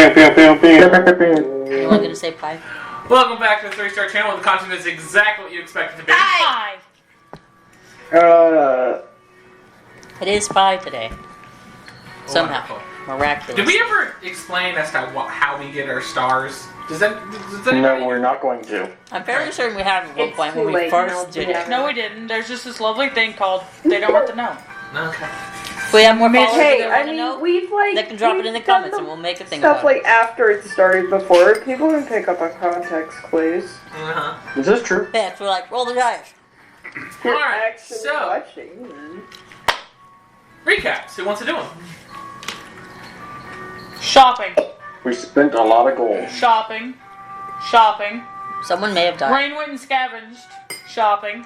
You want to say pie? Welcome back to the 3-Star channel where the content is exactly what you expect it to be. Hi! It is pie today. Somehow. Wonderful. Miraculous. Did we ever explain as to how we get our stars? Does anybody No, we're not going to. I'm fairly certain we have at one It's point too when we late first now, did yeah. it. No, we didn't. There's just this lovely thing called They Don't Want to Know. Okay. If we have more followers Hey, that I want to mean, know, we've like... they can drop it in the we've done comments and we'll make a thing stuff about it. like after it started before. People can pick up on context clues. Uh-huh. Is this true? Yeah, so we're like, roll the dice. You're Alright, actually so- watching. Recaps. Who wants to do them? Shopping. We spent a lot of gold. Shopping. Shopping. Someone may have died. Rain went and scavenged. Shopping.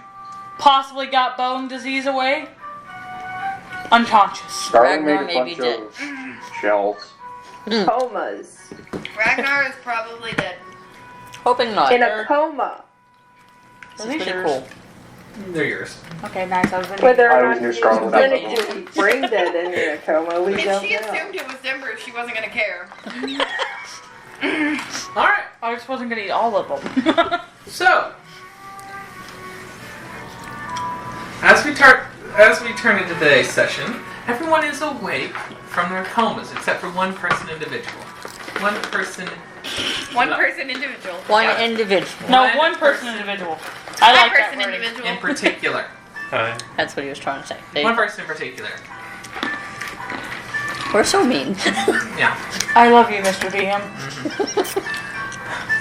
Possibly got bone disease away. Unconscious. Darwin Ragnar made a may bunch be dead. of shells. Comas. Ragnar is probably dead. Hoping not. In a coma. This Are is these pretty yours? cool. They're yours. Okay, nice. I was in Whether I or was not near he's Scarlet clinically brain dead and in a coma, we If don't she know. assumed it was Denver, she wasn't gonna care. Alright. I just wasn't gonna eat all of them. So, as we turn into today's session, everyone is awake from their comas except for one person individual. One person. One person individual. One Yeah. individual. No, One one person person. individual. I like that person wording. individual. In particular. That's what he was trying to say. One person in particular. We're so mean. Yeah. I love you, Mr. DM.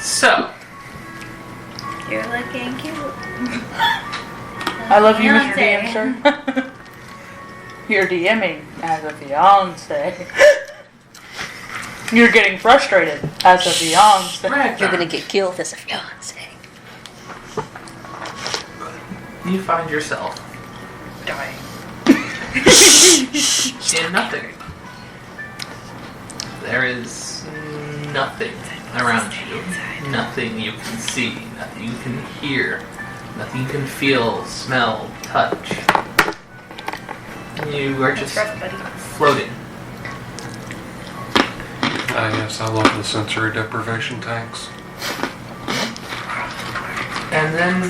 So, You're looking cute. I love you, Mr. Fiancé. DM, sir. You're DMing as a fiance. You're getting frustrated as a fiance. Ragnar, You're gonna get killed as a fiance. you find yourself dying in nothing. There is nothing around you. Nothing you can see. Nothing you can hear. Nothing you can feel, smell, touch. You are just floating. Yes, I love the sensory deprivation tanks. And then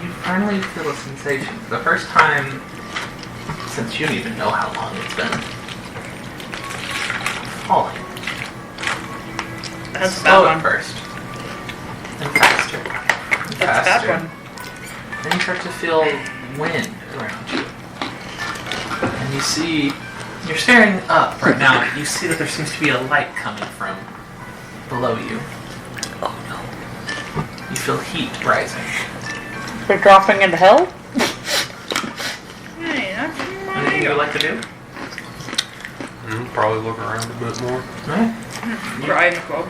you finally feel a sensation. For the first time since you don't even know how long it's been. Falling. That's a Slow bad at one. first. And faster. And That's a faster. bad one. Then you start to feel wind around you. And you see, you're staring up right now, and you see that there seems to be a light coming from below you. Oh no. You feel heat rising. They're dropping into hell? Hey, that's Anything you would like to do? Probably look around a bit more. Alright. Cry in the club.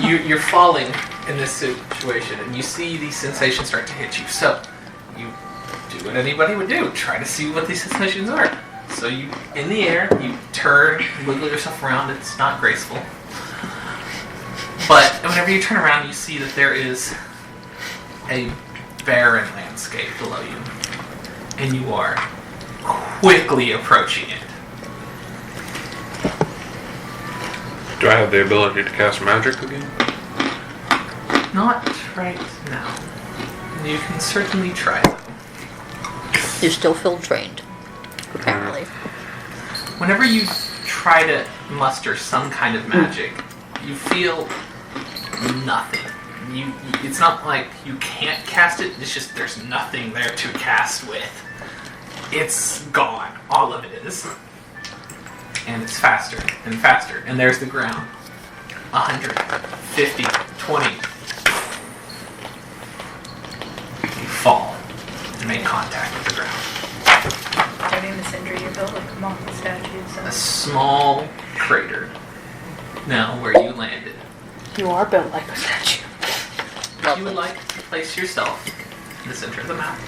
You're falling in this situation, and you see these sensations start to hit you. So, you do what anybody would do. Try to see what these sensations are. So you, in the air, you turn, wiggle yourself around. It's not graceful. But whenever you turn around, you see that there is a barren landscape below you. And you are quickly approaching it. Do I have the ability to cast magic again? Not right now. You can certainly try, though. You're still field trained, apparently. Whenever you try to muster some kind of magic, you feel nothing. It's not like you can't cast it, it's just there's nothing there to cast with. It's gone. All of it is. And it's faster and faster. And there's the ground. 100, 50, 20. You fall and make contact with the ground. Don't even send you built like a moth statue. A So. small crater. Now where you landed. You are built like a statue. You would like to place yourself in the center of the map.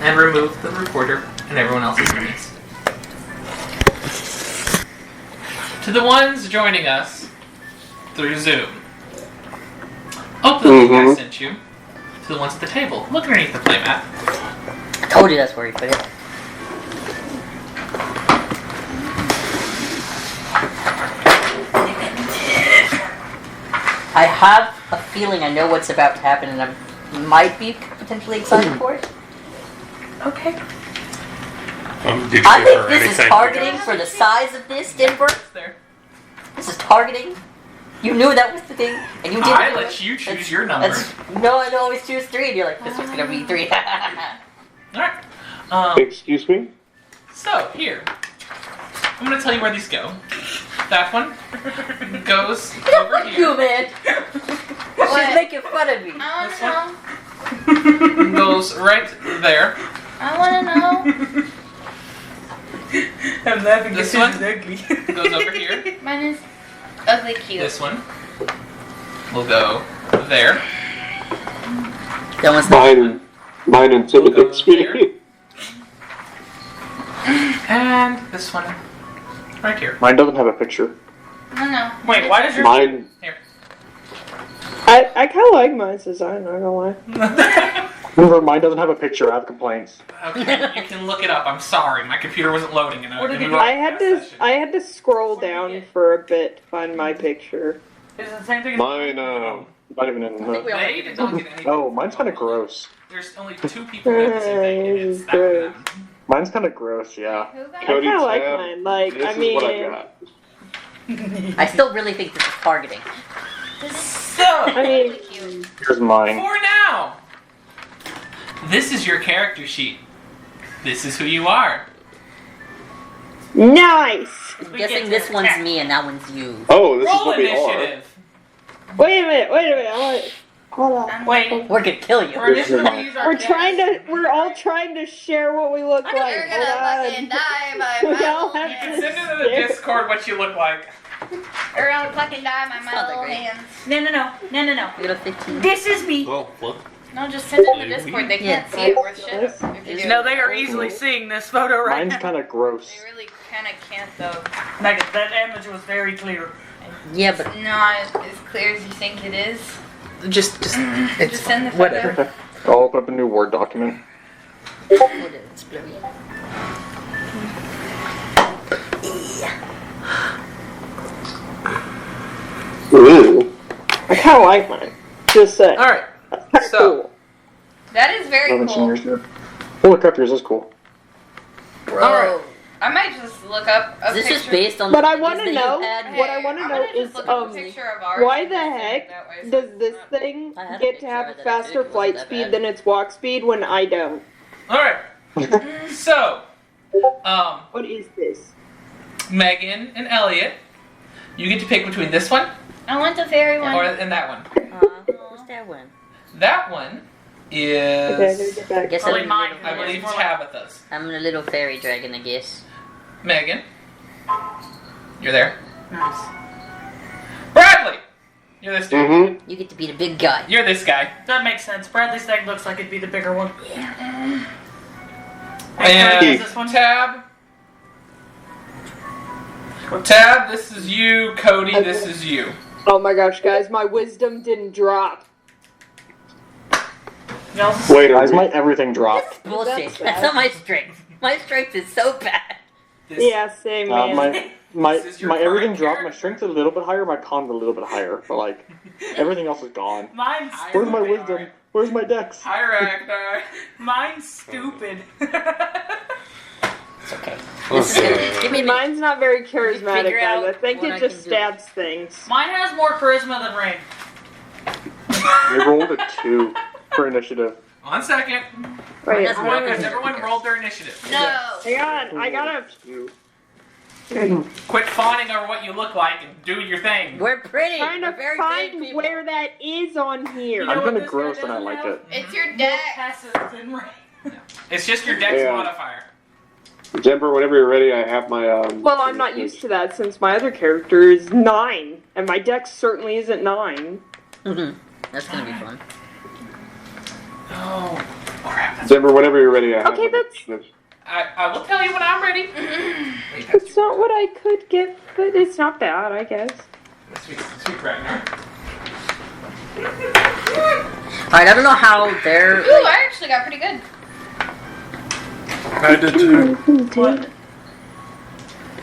And remove the reporter and everyone else's enemies. To the ones joining us through Zoom. Hope that you guys sent you. To the ones at the table, look underneath the playmat. Told you that's where you put it. I have a feeling I know what's about to happen, and I might be potentially excited for it. Okay. Did you I give think her this is anything? targeting for the size of this, Denver. There. This is targeting. You knew that was the thing, and you didn't. I do let it. you choose That's- your number. No, I always choose 3, and you're like, this one's gonna be 3. Alright. Excuse me? So, here. I'm gonna tell you where these go. That one goes over Fuck you, here. man. She's making fun of me. I This want to know. Goes right there. I want to know. I'm laughing This because one? it's ugly. Goes over here. Mine is ugly cute. This one will go there. That one's not. Mine intimidates me. And this one right here. Mine doesn't have a picture. No. Wait, why does your Mine. Here. I kind of like mine's design, not gonna lie. Remember, mine doesn't have a picture. I have complaints. Okay, you can look it up. I'm sorry, my computer wasn't loading and What did we you were do? I had to scroll What do you down get? for a bit to find my picture. Is it the same thing? Mine, not even in I think we all They did not get anything. Oh, mine's kind of gross. There's only 2 people who have the same thing, and it's that one and them. Mine's kind of gross, yeah. Who got I Cody, kind of like Tab, mine. Like, This I is what I mean, got. I still really think this is targeting. So, I mean, ugly cute? Here's mine. for now, this is your character sheet. This is who you are. nice. I'm We guessing get this to one's attack. me and that one's you. Oh, this is Roll what we are. initiative. Wait a minute. Hold on. Wait, We're gonna kill you. we're initially gonna use our We're all trying to share what we look like. You're gonna fucking die by We my all little have You to- can hands. send it to the Discord what you look like. You're gonna fucking die by my Sounds little like hands. No. You got a 15. This is me. Well, look. No, just send it in the Discord. They can't Yeah. see it worth shit if you do. No, they are easily seeing this photo right Mine's now. kind of gross. They really kind of can't though. Megan, that image was very clear. Yeah, but It's not as clear as you think it is. just it's Just send the whatever. photo. I'll open up a new Word document. Whatever, it's blurry. Ooh. I kind of like mine. Just say. All right. That's kind of So- cool. That is very Haven't seen cool. yours yet. Holy crap, yours is cool. Bro, Alright. I might just look up a is this picture. just based on But the I images wanna that you know had? what I wanna I'm know gonna just is, look up a picture of ours why and the send it heck that way so does it's this not- thing I had a get to picture have of a it that I faster did. It wasn't flight that speed bad. than its walk speed when I don't? All right. So, What is this? Megan and Elliot, you get to pick between this one I want the fairy one. or and that one. What's that one? That one Okay, I gotta is, get I back. guess Probably I'm, mine. I believe, More like- Tabitha's. I'm a little fairy dragon, I guess. Megan, you're there. Nice. Bradley, you're this dude. Mm-hmm. You get to be the big guy. You're this guy. That makes sense. Bradley's thing looks like it'd be the bigger one. And Is this one? Tab. Tab, this is you. Cody, this is you. Oh my gosh, guys, my wisdom didn't drop. Y'all Wait, guys, my everything dropped. Bullshit. That's That's bad. not my strength. My strength is so bad. This, Yeah, same man. My This is your my everything current dropped. My character. strength's a little bit higher. My con's a little bit higher. But like everything else is gone. Mine's Where's my Alright. wisdom? Where's my dex? Hi, Ragnar. mine's stupid. It's okay. This is good. Give me mine. Mine's not very charismatic, Figure guys. out I think what it I just can do. stabs things. Mine has more charisma than Rain. We rolled a 2 for initiative. 1 second. Wait, That's Everyone, what has everyone rolled their initiative? No. hang on, I gotta. Quit fawning over what you look like and do your thing. We're pretty. Trying We're to very vain find people. where that is on here. You know I'm what kind of this gross guy and I doesn't like have? it. It's your More deck. passive than Rain. It's just your dex Yeah. modifier. Jemper, whenever you're ready, I have my Well, I'm not used to that since my other character is 9, and my dex certainly isn't 9. Mhm. That's gonna be fun. Oh, crap. That's, Jemper, whenever you're ready, I have Okay, my that's- initiative. I will tell you when I'm ready. Wait, that's It's not what I could get, but it's not bad, I guess. sweet Ragnar. Alright, I don't know how they're Ooh, like, I actually got pretty good. I did too. What?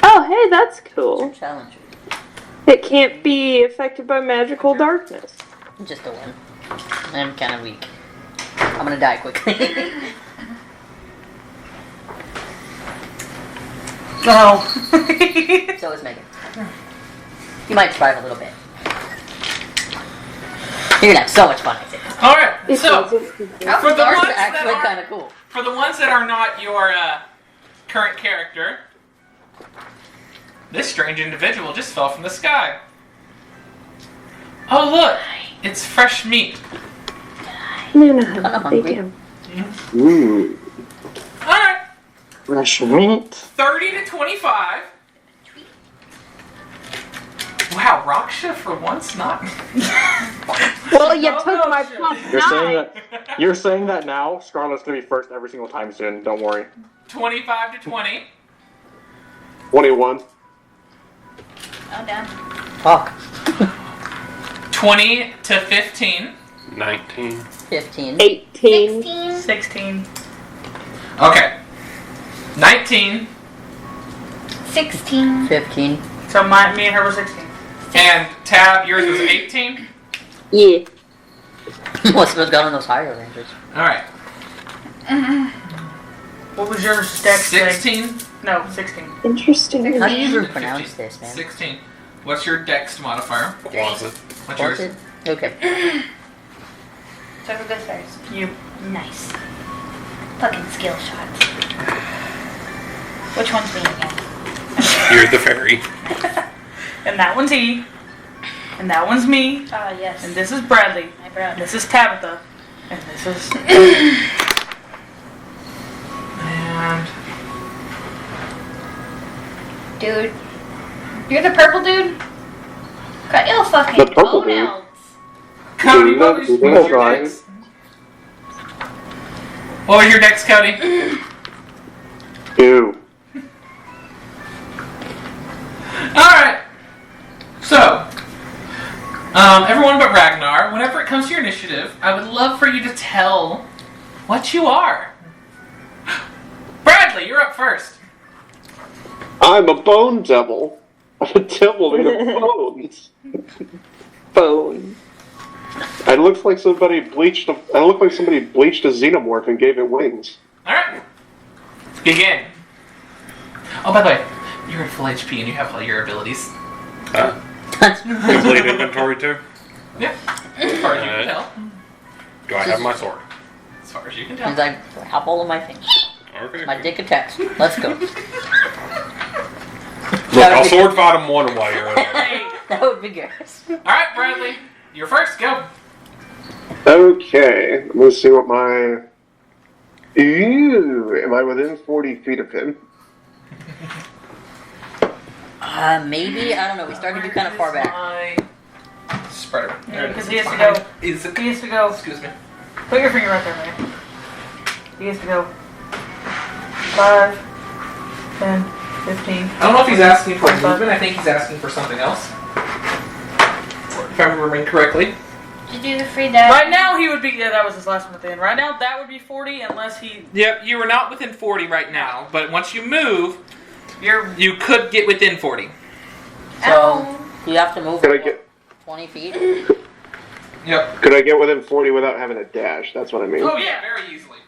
Oh, hey, that's cool. challengers. It can't be affected by magical darkness. Just a 1. I'm kind of weak. I'm gonna die quickly. Oh. So is Megan. You might survive a little bit. You're gonna have so much fun, I think. All right. It So doesn't- for the It's ones that actually are kind of cool. for the ones that are not your current character, this strange individual just fell from the sky. Oh look, it's fresh meat. No, Kinda hungry. bacon. Ooh. All right, Fresh meat. 30 to 25. Wow, Raksha for once not. Well, you No, took no, my shit. plus You're saying 9. that. You're saying that now. Scarlett's gonna be first every single time soon. Don't worry. 25 to 20. 21. Oh, damn. Fuck. 20 to 15. 19. 15. 18. 16. 16. Okay. 19 16. 15. So me and her were 16. and Tab, yours was 18. Yeah. Must have gone on those higher ranges. All right. What was yours? Dex? 16. No, 16. Interesting. How do you even 15. pronounce this, man? 16. What's your Dex modifier? Closet. What's yours? Haunted? Okay. So who goes first? You. Nice. Fucking skill shots. Which one's me again? You're the fairy. And that one's E. And that one's me. Ah, yes. And this is Bradley. My And brother. this is Tabitha. And this is. And Dude. You're the purple dude? Cut your fucking The purple dude? toenails. Cody, Dude, what was that's your right. Dex? What was your Dex, Cody? Ew. Alright. So, everyone but Ragnar, whenever it comes to your initiative, I would love for you to tell what you are. Bradley, you're up first. I'm a bone devil. I'm a devil made of bones. Bone. It looks like somebody bleached. I look like somebody bleached a xenomorph and gave it wings. Alright. Begin. Oh, by the way, you're at full HP and you have all your abilities. Complete inventory too? Yeah. As far as you can Alright. tell. Do I have my sword? As far as you can Means tell. I have all of my things. Okay. My dick attacks. Let's go. Look, I'll sword fight him one while you're over there. That would be good. Alright, Bradley. You're first. Go. Okay, let's see what my. Ew, am I within 40 feet of him? Maybe? I don't know. We started to be kind of far back. Spreader. Yeah, because he has to go. Is it? He has to go. Excuse me. Put your finger right there, man. He has to go. 5, 10, 15. I don't know if he's asking for movement. I think he's asking for something else. If I remember correctly. Did you do the free dash? Right now, he would be. Yeah, that was his last one at the end. Right now, that would be 40 unless he. Yep, you are not within 40 right now, but once you move, You're. you could get within 40. So, you have to move Could I get 20 feet? Yep. Could I get within 40 without having a dash? That's what I mean. Oh yeah, very easily.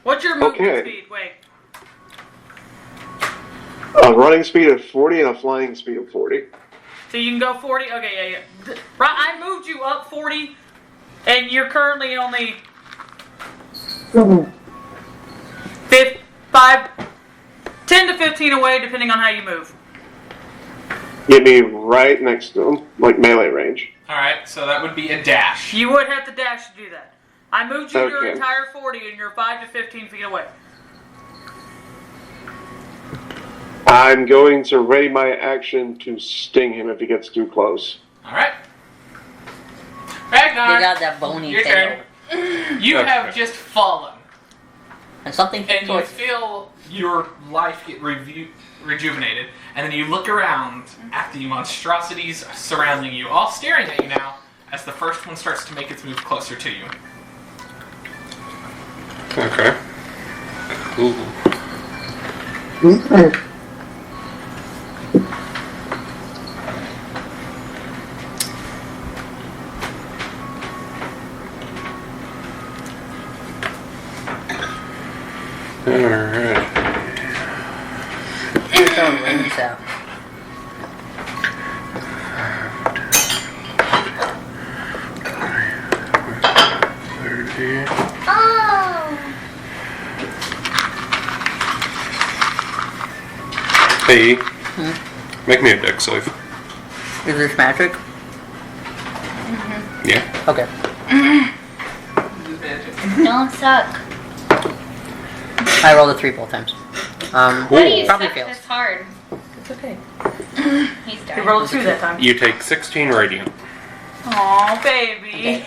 What's your movement Okay. speed? Wait. A running speed of 40 and a flying speed of 40. So you can go 40. Okay, yeah. Right, I moved you up 40, and you're currently only 10 to 15 away, depending on how you move. Get me right next to him, like melee range. Alright, so that would be a dash. You would have to dash to do that. I moved you your Okay. entire 40, and you're 5 to 15 feet away. I'm going to ready my action to sting him if he gets too close. Alright. You Ragnar, got that bony your tail. turn. You have just fallen, And something and you towards feel your life get rejuvenated, and then you look around at the monstrosities surrounding you, all staring at you now, as the first one starts to make its move closer to you. Okay. Ooh. Alright. You're throwing rings out. Oh! Hey, make me a deck save. Is this magic? Yeah. Okay. This is magic. Don't suck. I rolled a 3 both times. How do you Probably suck fails. this hard? It's okay. He's You dying. rolled 2 that time. You take 16 radiant. Aw, baby.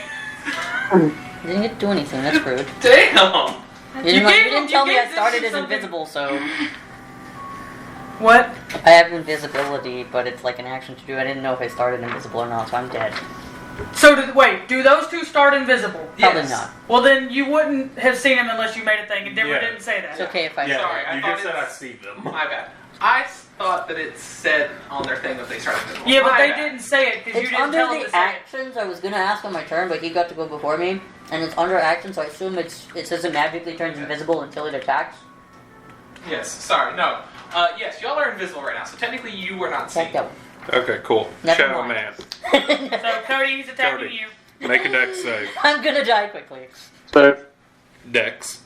Didn't get to do anything, that's rude. Damn! You didn't gave tell me I this started as something. invisible, so... What? I have invisibility, but it's like an action to do. I didn't know if I started invisible or not, so I'm dead. So, wait, do those 2 start invisible? Probably Yes. not. Well, then you wouldn't have seen them unless you made a thing, and Denver Yeah. didn't say It's that. okay if I... Sorry, I you thought just said it's- I see them. My bad. I thought that it said on their thing that they started visible. Yeah, but My they bad. didn't say it because you It's didn't under tell them the to say it. actions. I was gonna ask on my turn, but he got to go before me, and it's under action, so I assume it says it magically turns invisible until it attacks. Yes, sorry, no. Yes, y'all are invisible right now, so technically you were not seen. Check that one. Okay, cool. Never Shadow mind. Man. So, Cody, he's attacking Cody. you. Make a dex save. I'm gonna die quickly. Save. Dex.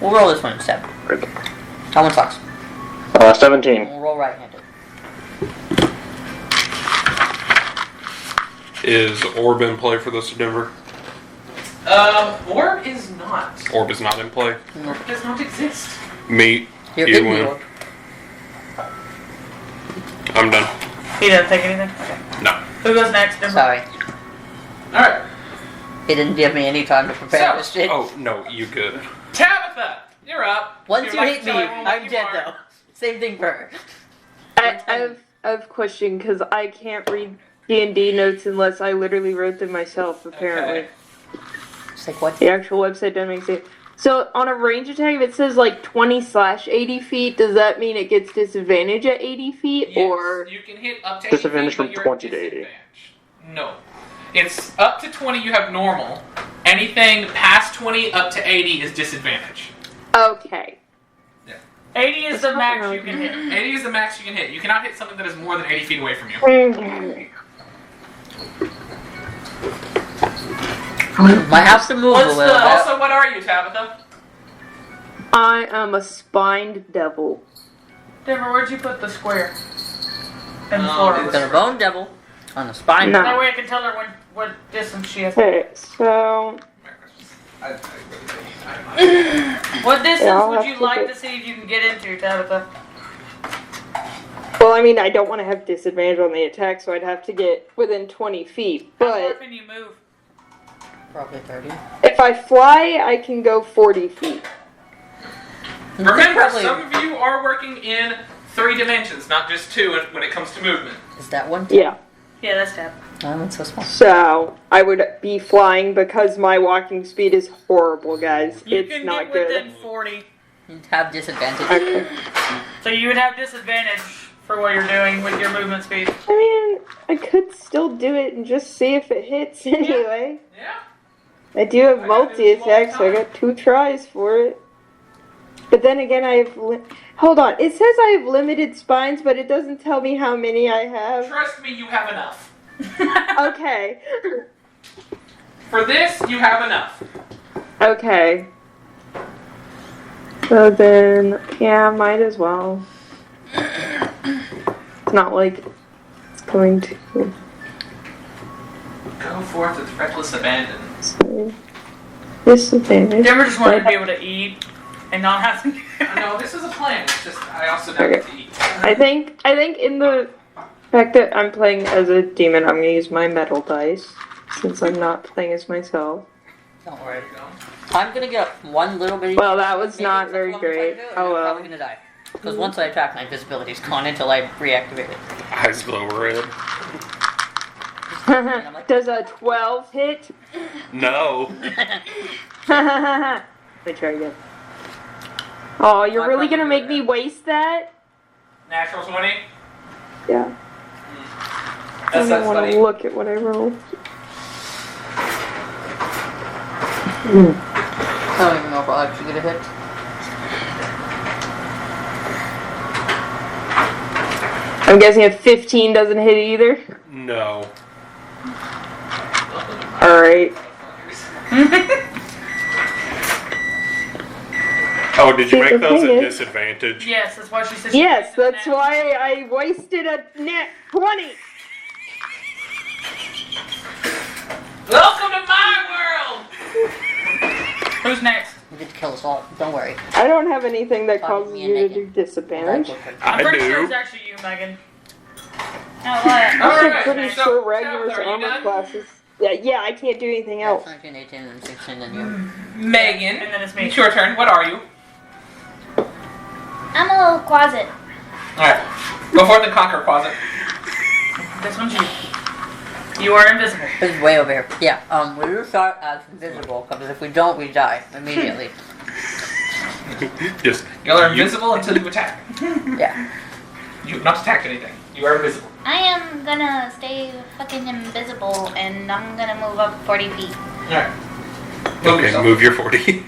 We'll roll this one instead. That one sucks. 17. We'll roll right-handed. Is Orb in play for this, Denver? Orb is not. Orb is not in play. Orb does not exist. Meat. You're You in win. the orb. I'm done. He doesn't take anything? Okay. No. Who goes next, Denver? Sorry. Alright. He didn't give me any time to prepare So- this shit. Oh, no, you good. Tabitha, you're up. Once If you you'd like hit to me, tell everyone what I'm you dead are. though. Same thing for her. I have a question because I can't read D&D notes unless I literally wrote them myself. Apparently, Okay. It's like, what? the actual website doesn't make sense. So on a range attack, if it says like 20/80 feet, does that mean it gets disadvantage at 80 feet, Yes, or you can hit up to 80 Disadvantage feet, from but you're 20 at to 80. disadvantage. No. It's up to 20 you have normal. Anything past 20 up to 80 is disadvantage. okay? 80 is the max you can hit. 80 is the max you can hit. You cannot hit something that is more than 80 feet away from you. Might have to move What's a little the- bit. Also, what are you, Tabitha? I am a spined devil. Denver, where'd you put the square? And the Oh, floor. it's- Got a bone devil on the spine. No. That way I can tell her what distance she has. Okay, so What distance Yeah, I'll would have you to like get- to see if you can get into, Tabitha? well, I mean, I don't want to have disadvantage on the attack, so I'd have to get within 20 feet. How far But can you move? Probably 30. if I fly, I can go 40 feet. Remember, Probably- some of you are working in 3 dimensions, not just 2 when it comes to movement. Is that one? Yeah. Yeah, that's Tab. Oh, that's so small. So I would be flying because my walking speed is horrible, guys. You It's can not get within good. 40. You'd have disadvantage. Okay. So you would have disadvantage for what you're doing with your movement speed. I mean, I could still do it and just see if it hits anyway. Yeah. I do have I gotta do it all the multi-attack, so I time. got 2 tries for it. But then again, I have... Hold on. It says I have limited spines, but it doesn't tell me how many I have. Trust me, you have enough. Okay. For this, you have enough. Okay. So then, yeah, might as well. It's not like it's going to... Go forth with reckless abandon. So, disadvantage. Denver just wanted to be able to eat and not have to. No, this is a plan. It's just I also don't get to eat. I think in the fact that I'm playing as a demon, I'm gonna use my metal dice since I'm not playing as myself. Don't worry. There you go. I'm gonna get up one little bit. Well, that was not very great. Oh I'm well. probably gonna die. Because once I attack, my invisibility's gone until I reactivate it. Eyes glow red. Does a 12 hit? No. Let me try again. Oh, you're really gonna make me waste that? Natural 20. Yeah. I That don't sucks, want buddy. to look at what I rolled. I don't even know if I'll actually get a hit. I'm guessing a 15 doesn't hit either. No. Alright. Oh, did you See, make the those thing at is- disadvantage? Yes, that's why she said she Yes, wasted that's that. why I wasted a net 20. Welcome to my world! Who's next? You get to kill us all. Don't worry. I don't have anything that Fuck causes me you and to do Megan. disadvantage. I'm I pretty sure do. it's actually you, Megan. Oh, what? I'm Alright, pretty so, sure regulars Shepard, are you armor done? classes. Yeah, I can't do anything Yeah, else. it's 19, 18, and 16, and you. Megan, And then it's me. it's your turn. What are you? I'm a little closet. Alright. Go forth and conquer, Quasit. This one's you. You are invisible. It's way over here. Yeah, we will start as invisible, because if we don't, we die immediately. Just Y'all are invisible until you attack. Yeah. You have not attacked anything. You are invisible. I am gonna stay fucking invisible and I'm gonna move up 40 feet. Alright. okay. Move your 40.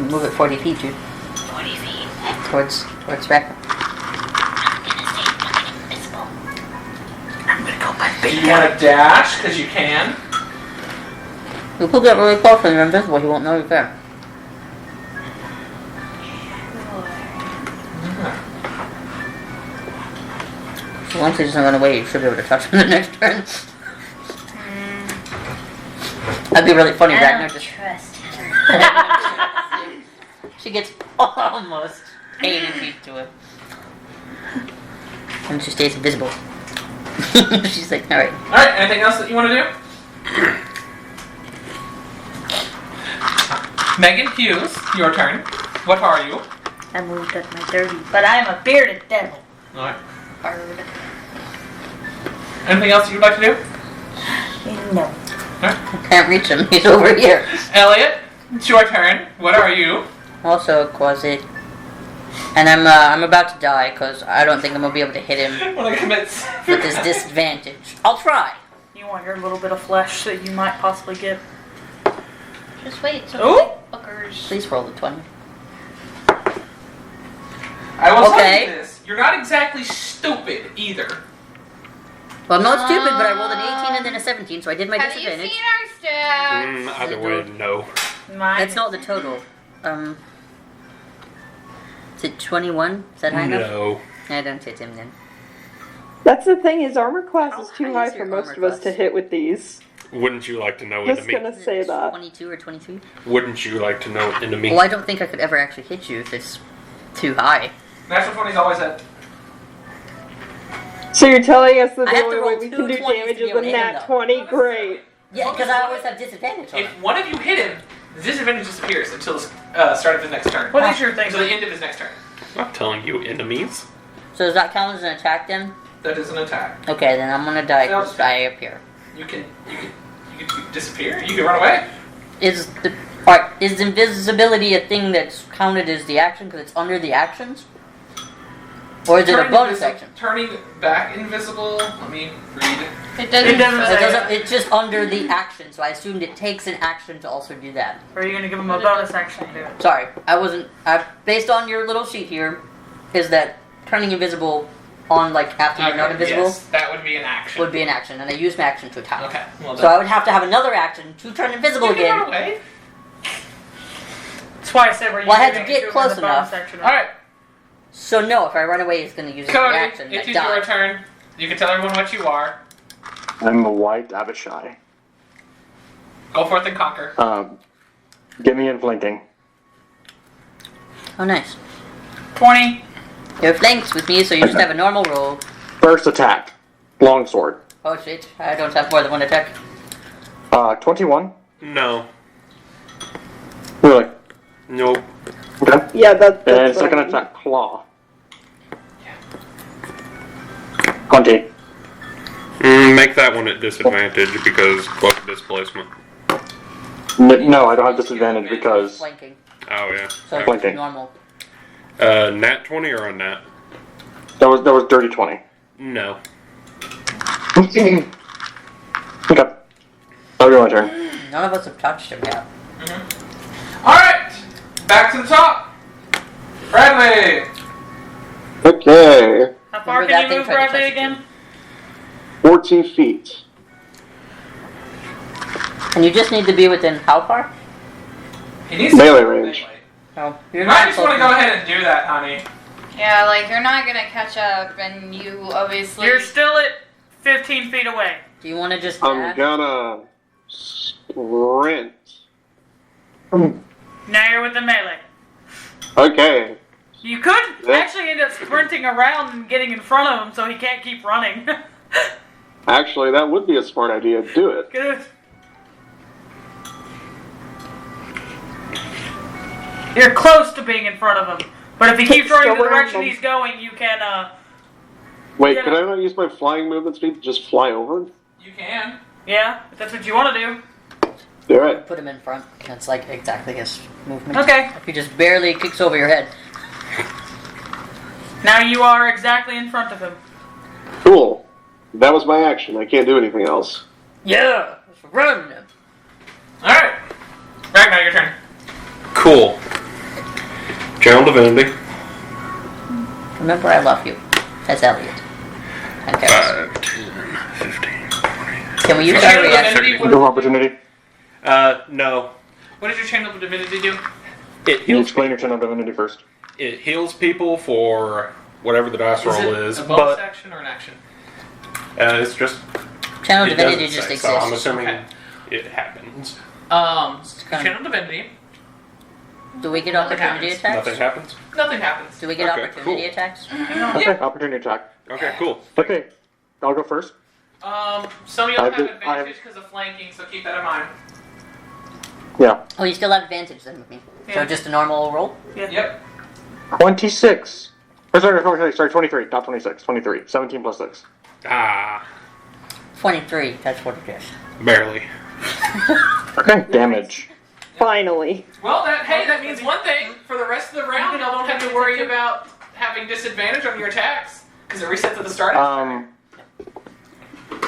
Move it 40 feet, dude. 40 feet. Towards Rebecca. I'm gonna stay fucking invisible. I'm gonna go by big. You want to dash? Because you can. You could get really close and you're invisible, he won't know you're there. So once he doesn't run away, you should be able to touch him the next turn. That'd be really funny, I Ragnar don't just... trust him. She gets almost 80 feet to him. And she stays invisible. She's like, alright. Alright, anything else that you want to do? Megan Hughes, your turn. What are you? I moved up my 30, but I'm a bearded devil. Alright. Bird. Anything else that you'd like to do? No. I can't reach him, he's over here. Elliot, it's your turn. What are you? Also, Quasi. And I'm about to die, because I don't think I'm going to be able to hit him When I commit. with this disadvantage. I'll try. You want your little bit of flesh that you might possibly get. Just wait till Ooh. the fuckers. Please roll the 20. I will Okay. tell you this. You're not exactly stupid either. Well, I'm not stupid, but I rolled an 18 and then a 17, so I did my Have you disadvantage. seen our stats? Either way, no. Mine. That's not the total. Is it 21? Is that high enough? No. I don't hit him then. That's the thing, his armor class How is too high high is for your most armor of us to class? hit with these. Wouldn't you like to know Just enemy? gonna say that. 22 or 23? Wouldn't you like to know enemy? Well, I don't think I could ever actually hit you if it's too high. Natural 20's always at. So you're telling us that I the have to only roll way we two can do 20s to damage be is able a to hit him, nat though. 20? Great. Yeah, because I always have disadvantage on If it. one of you hit him, the disadvantage disappears until the start of his next turn. What is your thing? Until the end of his next turn. I'm not telling you enemies. So does that count as an attack then? That is an attack. Okay, then I'm gonna die No. because I appear. You can disappear. You can run away. Is invisibility a thing that's counted as the action because it's under the actions? Or is it a Turning bonus invisi- action? Turning back invisible. Let me read. It doesn't. It doesn't It say. doesn't, it's just under the action, so I assumed it takes an action to also do that. Or are you gonna give him a bonus action to do it? Sorry, based on your little sheet here, is that turning invisible on, like, after you're not invisible Yes, that would be an action. would be an action, and I use my action to attack. Okay. Well So done. I would have to have another action to turn invisible You can run again. away. That's why I said where you Well, I had were to gonna get do it close as a bonus enough. action. All right, So no, if I run away, it's going to use a Cody. reaction. It is I your die. turn. You can tell everyone what you are. I'm a white Abishai. Go forth and conquer. Get me in flanking. Oh, nice. 20. You're flanked with me, so you just have a normal roll. First attack. Longsword. Oh shit, I don't have more than one attack. 21. No. Really? Nope. Okay. Yeah, that's And what second I mean. attack, claw. 20. Make that one at disadvantage because cloak displacement. No, I don't have disadvantage because Flanking. Oh yeah. So it's Flanking. normal. Nat 20 or a nat? that was dirty 20. No. Okay. That'll be my turn. None of us have touched him yet. Alright! Back to the top! Bradley! Okay. How far Remember that can you thing move, tried to Bradley, touch you. again? 14 feet. And you just need to be within how far? He needs Melee to range. Oh, You you're might not just want to close go enough. ahead and do that, honey. Yeah, like you're not gonna catch up, and you obviously. You're still at 15 feet away. Do you want to just I'm dash? gonna sprint. Now you're with the melee. Okay. You could Yeah. actually end up sprinting around and getting in front of him so he can't keep running. Actually, that would be a smart idea. Do it. Good. You're close to being in front of him. But if he keeps running the Go around direction him. he's going, you can, Wait, Yeah. could I not use my flying movement speed to just fly over? You can. yeah, if that's what you want to do. Do it. Put him in front. That's like exactly his movement. Okay. If he just barely kicks over your head. Now you are exactly in front of him. Cool. That was my action. I can't do anything else. Yeah! Let's run! Alright. Ragnar, your turn. Cool. Channel Divinity. Remember, I love you. As Elliot. Okay. 5, 10, 15, 20. Can we use Channel our reaction? Divinity, Window of opportunity. No. what does your Channel of Divinity do? It You heals. explain your channel divinity first. It heals people for whatever the dice roll is, a bonus but action or an action? it's just. Channel it Divinity doesn't just say, exists. so I'm assuming Okay. it happens. kind of- Channel Divinity, Do we get Nothing opportunity happens. attacks? Nothing happens. nothing happens. Do we get Okay, opportunity cool. attacks? Okay, opportunity attack. Okay, cool. Okay, I'll go first. Some of y'all I've have been- advantage because of flanking, so keep that in mind. Yeah. Oh, you still have advantage then with me. So Yeah. just a normal roll? Yep. 26. Oh, sorry, 23. Not 26. 23. 17 plus 6. Ah, 23, that's what it is. barely. Okay, damage. Finally. Well, that means one thing. For the rest of the round, y'all don't have to worry about having disadvantage on your attacks because it resets at the start.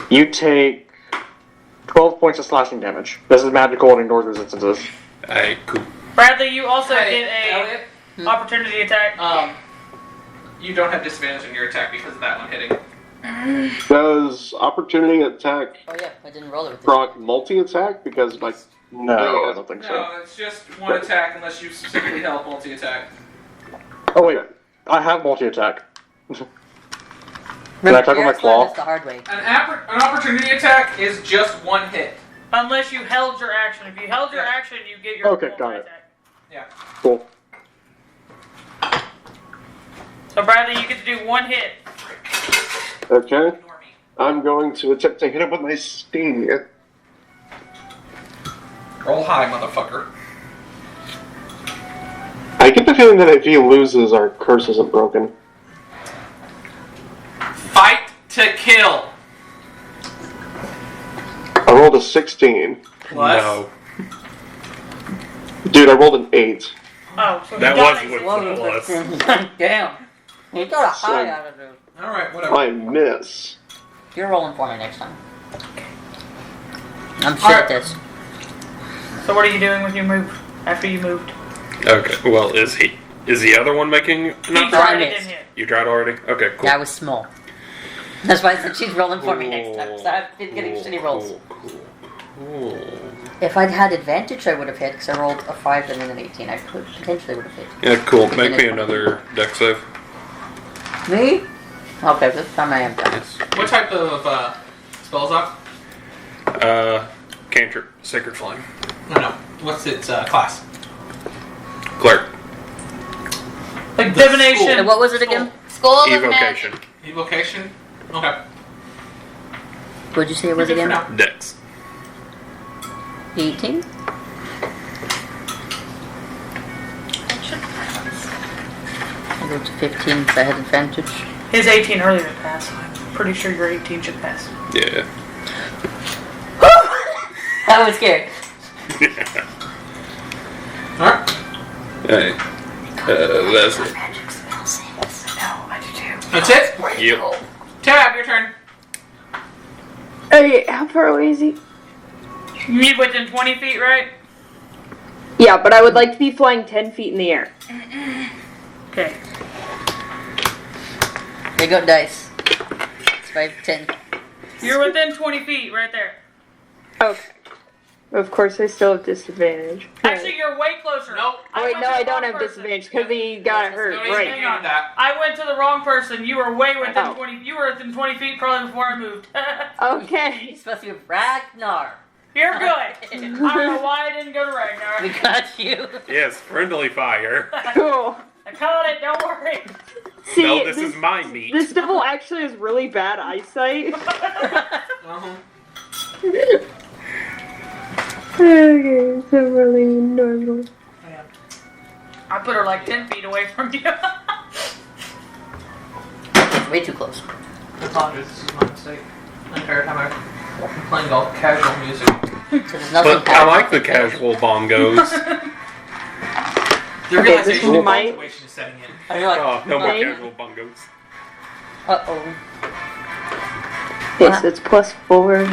You take 12 points of slashing damage. This is magical and ignores resistances. Hey, cool. Bradley, you also Hey, get a Elliot, opportunity attack. you don't have disadvantage on your attack because of that one hitting. Does opportunity attack Oh yeah, I didn't roll it with this. proc multi-attack? Because my... No, I don't think so. No, it's just one attack unless you specifically help multi-attack. Oh wait, I have multi-attack. Can I Remember, attack with my Garrett's learned claw? this the hard way. An opportunity attack is just one hit. Unless you held your action. If you held your action, you get your Okay, got it. multi-attack. Yeah. Cool. So Bradley, you get to do one hit. Okay, Ignore me. I'm going to attempt to hit him with my sting. Roll high, motherfucker. I get the feeling that if he loses, our curse isn't broken. Fight to kill. I rolled a 16. Plus. No. Dude, I rolled an 8. Oh, so That he got was it. with the plus. Damn. You got a high So- out of it. Alright, whatever. I miss. You're rolling for me next time. I'm shit Alright. at this. So what are you doing with your move after you moved? Okay, well, is the other one making He enough? tried, I it missed. didn't hit. You tried already? Okay, cool. That was small. That's why I said she's rolling for me next time. So I've been getting shitty rolls. Cool. If I'd had advantage, I would have hit because I rolled a 5 and then an 18. I could potentially would have hit. Yeah, cool. Make me another deck save. Me? Okay, this time I am done. Yes. What type of spells up? Cantrip, Sacred Flame. No. What's its class? Cleric. Like The divination. And what was it again? School of Magic. Evocation. Evocation? Okay. What'd you say it was Good for again? now. Dex. 18? I go to 15 because I had advantage. His 18 earlier passed. I'm pretty sure your 18 should pass. Yeah. I was scared. Alright. Hey. That's it. That's it? Yep. Tab, your turn. Hey, how far away is he? You within 20 feet, right? Yeah, but I would like to be flying 10 feet in the air. Okay. There you go, dice. It's 5, 10. You're within 20 feet, right there. Okay. Of course, I still have disadvantage. Actually, you're way closer. Nope. Oh, wait, went no, to the I don't wrong have person. disadvantage because he got hurt. Don't even Right. hang on that. I went to the wrong person. You were way within Oh. 20. You were within 20 feet probably before I moved. Okay. He's supposed to be Ragnar. You're good. I don't know why I didn't go to Ragnar. We got you. Yes, friendly fire. Cool. I caught it. Don't worry. See, No, this is my meat. This devil actually has really bad eyesight. Uh-huh. Okay, so really normal. I put her like 10 feet away from you. It's way too close. I apologize, this is my mistake. The entire time I've been playing all casual music. So there's nothing But I like the casual bongos. The Okay, realization this of might- situation is setting in. Are you like, Oh, no more Right. casual bongos. uh-oh. Yes, it's +4.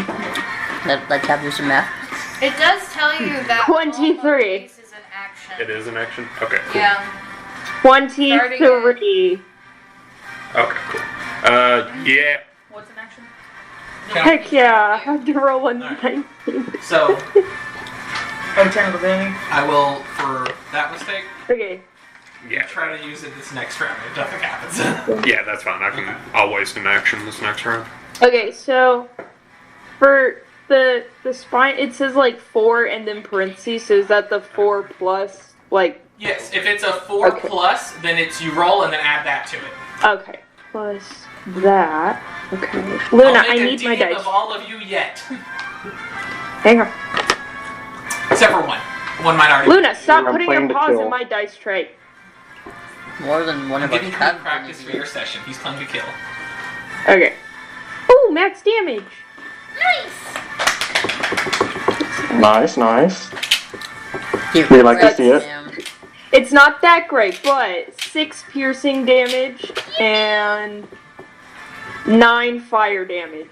Let's have you some math. It does tell you that 23. This is an action. It is an action? Okay, cool. Yeah. 23. Okay, cool. Yeah. What's an action? Heck yeah, I have to roll a 19. So, Oh, channel the baby. I will, for that mistake, Okay. Yeah. try to use it this next round if nothing happens. Yeah, that's fine. I'll waste an action this next round. Okay, so for the spine, it says like 4 and then parentheses. So is that the 4 plus? Like, Yes, if it's a 4 Okay. plus, then it's you roll and then add that to it. okay, plus that. Okay, Luna, I'll I make need a my DM dice. of all of you yet. Hang on, Except for one. One might already Luna, stop I'm putting playing your to paws kill. in my dice tray. More than one I'm of us giving you have practice for your session. He's playing to kill. Okay. Ooh, max damage. Nice. Nice. Here, Do you like to see it? It's not that great, but 6 piercing damage and 9 fire damage.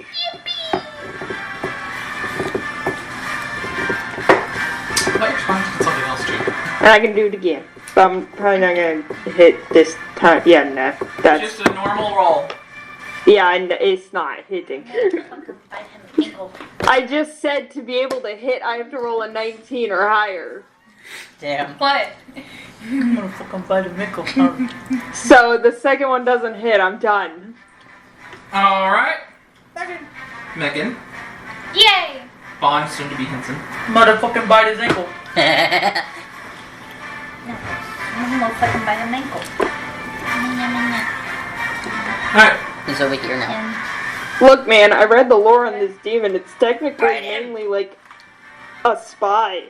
Let your response to something else too. And I can do it again. But I'm probably not gonna hit this time. Yeah, no. That's Just a normal roll. yeah, and it's not hitting. Bite him ankle. I just said to be able to hit, I have to roll a 19 or higher. Damn. What? I'm gonna fucking bite a nickel. So the second one doesn't hit, I'm done. Alright. Megan. Yay! Bond, soon to be Henson. Motherfucking bite his ankle. I'm gonna fucking bite an ankle. Alright. He's over here now. And Look, man, I read the lore on this demon. It's technically Right in. mainly like a spy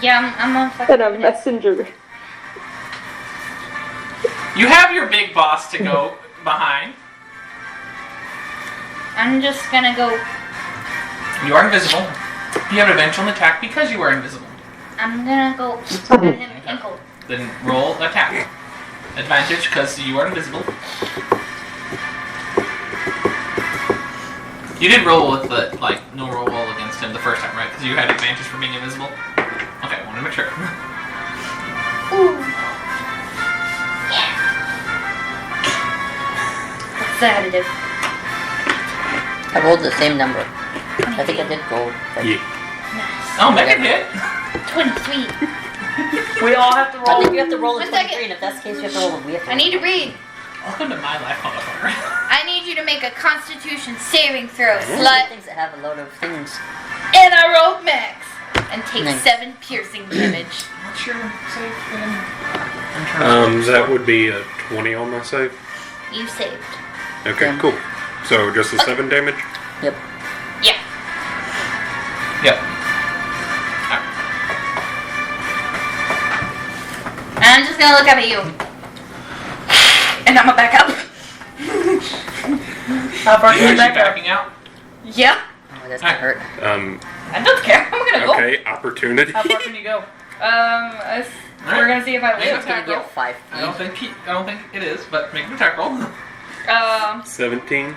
yeah, I'm gonna fucking and a messenger. You have your big boss to go behind. I'm just gonna go. You are invisible. You have advantage on attack because you are invisible. I'm gonna go bite him ankle. Then roll attack. Advantage because you are invisible. You did roll with the, no roll against him the first time, right? Because you had advantage for being invisible? Okay, I want to make sure. Ooh. Yeah. What's the additive? I rolled the same number. I think I did roll. Yeah. Nice. Oh, Megan hit! 23. We all have to I roll. think you have to roll a 1 23, second. and if that's the case, you have to roll a we have to I need to read. Welcome to my life, motherfucker. I need you to make a Constitution saving throw, There's slut. things that have a load of things. And I rolled max. And take Nice. 7 piercing damage. What's your save again? That would be a 20 on my save. You saved. Okay, Yeah. cool. So just a 7 damage? Yep. Yeah. Yep. And I'm just gonna look up at you. And I'm gonna back up. How far Are you can you actually back up? backing out? Yeah. Oh, that's gonna hurt. I don't care. I'm gonna go. Okay, opportunity. How far can you go? We're gonna see if I Make live. an attack roll. Get 5 I don't think it is, but make an attack roll. 17.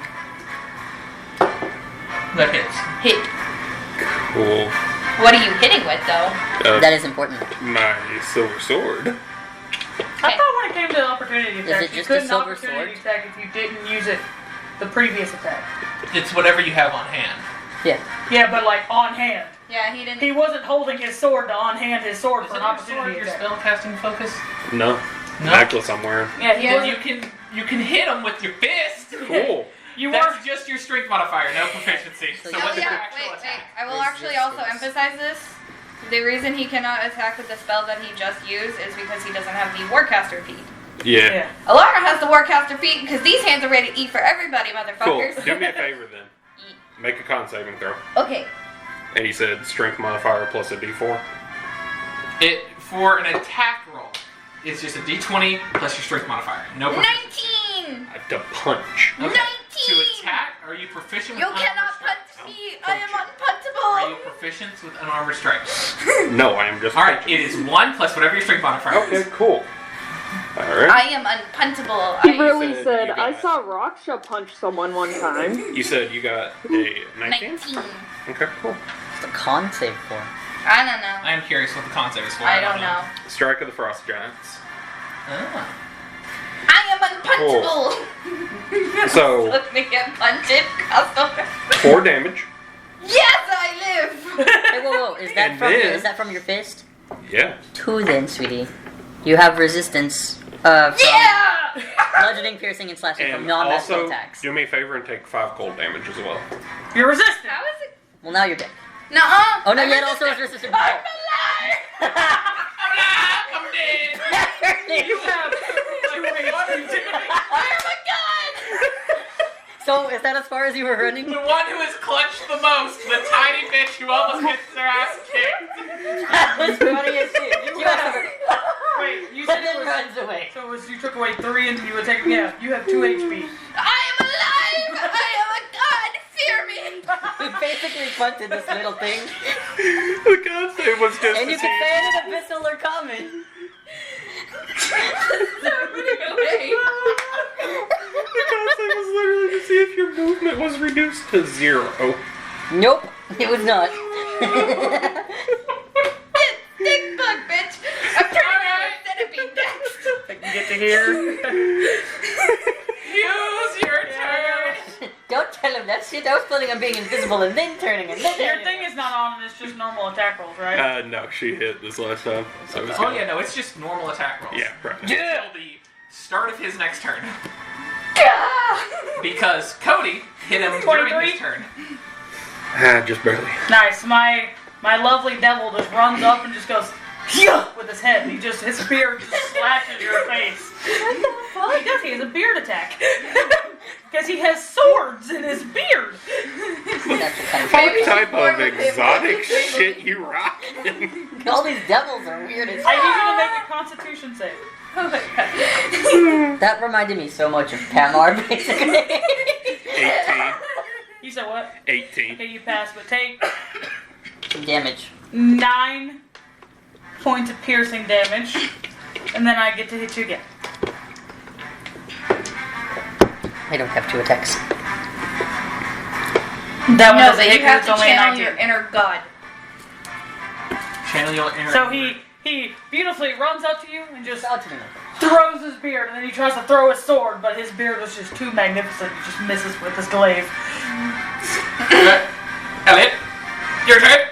That hits. Hit. Cool. What are you hitting with, though? That is important. My silver sword. I thought when it came to opportunity Is attack, it you just couldn't a silver opportunity sword? attack if you didn't use it the previous attack. It's whatever you have on hand. Yeah. Yeah, but like on hand. Yeah, he didn't. He wasn't holding his sword to on hand his sword Is for it an your sword, opportunity your attack. spellcasting focus? No. No? Necklace I'm wearing. Yeah, he Yeah, wasn't. You can hit him with your fist. Cool. You That's weren't. just your strength modifier, no proficiency. So Oh, what's your yeah, actual wait. attack? I will actually also emphasize this. The reason he cannot attack with the spell that he just used is because he doesn't have the Warcaster feat. Yeah. Yeah. Alara has the Warcaster feat because these hands are ready to eat for everybody, Cool. motherfuckers. Do me a favor then. Make a con saving throw. Okay. And you said strength modifier plus a d4. It for an attack roll, it's just a d20 plus your strength modifier. No proficiency. 19! To punch. Okay. 19! To attack, are you proficient You with cannot unarmored punch strikes? me! I am Are you unpunchable! proficient with unarmored strikes? No, I am just Alright, punching. it is 1 plus whatever your strength modifier Okay, is. cool. Alright. I am unpunchable. He really said said, you I got- saw Raksha punch someone one time. You said you got a 19? 19. Okay, cool. What's the con save for? I don't know. I am curious what the concept is for. I don't know. Strike of the Frost Giants. Ah. I am unpunchable! So, Let me get punched. Customer. 4 damage. Yes, I live! Hey, whoa. Is that And from then- is that from your fist? Yeah. 2 then, sweetie. You have resistance from Yeah! bludgeoning, piercing, and slashing from And non-magical also, attacks. do me a favor and take 5 cold damage as well. You're resistant. How is it? Well, now you're dead. Nuh-uh. Oh no, I'm yet also is resistant. resistant. I'm alive! I'm dead! You have 2 HP. Oh my god! So is that as far as you were running? The one who has clutched the most, the tiny bitch who almost gets their ass kicked. That was funny as shit. You have Wait, you said and it then was. runs away. So it was you took away 3 and you would take. Yeah, you have 2 HP. I am alive! I am a god! Fear me! You basically punted this little thing, The concept was just and you to can see say it in abyssal or common. The concept was literally to see if your movement was reduced to 0. Nope, it was not. Dick bug, bitch! I'm turning into a centipede next! I can get to here. Use your turn! Don't tell him that shit. I was planning on being invisible and then turning and then Your turning. thing is not on, and it's just normal attack rolls, right? No, she hit this last time. So it's Oh good. yeah, no, it's just normal attack rolls. Yeah, right. Until the start of his next turn. Gah! Because Cody hit him during 23? his turn. Just barely. Nice. My lovely devil just runs up and just goes "Hyah!" with his head. He just his beard just slashes your face. What the fuck? He does. He has a beard attack because he has swords in his beard. That's just kind of Maybe What type more of with him. exotic shit you rock? All these devils are weird as I need you to make a Constitution save. Oh my god. That reminded me so much of Tamar, basically. 18. You said what? 18. Okay, you pass, but take Some damage. 9 points of piercing damage, and then I get to hit you again. I don't have 2 attacks. That one No, doesn't but hit you have 'cause to it's only a channel 19. your inner god. Channel your inner. So he beautifully runs up to you and just Out to me. throws his beard, and then he tries to throw his sword, but his beard was just too magnificent. He just misses with his glaive. Elliot, your turn.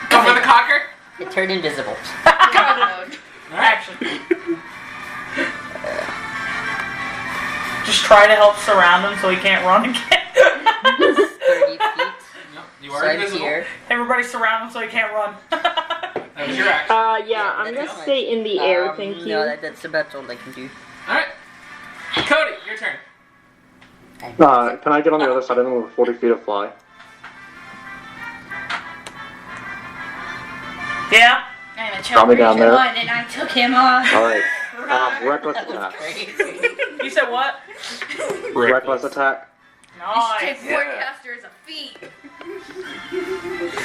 Go for the cocker. It turned invisible. God mode. Action. Just try to help surround him so he can't run again. 30 feet. No, you So are I'm invisible. here. Everybody surround him so he can't run. That was your action. Yeah, I'm gonna stay in the air, thank you. No, that's about all I can do. Alright. Cody, your turn. Can I get on the other side of him with 40 feet of fly? Yeah. I'm a Drop me down choker there. one and I took him off. Alright. Reckless That was attack. crazy. You said what? Reckless attack. Take Nice. Warcaster as a feat.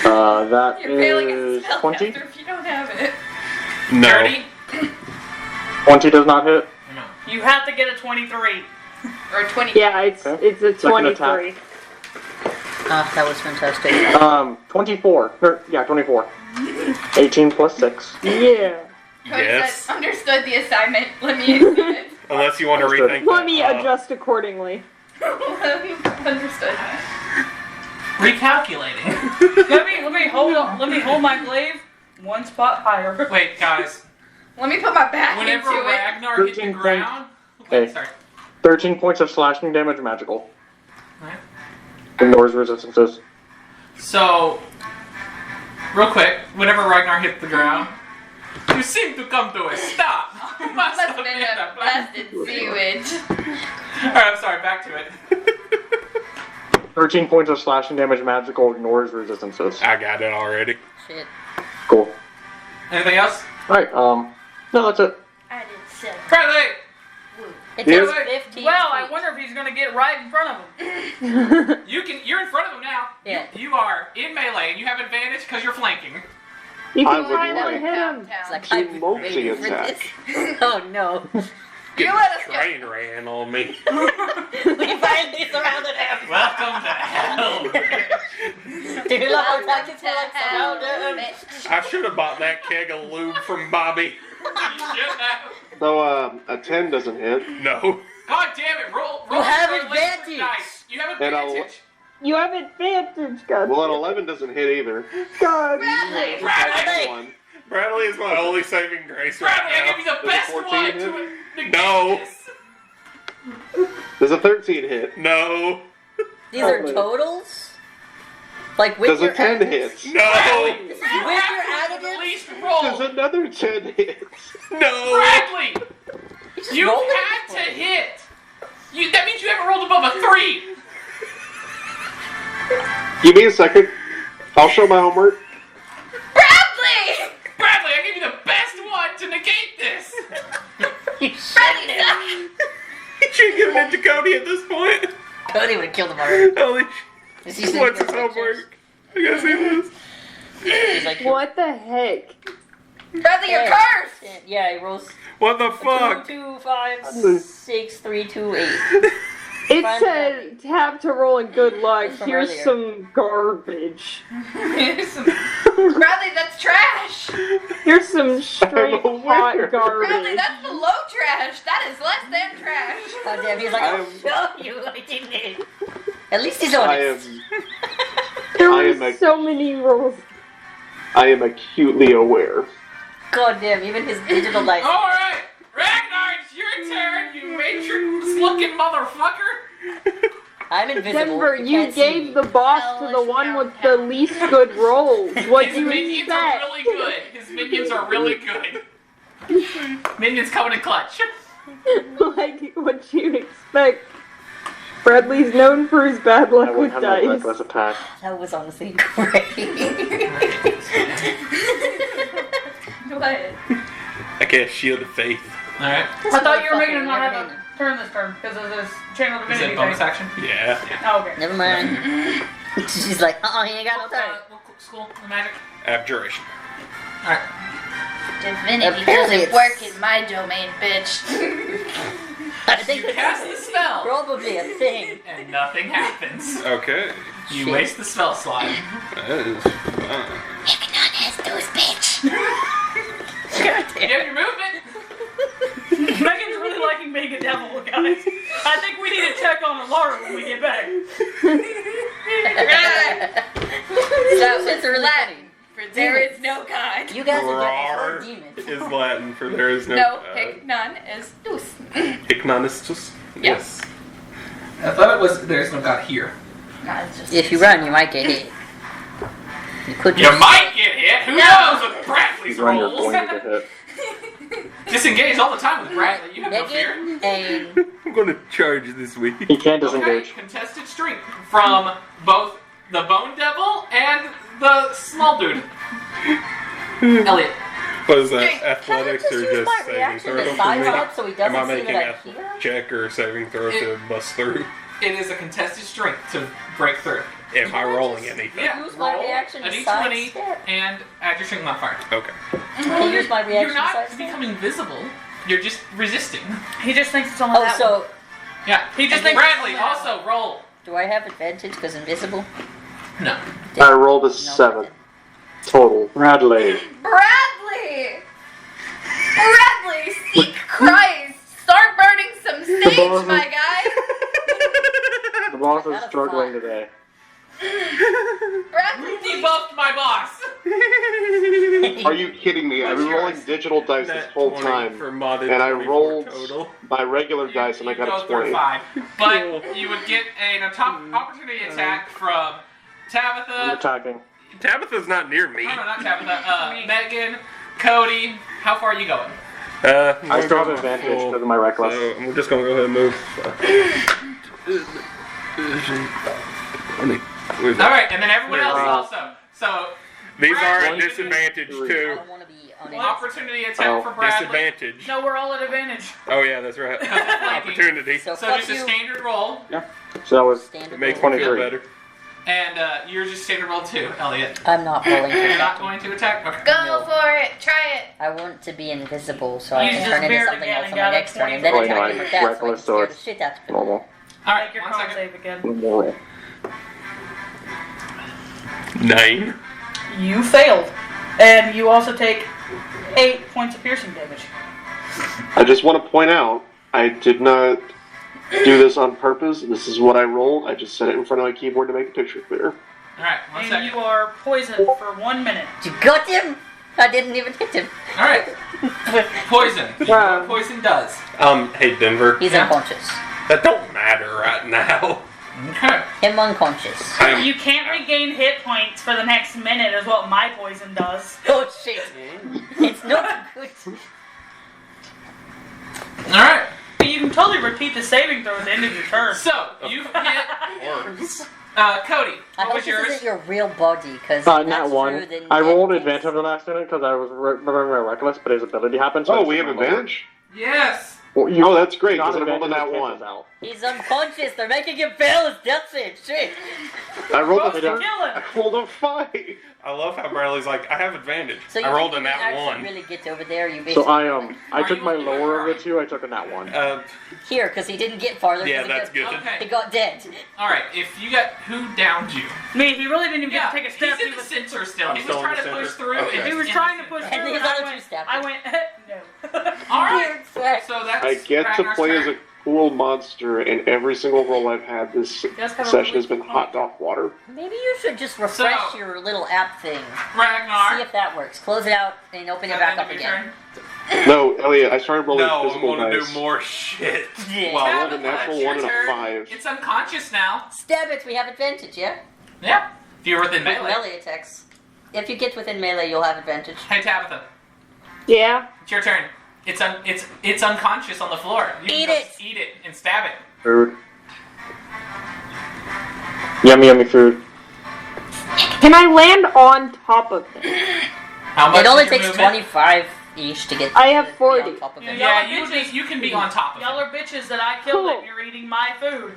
That You're failing as is a 20. spellcaster if you don't have it. No. 30. 20 does not hit. No. You have to get a 23. Or 20. Yeah, it's a Second 23. Ah, that was fantastic. 24. 24. 18 plus 6. Yeah. Cody Yes. said, understood the assignment. Let me use it. Unless you want to Understood. rethink Let that. me adjust accordingly. Understood. Recalculating. Let me hold my glaive one spot higher. Wait, guys. Let me put my back Whenever into it. Ragnar hit the 13 ground. Okay. Wait, sorry. 13 points of slashing damage magical. Alright. Ignores resistances. So, real quick, whenever Ragnar hit the ground, you seem to come to a stop. Must Must have have been been a blasted sewage. Alright, I'm sorry, back to it. 13 points of slashing damage magical, ignores resistances. I got it already. Shit. Cool. Anything else? Alright, no, that's it. I did 7. Bradley! It Yes. takes 15 Well, I feet. wonder if he's gonna get right in front of him. You're in front of him now. Yeah. You are in melee and you have advantage because you're flanking. You I can would finally like- hit him. It's like She I've multi waited for attack. this. Oh no. You let us go. Train ran on me. We finally surrounded him. Welcome to hell. Did you love our Welcome tactics to were like hell, surrounded him? bitch. I should have bought that keg of lube from Bobby. You should have. So, a 10 doesn't hit. No. God damn it, roll You have for electric advantage. dice. You have And I'll- advantage. You have advantage, God. Well, an 11 doesn't hit either. God. Bradley! Bradley! One. Bradley is my only saving grace Bradley, I right gave you the Does best 14 one hit? to negate No. this. Does a 13 hit? now. No. These are totals? Like with Does your a 10 additives? hit? No. You With have your to additives? At least Does roll. another 10 hit? No. Bradley! Just You roll it. had to hit. That means you haven't rolled above a 3. Give me a second. I'll show my homework. Bradley! Bradley, I gave you the best one to negate this. Bradley, stop! You should give it to Cody at this point. Cody would have killed him already. Holy Is sh- What's his homework? I gotta see this. He's like, What the heck? Bradley, you're Yeah. cursed! yeah, he rolls What the fuck? 2, 5, 6, 3, 2, 8. It Find said tap to roll and good luck. From Here's earlier. some garbage. Bradley, that's trash! Here's some straight I'm hot aware. Bradley, garbage. that's below trash! That is less than trash! God damn, he's like, I I'll am- show you. I didn't it. At least he's I honest. am, There I were am a- so many rolls. I am acutely aware. God damn, even his digital dice. Alright, Ragnar, it's your turn, you matrix-looking motherfucker. I'm invisible. Denver, you can't see me. gave the boss to the one with the least good rolls. What His do you minions are expect? really good. His minions are really good. Minions coming in clutch. Like, what you expect? Bradley's known for his bad I luck won't with have my dice. reckless attack. That was honestly great. What? I cast Shield of Faith. Alright. I thought you were making him Motherfucker, not never have mind. a turn this turn because of this channel Is divinity it bonus thing. action? Yeah. Oh, okay. Never mind. She's like, he ain't got no time. What school? Magic? Abjuration. Alright. Divinity Apparently doesn't it's- work in my domain, bitch. I think You cast the that's spell, probably a thing. and nothing happens. Okay. You Shit. waste the spell slot. That is fine. You have your movement. Megan's really liking being a devil, guys. I think we need to check on Laura when we get back. So it's really funny. For there is no God. You guys are Rar getting demons. is Latin for there is no No, God. pick none is deuce. Ignonistus? Yes. I thought it was there's no God here. No, it's just If you run, you might get hit. You could You just... might get hit. Who knows with Bradley's You run, you're rolls? going to get hit. Disengage all the time with Bradley. You have no fear. Megan and... I'm gonna charge this week. He can't Okay, disengage. contested strength from both the Bone Devil and the small dude. Elliot. Was that Hey, athletics Can I or just use just my saving reaction throw to for size me? up so he Am I doesn't see making that a I hear? check or saving throw to bust through? It is a contested strength to break through. Am I rolling anything? Yeah, Use my roll reaction a to d20 sidestep. and add your strength modifier. Okay. Can you use my reaction You're not sidestep? becoming visible. You're just resisting. He just thinks it's only Oh, that one. so Yeah. He just And thinks- Bradley also roll. do I have advantage because invisible? No. I rolled a 7 total. Bradley. Bradley! Seek Christ! Start burning some sage, boss my is- guy! The boss is struggling today. Bradley, Debuffed my boss! Are you kidding me? I've been rolling digital dice this Net whole 20 time, for modded and I 24 rolled total. my regular dice, and I You got go a through 20. 5. But you would get an opportunity attack from I'm Tabitha. attacking. Tabitha's not near me. No, not Tabitha. Megan, Cody. How far are you going? I still have advantage because of my reckless. So we're just gonna go ahead and move. Alright, and then everyone else Wow. also. So, These are at Bradley, disadvantage three. I too. don't want to be unable. opportunity attack for Bradley. Disadvantage. No, we're all at advantage. Oh yeah, that's right. Opportunity. So So fuck just a you. standard roll, So that was Standard It makes roll. me feel 23. better. and you're just standard roll 2, Elliot. I'm not rolling for You're not that. going to attack? Okay. go No. for it. Try it. I want to be invisible so I You can just turn into bared something again else and on my got a next turn and then 20. attack him with that so I can Reckless, so scare the it's shit out of him. normal. Alright, Make your 1 con second. save again. Normal. 9. You failed. And you also take 8 points of piercing damage. I just want to point out, I did not do this on purpose. This is what I rolled. I just set it in front of my keyboard to make the picture clear. Alright, 1 And second. you are poisoned for 1 minute. You got him? I didn't even hit him. Alright. Poison. You know Wow. what poison does. Hey Denver. He's Yeah. unconscious. That don't matter right now. Okay. Him unconscious. You can't regain hit points for the next minute is what my poison does. Oh shit. It's not good. Alright. But you can totally repeat the saving throw at the end of your turn. So, you hit Cody. I What hope was this yours? isn't your real body, because Not one. I rolled advantage on the last minute because I was remembering my reckless, but his ability happened. So I Oh, just we have rolled over. advantage? Yes. Well, you Oh, that's great, got because I rolled a advantage, nat cancels 1. out. He's unconscious. They're making him fail his death save. Shit. I rolled Supposed to a kill him. I rolled a 5. I love how Bradley's like, I have advantage. So you I rolled a didn't nat actually 1. really get over there. You So basically I Are took you my looking lower at of the two. I took a nat 1. here, because he didn't get farther. Yeah, 'cause he that's got- good. Okay. He got dead. Alright, if you got... Who downed you? Me, he really didn't even Yeah, get to take a step. he's in the center still. I'm He was still in trying the to push center? through. Okay. and He was in trying the to push center. through, And and these I other went, two stabbed I him. went, no. Alright. So So that's I get to Ragnar's play turn. as a cool monster, and every single roll I've had this That's kinda session really has been hot dog water. maybe you should just refresh So- your little app thing. See Ragnar. if that works. Close it out and open it Is that back the up end of your again. turn? No, Elliot, I started rolling No, I'm physical gonna dice. do more shit. Yeah. Well, I rolled a Tabitha, natural it's your 1 and a turn. 5. It's unconscious now. Stab it. We have advantage. Yeah. Yeah. If you're within With melee. melee attacks. If you get within melee, you'll have advantage. Hey Tabitha, Yeah. it's your turn. It's unconscious on the floor. You can Eat just it. Eat it and stab it. Food. Yummy food. Can I land on top of it? How much It only is your takes movement? 25 each to get. I have to be 40. On top of it. Yeah, Y'all are you can be on top of Y'all it. are bitches that I killed Cool. and you're eating my food.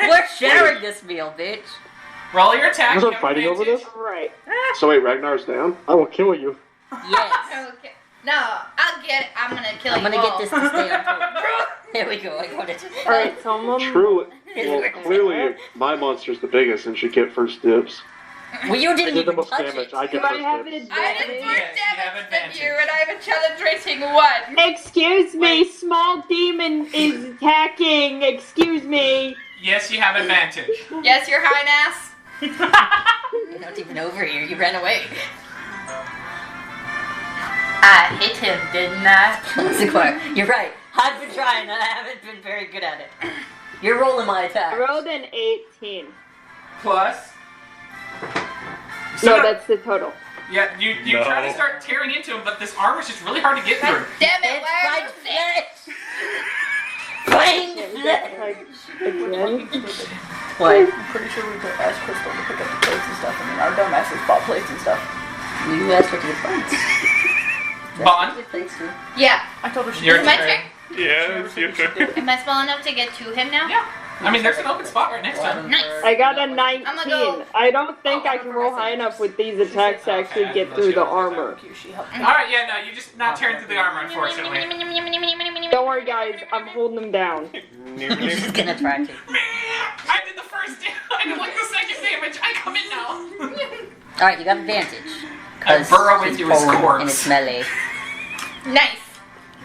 We're sharing this meal, bitch. Roll your attack. We're you not have fighting over advantage. this? Right. So wait, Ragnar's down? I will kill you. Yes. Okay. No, I'll get it. I'm gonna kill I'm you gonna get all. this to stay on top. There we go. I got it. Alright, so I'm Truly. Well, clearly, my monster's the biggest and should get first dibs. Well, you I didn't did the even most touch damage. it. I Do get I first have dibs. I did advantage? more Yes, you have damage than advantage. you, and I have a challenge rating 1. Excuse me, small demon is attacking. Excuse me. Yes, you have advantage. Yes, you're hind ass. You're not even over here. You ran away. I hit him, didn't I? Sequoia, you're right. I've been trying and I haven't been very good at it. You're rolling my attack. I rolled an 18. Plus. No, that's the total. Yeah, you No. try to start tearing into him, but this armor's just really hard to get through. Damn it, It's why my are you sick? flesh! Plain flesh! Again. What? I'm pretty sure we could ask Crystal to pick up the plates and stuff, and then our dumbasses bought plates and stuff. You asked her to get plates. Bond? Get plates too. Yeah. I told her she Your Is my turn. turn? Yeah, it's your turn. Am I small enough to get to him now? Yeah. I mean, there's an open spot right next to him. Nice. I got a 19. I'ma go- I don't think I can roll high enough with these attacks to actually get through the armor. Alright, yeah, no, you just not tearing through the armor, unfortunately. Don't worry, guys. I'm holding them down. She's gonna try to. I did the first damage. I did like the second damage. I come in now. Alright, you got advantage. I burrow he's into his prone corpse. and it's melee. Nice.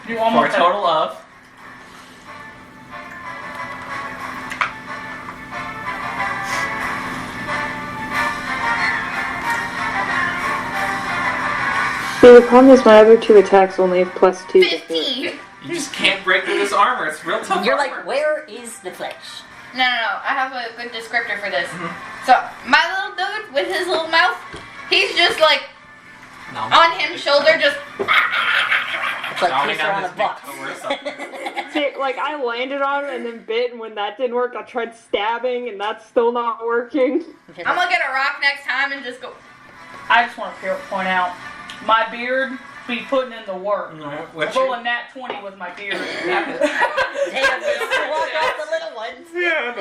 You For almost a total of. See, the problem is my other 2 attacks only have +2 to hit. 15. You just can't break through this armor. It's real tough. You're armor. like, where is the flesh? No. I have a good descriptor for this. So, my little dude with his little mouth, he's just like No. on him shoulder, just. It's like Gnawing Twister on his a big box. toe or something. See, like, I landed on him and then bit, and when that didn't work, I tried stabbing, and that's still not working. I'm gonna get a rock next time and just go. I just want to point out, my beard be putting in the work. What's Rolling nat 20 with my beard. Damn, you just walk off the little ones. Yeah, I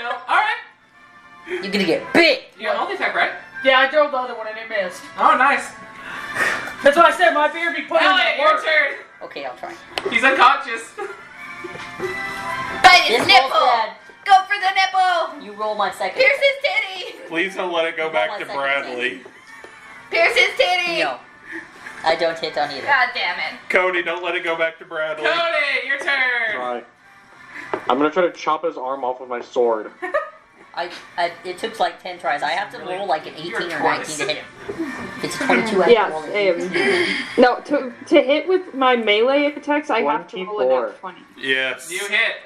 know. Alright. You're gonna get bit. You got multi-attack, right? Yeah, I drove the other one and it missed. Oh, nice. That's what I said, my beard be putting in Elliot, the your work. turn. Okay, I'll try. He's unconscious. Bite his This nipple! rolls bad. Go for the nipple! You roll my second. Pierce his titty! Please don't let it go back to Hold on a Bradley. Pierce his titty! No. I don't hit on either. God damn it. Cody, don't let it go back to Bradley. Cody, your turn. Try. I'm gonna try to chop his arm off with my sword. It took like 10 tries. I have to roll like an 18 You're or twice. 19 to hit him. If it's 22, I have Yeah, to roll an 18. No, to hit with my melee attacks, I have to roll a 24. nat 20. Yes. You hit.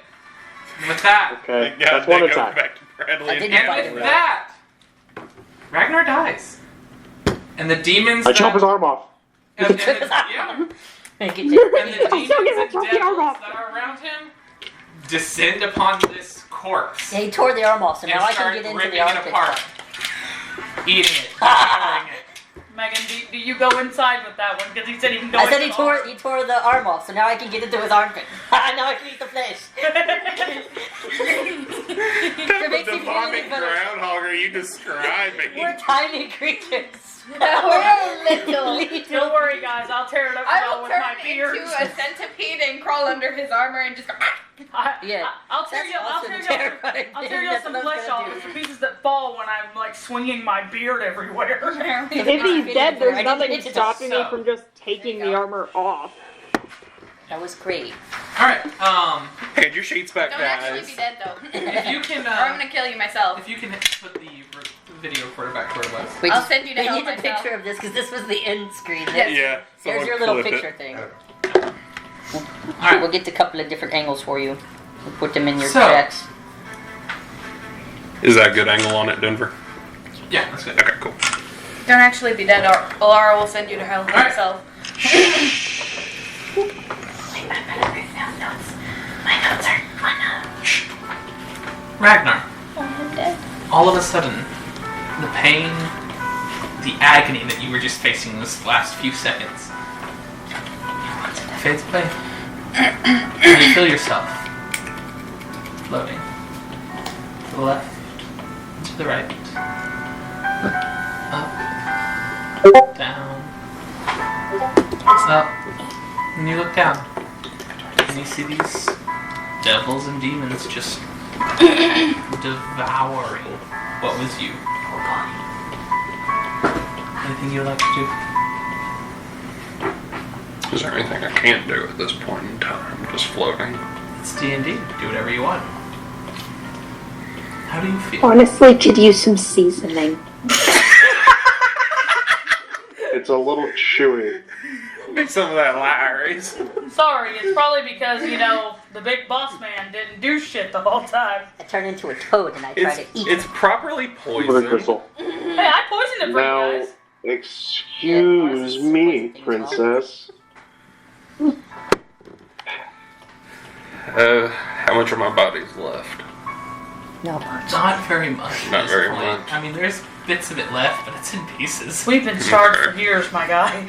With that. Okay, Thank that's God one they go attack. back to Bradley I didn't again. fight And him. with that, Ragnar dies. And the demons I chop his arm off. and the, yeah. Get you. And the I'm still demons gonna and chop the arm devils off. that are around him descend upon this corpse Yeah, he tore the arm off, so and now I start can get into ripping the it armpit apart, part. eating it, devouring it. Megan, do you go inside with that one? Because he said he can go I said into he tore the arm off, so now I can get into his armpit. Now I can eat the flesh. What makes the you feel vomit any better. groundhog are you describing? We're tiny creatures. We're little. Don't worry, guys. I'll tear it up I y'all will with turn my beard. into a centipede and crawl under his armor and just go. Yeah. I'll tear you. I'll also tear you. terrifying. I'll tear you That's some what I was flesh gonna off do. with the pieces that fall when I'm like swinging my beard everywhere. If he's dead, I there's didn't nothing hit it. stopping me So- from just taking the armor off. That was great. Alright, Hand your sheets back, Don't actually guys. be dead though. if you can, Or I'm gonna kill you myself. if you can put the video recorder back where it was. Wait, I'll just- send you to we hell need a myself. picture of this because this was the end screen. Yes. Yeah. There's someone your little clip it. picture thing. Alright, We'll get a couple of different angles for you. We'll put them in your So- chats. Is that a good angle on it, Denver? yeah, that's good. Okay, cool. Don't actually be dead, or Laura will send you to hell Alright. myself. Ragnar, I'm dead. all of a sudden, the pain, the agony that you were just facing this last few seconds fades away. And you feel yourself floating to the left, to the right, up, down, up, and you look down, and you see these devils and demons just devouring what was you. Anything you'd like to do? Is there anything I can't do at this point in time? Just floating. It's D&D. Do whatever you want. How do you feel? Honestly, could use some seasoning. It's a little chewy. Make some of that Larry's. Sorry, it's probably because, you know, the big boss man didn't do shit the whole time. I turned into a toad and I tried to eat It's it. properly With a poisoned. crystal. Hey, I poisoned it for Now, you guys. excuse me, princess. How much of my body's left? No much. Not very much. At Not this very point. much. I mean, there's bits of it left, but it's in pieces. We've been starved for years, my guy.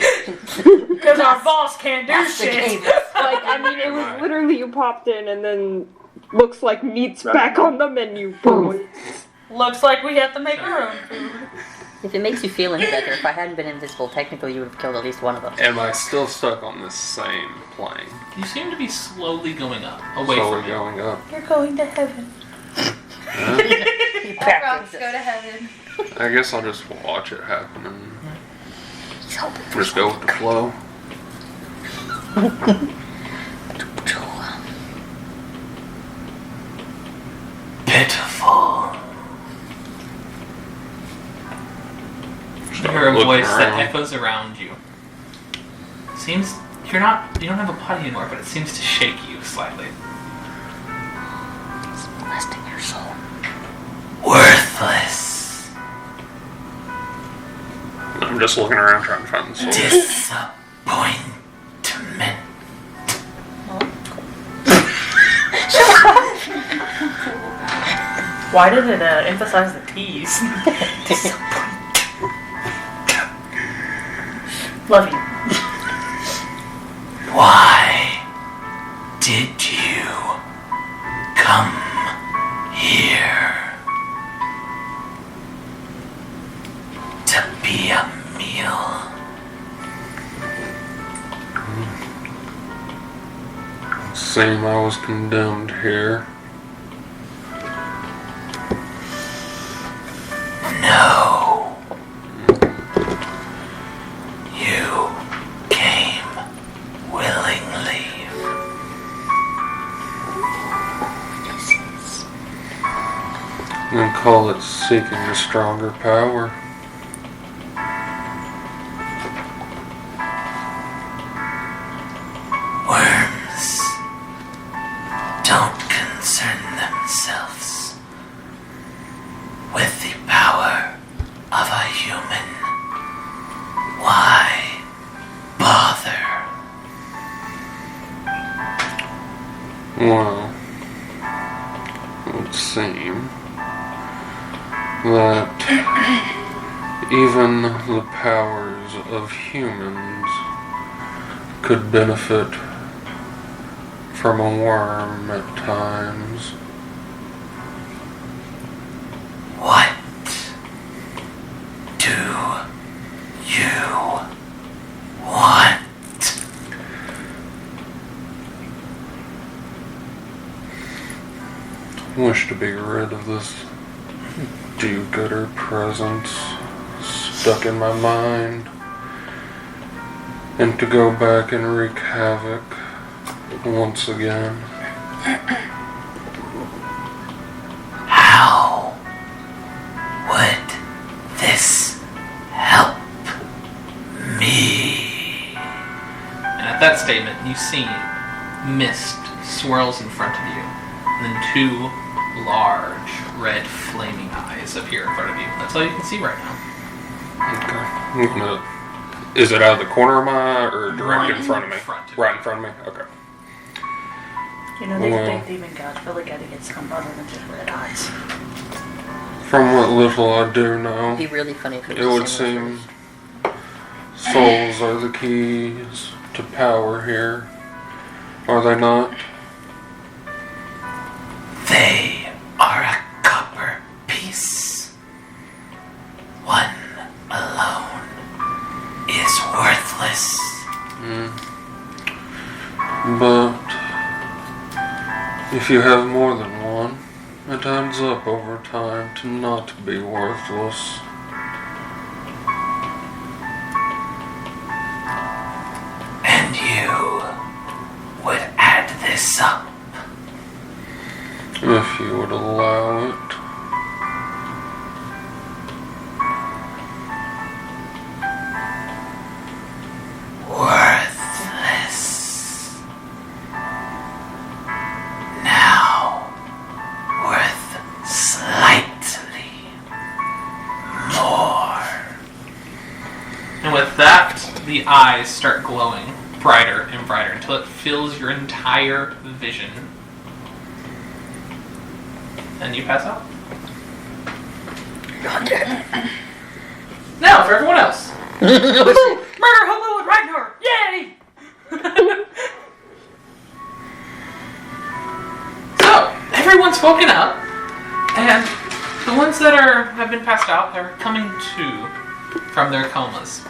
Because our boss can't do That's the shit. game. Like, I mean, it was literally you popped in and then looks like meat's back on the menu. Boom. Looks like we have to make our own food. If it makes you feel any better, if I hadn't been invisible, technically you would have killed at least one of them. Am I still stuck on this same plane? You seem to be slowly going up, away Slowly from it. going up. You're going to heaven. Huh? You All rocks go to heaven. I guess I'll just watch it happen and just go with the flow. Pitiful. You hear a Looking voice that around. echoes around you. Seems you don't have a body anymore, but it seems to shake you slightly. It's molesting your soul. Worthless. I'm just looking around trying to find the soul. Disappointment. Why did it emphasize the T's? Love you. Why did you come here? To be a meal? Same, I was condemned here. No. You came willingly. And call it seeking a stronger power. Worms don't concern themselves with the power of a human. Why bother? Well, it would seem that even the powers of humans could benefit from a worm at times. What do you want? Wish to be rid of this do-gooder presence stuck in my mind, and to go back and wreak havoc once again. How would this help me? And at that statement, you see mist swirls in front of you, and then two large red flaming eyes appear in front of you. That's all you can see right now. Okay. I'm gonna, is it out of the corner of my eye or direct Right in front of me? in front of Right in front of me? Okay. You know, these Well. big demon gods really gotta get some other than just red eyes. From what little I do know, It'd be really funny if it it was would the same seem souls are the keys to power here. Are they not? They are a copper piece. One alone is worthless. But if you have more than one, it adds up over time to not be worthless. And you would add this up. If you would allow it. Worthless. Now, worth slightly more. And with that, the eyes start glowing brighter and brighter until it fills your entire vision. And you pass out. Not dead. Now, for everyone else. Murder Hobo and Ragnar! Yay! So, everyone's woken up, and the ones that have been passed out are coming to from their comas.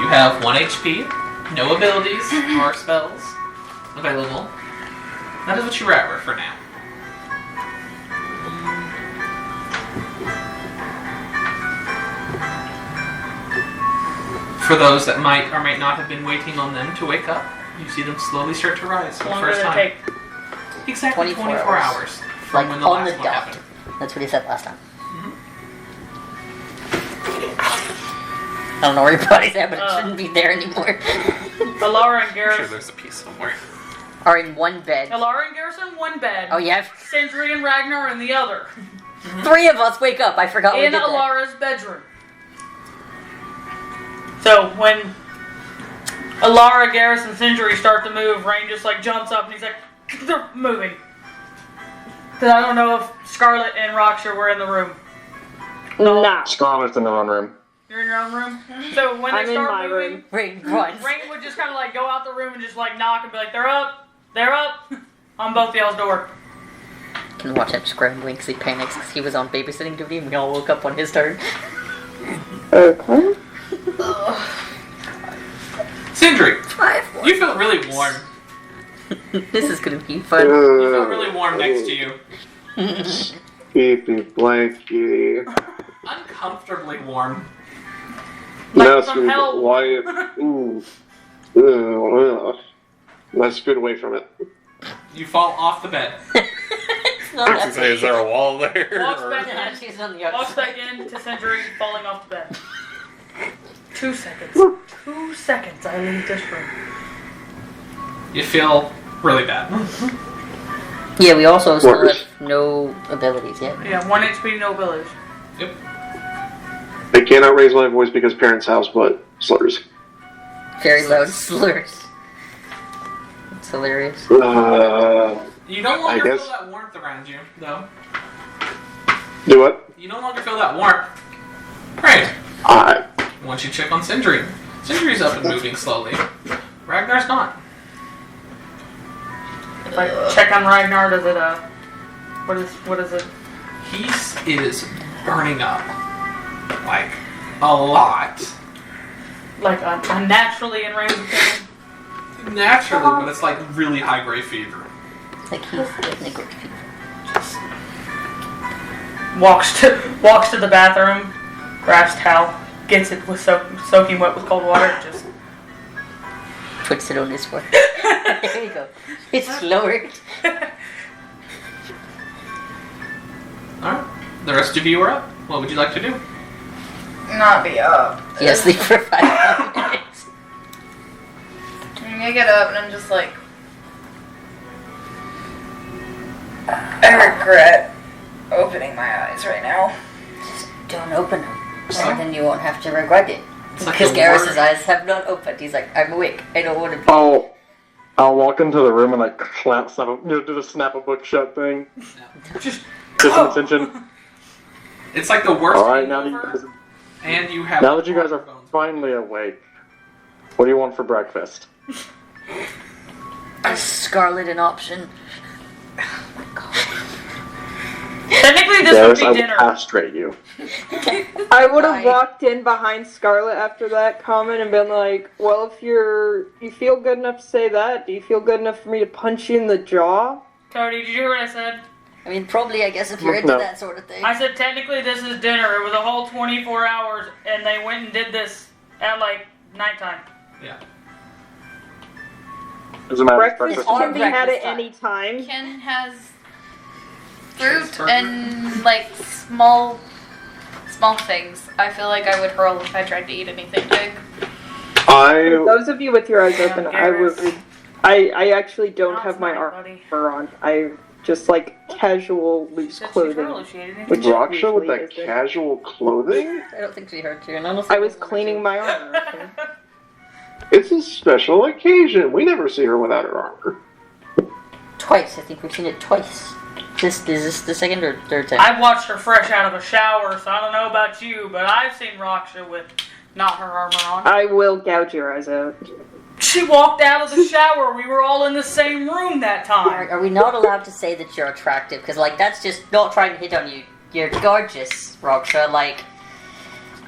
You have 1 HP, no abilities or spells available. That is what you're at for now. For those that might or might not have been waiting on them to wake up, you see them slowly start to rise for the How long first did it time. take? Exactly 24 24 hours. hours from Like when the on last the one dot. happened. That's what he said last time. I don't know where your body's at, but it shouldn't be there anymore. Alara and I'm sure Garrus there's a piece somewhere. Are in one bed. Alara and Garrus in one bed. Oh yeah, Sindri and Ragnar in the other. 3 of us wake up. I forgot we In did that. Alara's bedroom. So when Alara, Garrus, and Sindri start to move, Rain just like jumps up and he's like, they're moving. Because I don't know if Scarlet and Roxor were in the room. Nah. Scarlet's in the run room. You're in your own room? So when I'm they in start my moving, room. Rain runs. Rain would just kind of like go out the room and just like knock and be like, they're up on both y'all's door. You can watch him scrambling because he panics because he was on babysitting duty and we all woke up on his turn. Okay. Sindri, 5 more. you feel really warm. This is gonna be fun. You feel really warm next to you. Keepy blanky. Uncomfortably warm. Now from screw hell. Wyatt. Ooh. Ugh. Let's scoot away from it. You fall off the bed. It's not I was that gonna say, is there a wall there? Walks or- back Yeah, in. she's on the Walks outside. back in to Sindri falling off the bed. 2 seconds. 2 seconds I leave this room. You feel really bad. Yeah, we also still Worse. have no abilities yet. Yeah, 1 HP, no abilities. Yep. I cannot raise my voice because parents' house, but slurs. Very loud slurs. It's hilarious. You no I longer guess- feel that warmth around you, though. Do what? You no longer feel that warmth. Right. Once you check on Sindri. Sindri's up and moving slowly. Ragnar's not. If I check on Ragnar, does it, what is it? He is burning up. Like, a lot. Like, unnaturally in range of him? Naturally, but it's like really high grade fever. Like he's getting a good fever. Walks to the bathroom, grabs towel, gets it with soaking wet with cold water, just Puts it on his forehead. There you go. It's lowered. Alright. The rest of you are up. What would you like to do? Not be up. Yes, sleep for 5 more minutes. I get up and I'm just like, I regret opening my eyes right now. Just don't open them. And then you won't have to regret it. It's like Because the Garrus's word- eyes have not opened. He's like, I'm awake. I don't want to be. I'll walk into the room and like do the snap a book shut thing. just Get some attention. It's like the worst All right, now that hangover, you guys, and you have now that you guys are bones. finally awake, what do you want for breakfast? Is Scarlet an option? technically this Garrus, would I be will dinner. castrate you. I would have Bye. walked in behind Scarlet after that comment and been like, well, if you feel good enough to say that, do you feel good enough for me to punch you in the jaw? Cody, did you hear what I said? I mean, probably, I guess, if you're into No. that sort of thing. I said technically this is dinner. It was a whole 24 hours, and they went and did this at like nighttime. Yeah. Doesn't matter. it's Breakfast on can be had breakfast at any time. Ken has fruit Cheeseburger. and like small things. I feel like I would hurl if I tried to eat anything big. For those of you with your eyes open, I Garrus. would. I actually don't Not have my tonight, buddy. armor on. I just like casual loose Said she'd clothing. hurl if she ate anything. Which Raksha with usually that isn't. casual clothing? I don't think she hurt you. And honestly, I was cleaning my armor. Okay? It's a special occasion. We never see her without her armor. Twice. I think we've seen it twice. Is this the second or third time? I've watched her fresh out of a shower, so I don't know about you, but I've seen Raksha with not her armor on. I will gouge your eyes out. She walked out of the shower. We were all in the same room that time. Are we not allowed to say that you're attractive? Because, like, that's just not trying to hit on you. You're gorgeous, Raksha. Like,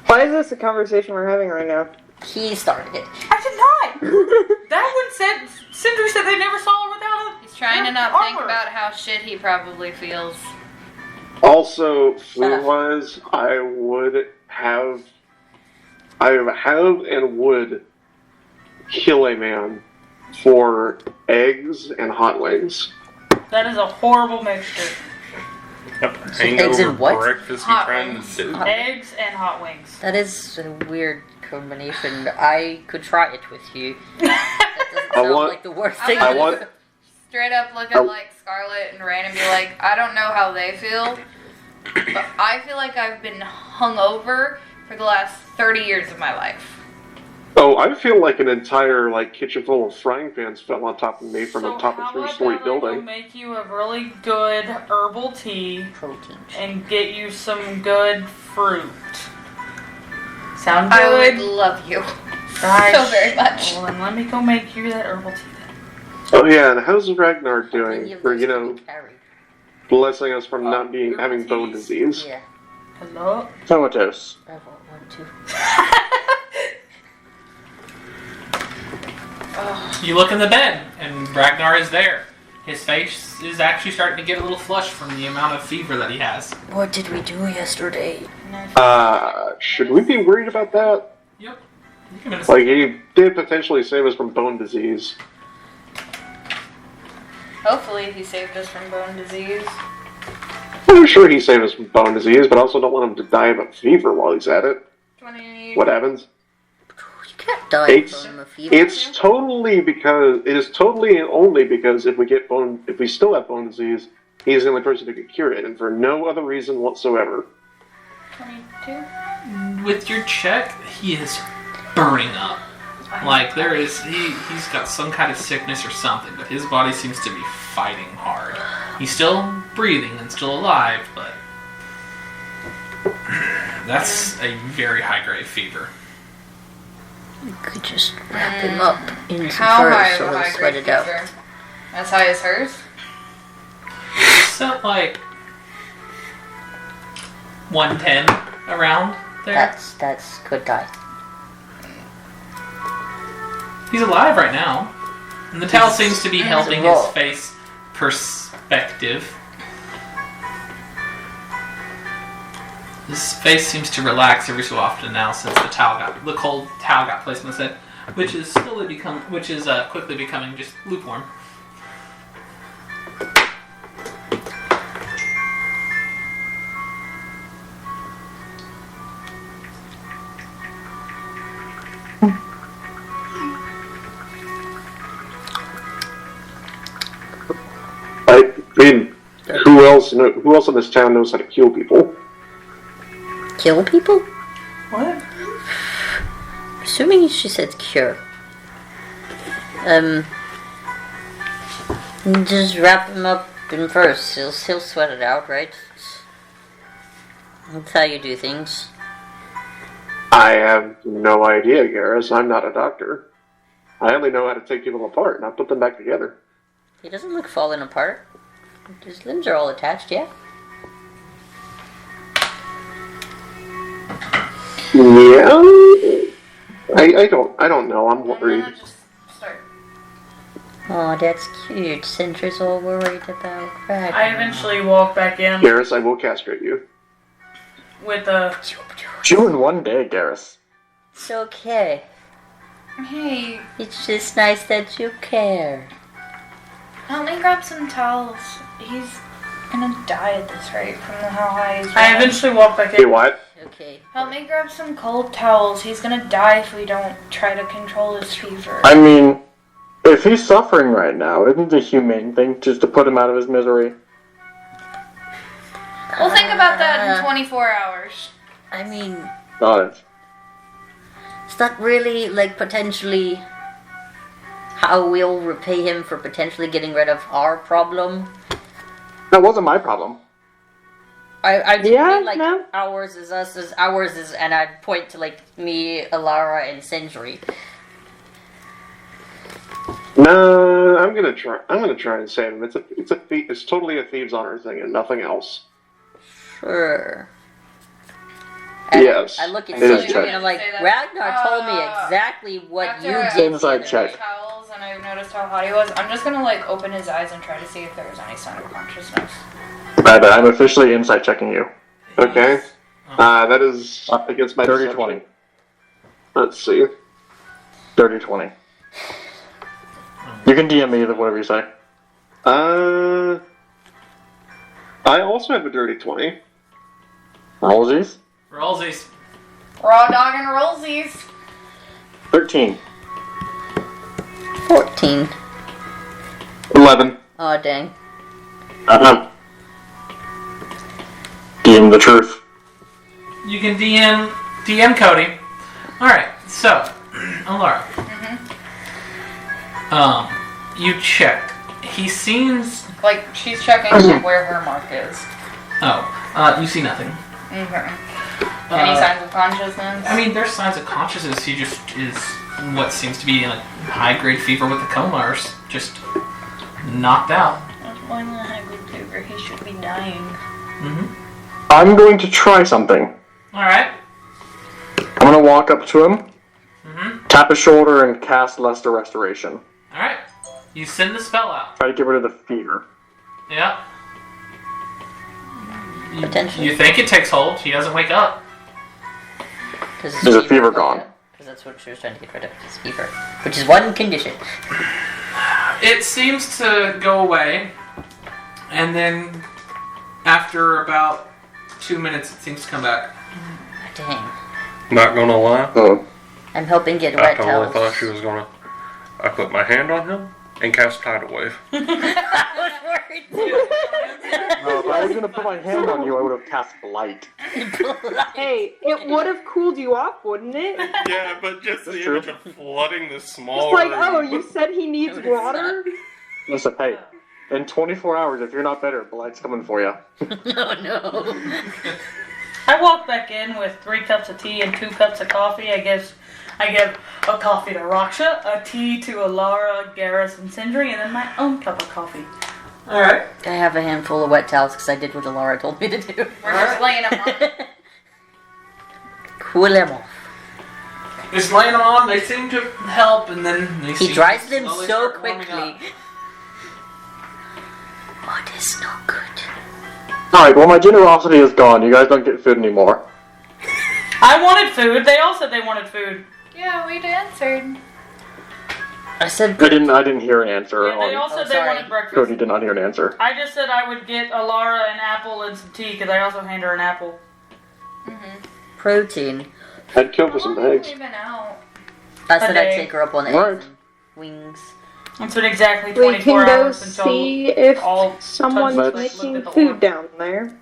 Why is this a conversation we're having right now? he started it. I did not. That one said, Sindri said they never saw her without He's trying to not think about how shit he probably feels. Also, Shut up. food-wise, I would have I have and would kill a man for eggs and hot wings. That is a horrible mixture. Yep. eggs Hangover and what? breakfast you Hot trying wings. to do. Eggs and hot wings. That is a weird combination. I could try it with you. That doesn't sound like the worst thing. I want. Straight up look at like Scarlet and Rain and be like, I don't know how they feel, but I feel like I've been hungover for the last 30 years of my life. Oh, I feel like an entire kitchen full of frying pans fell on top of me from the top of a 3-story I go building. make you a really good herbal tea Protein. and get you some good fruit. Sound I would good? love you Nice. so very much. Well, then let me go make you that herbal tea then. Oh yeah, and how's Ragnar Many doing? of For those can be carried. blessing us from not herbal having bone teas. disease. Yeah. Hello? Comatose. I want one too. You look in the bed, and Ragnar is there. His face is actually starting to get a little flushed from the amount of fever that he has. What did we do yesterday? Should we be worried about that? Yep. You can He did potentially save us from bone disease. Hopefully he saved us from bone disease. I'm sure he saved us from bone disease, but I also don't want him to die of a fever while he's at it. 20. What happens? You can't die It's- from a fever. It is totally and only because if we still have bone disease, he's the only person who could cure it, and for no other reason whatsoever. 22? With your check, he is burning up. He's got some kind of sickness or something, but his body seems to be fighting hard. He's still breathing and still alive, but that's a very high-grade fever. You could just wrap him up in some How high fur is so a he'll high sweat grade it out. fever? As high as hers? So, 110 around there. That's could die. He's alive right now. And the towel seems to be helping his raw. face perspective. His face seems to relax every so often now since the cold towel got placed on his head, which is quickly becoming just lukewarm. I mean, who else in this town knows how to kill people? Kill people? What? Assuming she said cure. Just wrap him up in first. He'll sweat it out, right? That's how you do things. I have no idea, Garrus. I'm not a doctor. I only know how to take people apart, not put them back together. He doesn't look falling apart. His limbs are all attached, yeah? Yeah? I don't know. I'm worried. Just start. Oh, that's cute. Cinder's all worried about Ragnar. I eventually walk back in Garrus, I will castrate you. with a... Two in one day, Garrus. It's okay. Hey, It's just nice that you care. help me grab some towels. He's gonna die at this rate from how high he's I going. eventually walk back Hey, in. what? Okay. Help me grab some cold towels. He's gonna die if we don't try to control his fever. I mean, if he's suffering right now, isn't it a humane thing just to put him out of his misery? We'll think about that in 24 hours. I mean, Got it. it's not really, potentially how we'll repay him for potentially getting rid of our problem. That wasn't my problem. I do Yeah, mean, no. ours is us, ours is, and I'd point to, me, Alara, and Sindri. No, I'm gonna try and save him. It's totally a thieves' honor thing and nothing else. Sure. And Yes, I look at it is Sindri and I'm true. like, Say that. Ragnar told me exactly what After you I- did. Inside to him. check. Towels, and I've noticed how hot he was. I'm just gonna open his eyes and try to see if there's any sign of consciousness. Bad, I'm officially inside checking you. Okay. That is against my 30-20. Let's see. Dirty 20. You can DM me whatever you say. I also have a dirty 20. Rollsies? Rollsies. Raw dog and rollsies. 13. 14. 11. Oh, dang. DM the truth. You can DM Cody. Alright, so, Alara. You check. He seems... Like, she's checking where her mark is. Oh, you see nothing. Okay. Any signs of consciousness? I mean, there's signs of consciousness. He just is what seems to be in a high-grade fever with a coma or just knocked out. Why not high-grade fever? He should be dying. I'm going to try something. Alright. I'm going to walk up to him, tap his shoulder, and cast Lesser Restoration. Alright. You send the spell out. Try to get rid of the fever. Yeah. Potentially. You think it takes hold. He doesn't wake up. Is the fever gone? Because that's what she was trying to get rid of, his fever. Which is one condition. It seems to go away, and then after about 2 minutes, it seems to come back. Oh, dang. Not gonna lie. Oh. I'm helping get I red totally towels. thought she was gonna. I put my hand on him and cast Tidal Wave. I was worried too. No, if I was going to put my hand on you, I would have cast Blight. Hey, it would have cooled you off, wouldn't it? Yeah, but just the true. image of flooding this small It's like, room. oh, you said he needs water? Listen, hey, in 24 hours, if you're not better, Blight's coming for you. Oh no. I walk back in with 3 cups of tea and 2 cups of coffee. I give a coffee to Raksha, a tea to Alara, Garrus, and Sindri, and then my own cup of coffee. Alright. I have a handful of wet towels because I did what Alara told me to do. We're just laying them on. Cool them off. Just laying them on, they seem to help, and then they He seem dries to them slowly so start warming quickly. up. What is not good? Alright, well, my generosity is gone. You guys don't get food anymore. I wanted food. They all said they wanted food. Yeah, we'd answered. I said I didn't hear an answer. Yeah, they all said they sorry. wanted breakfast. Cody did not hear an answer. I just said I would get Alara an apple and some tea because I also hand her an apple. protein. I'd kill for some eggs. Even out. I said I'd day. take her up on the Right. eggs and wings. It's been exactly We 24 can go hours since see if all someone's touched making looked at the food orb. down there.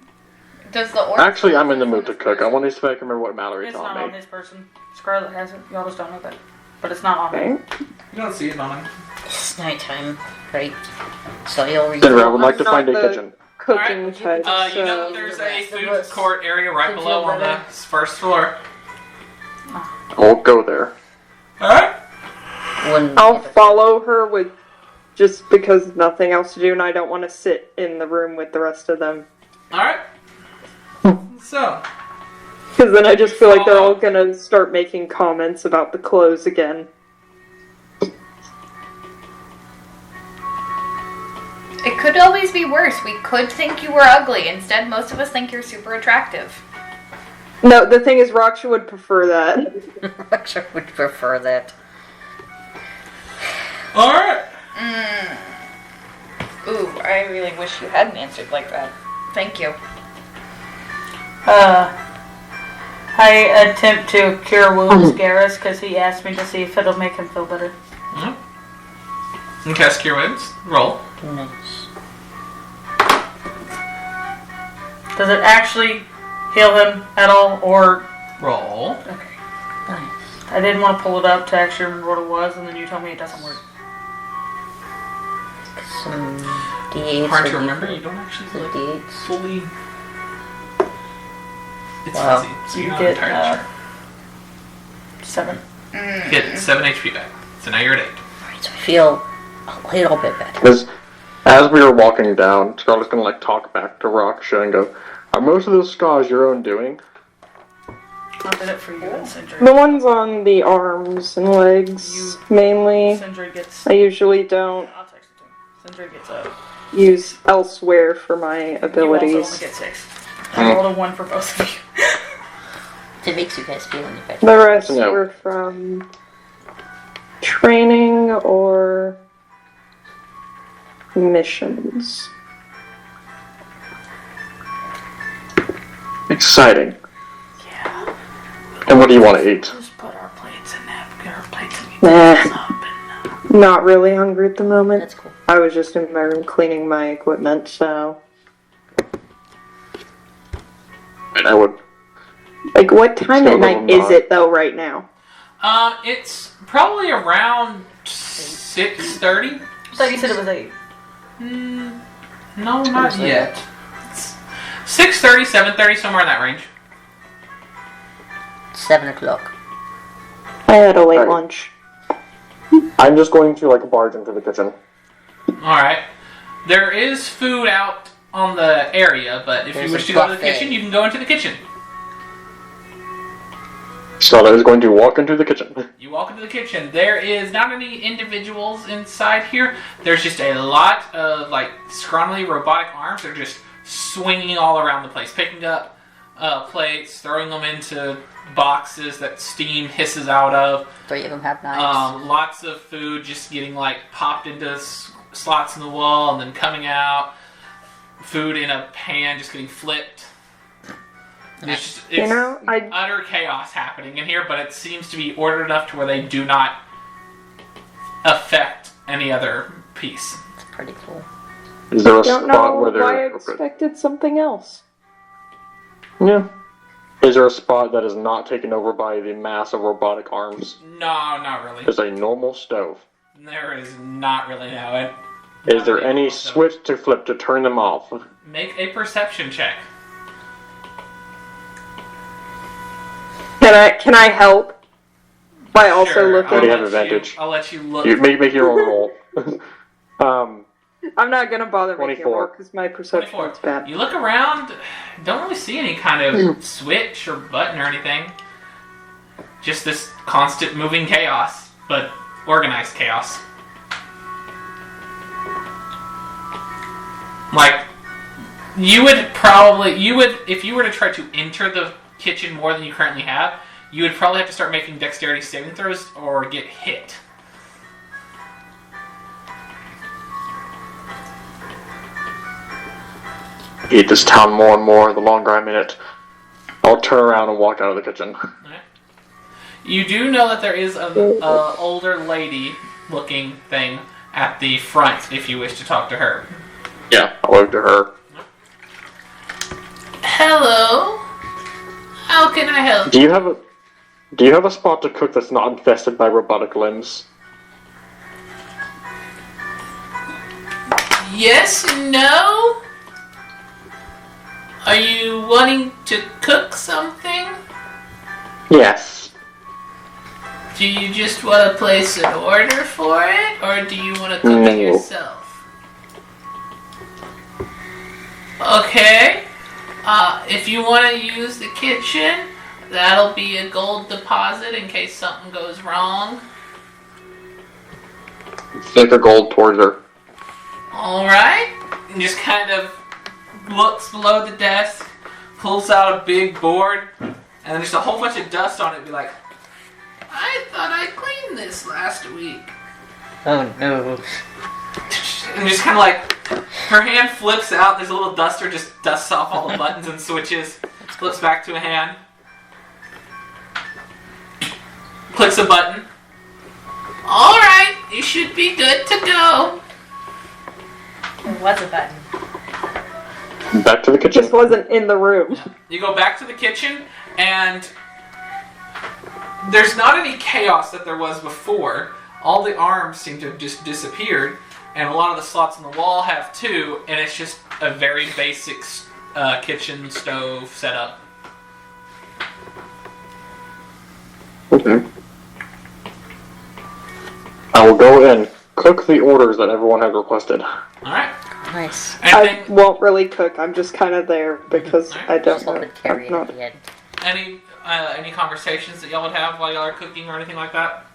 Does the orb... Actually, I'm in the mood to cook. I want to see if I can remember what Mallory It's taught not on me. his person. Scarlet has it. Y'all just don't know that. But it's not on Okay. him. You don't see it on him. It's nighttime, right? So you'll read. Dinner, I would like to I'm find a not the- kitchen. Cooking type. You know so- there's a rest of food us court area right can below feel on the better. first floor. I'll go there. Alright. When I'll follow her with just because nothing else to do, and I don't want to sit in the room with the rest of them. Alright. So, Because then I just feel like they're all gonna start making comments about the clothes again. It could always be worse. We could think you were ugly. Instead, most of us think you're super attractive. No, the thing is, Raksha would prefer that. Raksha would prefer that. alright. Ooh, I really wish you hadn't answered like that. Thank you. I attempt to cure wounds Garrus because he asked me to see if it'll make him feel better. And cast Cure Wounds. Roll. Nice. Does it actually heal him at all, or... Roll. Okay. Nice. I didn't want to pull it up to actually remember what it was, and then you told me it doesn't work. Some D8s. Hard or to remember. D4s. You don't actually The like D8s. fully. It's Wow. fuzzy, so You you're not get, entirely sure. 7. You get 7 HP back. So now you're at 8. Alright, so I feel a little bit better. Because as we were walking down, Scarlett's gonna like talk back to Raksha and go, "Are most of those scars your own doing?" I did it for you and Sindri. The ones on the arms and legs, mainly. Sindri gets... I usually don't I'll text it to him. Sindri gets a... use elsewhere for my You also abilities. only get 6. I rolled a 1 for both of you. If it makes you guys feel any better. The rest No. were from training or missions. Exciting. Yeah. And what do you want to eat? Just put our plates in napkin, our plates and Nah. utensils up and Not really hungry at the moment. That's cool. I was just in my room cleaning my equipment, so. And I would. Like, what time Still at night going is by. it, though, right now? It's probably around 6:30. I thought you said it was 8. No, not yet. 6:30, 7:30, somewhere in that range. 7 o'clock. I had a late Alright. lunch. I'm just going to like barge into the kitchen. Alright. There is food out on the area, but if There's you wish a to go to the buffet. kitchen, you can go into the kitchen. Scarlet is going to walk into the kitchen. You walk into the kitchen. There is not any individuals inside here. There's just a lot of like scrawny robotic arms. They're just swinging all around the place, picking up plates, throwing them into boxes that steam hisses out of. 3 of them have knives. Lots of food just getting like popped into slots in the wall and then coming out. Food in a pan just getting flipped. It's You know, utter chaos happening in here, but it seems to be ordered enough to where they do not affect any other piece. It's pretty cool. Is there a don't spot know where why I there? expected something else. Yeah. Is there a spot that is not taken over by the mass of robotic arms? No, not really. There's a normal stove. There is not really no. Is there any switch to flip to turn them off? Make a perception check. Can I help? By also Sure, looking. Already I'll have let advantage. I'll let you look. You make your own roll. I'm not gonna bother making a 24. roll because my perception 24. is bad. You look around, don't really see any kind of switch or button or anything. Just this constant moving chaos, but organized chaos. Like, if you were to try to enter the kitchen more than you currently have, you would probably have to start making dexterity saving throws or get hit. Hate this town more and more the longer I'm in it. I'll turn around and walk out of the kitchen. Alright. You do know that there is an older lady-looking thing at the front if you wish to talk to her. Yeah, I'll look to her. Hello. How can I help? Do you have a spot to cook that's not infested by robotic limbs? Yes, no? Are you wanting to cook something? Yes. Do you just want to place an order for it, or do you want to cook it No. yourself? Okay. If you want to use the kitchen, that'll be a gold deposit in case something goes wrong. Stick a gold towards her. Alright. And just kind of looks below the desk, pulls out a big board, and then just a whole bunch of dust on it, be like, I thought I cleaned this last week. Oh no. And just kind of like, her hand flips out, there's a little duster, just dusts off all the buttons and switches, flips back to a hand, clicks a button. Alright, you should be good to go. There was a button. Back to the It kitchen. just wasn't in the room. You go back to the kitchen, and there's not any chaos that there was before. All the arms seem to have just disappeared, and a lot of the slots on the wall have too, and it's just a very basic kitchen stove setup. Okay. I will go in, cook the orders that everyone has requested. Alright. Nice. I Anything, won't really cook. I'm just kind of there because I don't Just hope know. it carry I'm it not- at the end. any conversations that y'all would have while y'all are cooking or anything like that?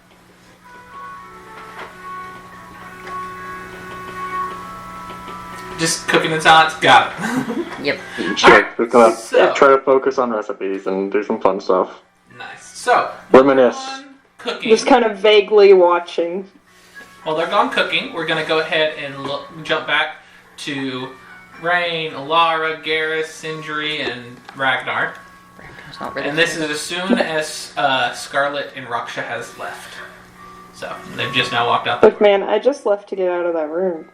Just cooking and salads. Got it. Yep. So- Try to focus on recipes and do some fun stuff. Nice. So, Reminisce. on cooking. Just kind of vaguely watching. While they're gone cooking, we're gonna go ahead and jump back to Rain, Alara, Garrus, Sindri, and Ragnar. It's not really And this is as soon as Scarlet and Raksha has left. So, they've just now walked out the Look, door. man, I just left to get out of that room.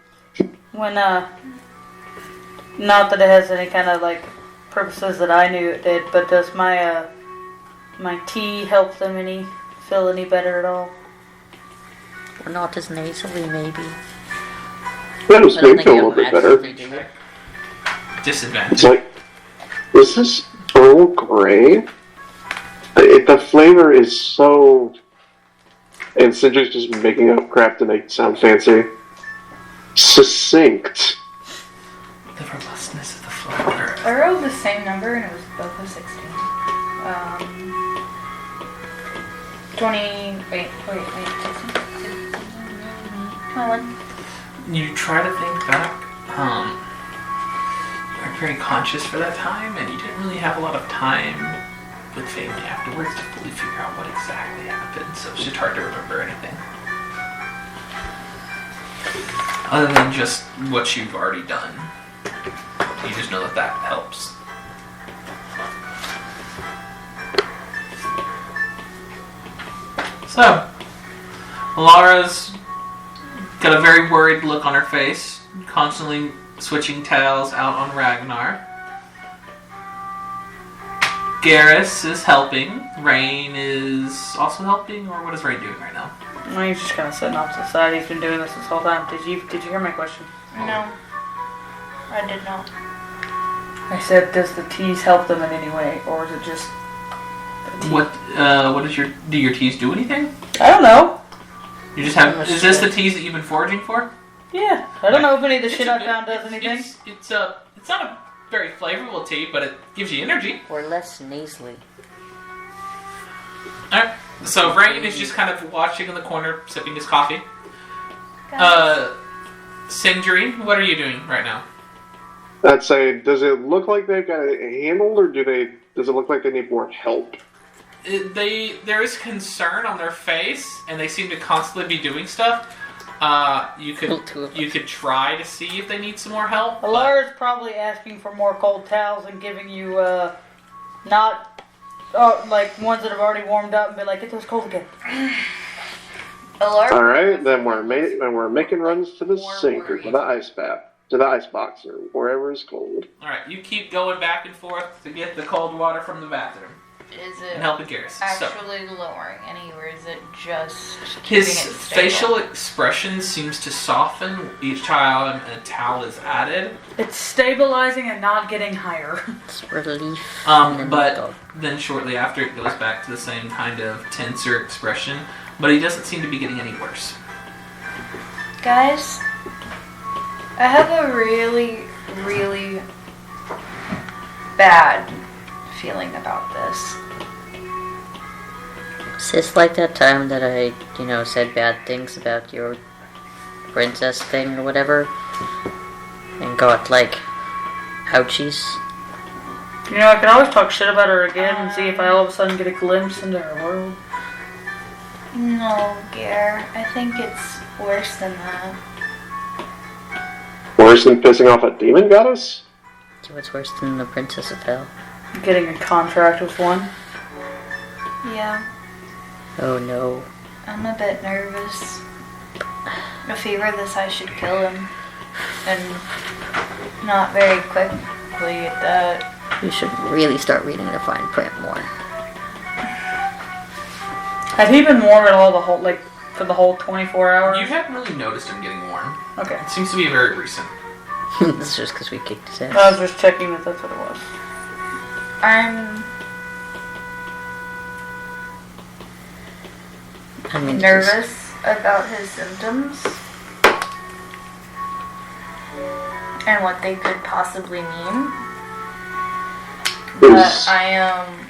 When, not that it has any kind of, like, purposes that I knew it did, but does my tea help them feel any better at all? Or not as nasally, maybe. That was I don't me think feel a it'll little bit magically better. do it. Disadvantage. It's like, is this Earl Grey? The flavor is so... And Sindri's just making up crap to make it sound fancy. Succinct. The robustness of the flavor. I rolled the same number and it was both a 16. 20. Wait. 16. 21. You try to think back. You were very conscious for that time, and you didn't really have a lot of time with family afterwards to fully figure out what exactly happened, so it's just hard to remember anything. Other than just what you've already done. You just know that helps. So, Lara's got a very worried look on her face, constantly switching tails out on Ragnar. Garrus is helping. Rain is also helping, or what is Rain doing right now? Well, he's just kind of sitting off to the side. He's been doing this whole time. Did you hear my question? No. I did not. I said, does the teas help them in any way, or is it just the tea? Do your teas do anything? I don't know. You just have, is this the teas that you've been foraging for? Yeah, I don't know if any of the It's shit a I good- found does anything. It's not a very flavorful tea, but it gives you energy. Or less nasally. Alright, so Rain is just kind of watching in the corner, sipping his coffee. Sindri, what are you doing right now? I'd say, does it look like they've got it handled, or does it look like they need more help? There is concern on their face, and they seem to constantly be doing stuff. You could try to see if they need some more help. but- Alara's probably asking for more cold towels and giving you, like ones that have already warmed up and be like, get those cold again. Alarm. All right, then we're making runs to the More sink or worried. to the ice bath, to the ice box, or wherever is cold. Alright, you keep going back and forth to get the cold water from the bathroom Is and it helping Garrus. So, actually lowering any, or is it just keeping his it stable? facial expression seems to soften each time a towel is added. It's stabilizing and not getting higher. It's relief. and then But go. then shortly after it goes back to the same kind of tenser expression, but he doesn't seem to be getting any worse. Guys, I have a really, really bad feeling about this. It's just like that time that I, said bad things about your princess thing or whatever. And got, ouchies. I can always talk shit about her again and see if I all of a sudden get a glimpse into her world. No, Gare, I think it's worse than that. Worse than pissing off a demon goddess? What's worse than the Princess of Hell? Getting a contract with one. Yeah, Oh no. I'm a bit nervous. If he were this, I should kill him. And not very quickly at that. You should really start reading the fine print more. Had he been warm at all for the whole 24 hours? You haven't really noticed him getting warm. Okay. It seems to be very recent. This is just because we kicked his ass. I was just checking that that's what it was. I'm I mean, nervous about his symptoms and what they could possibly mean. But I am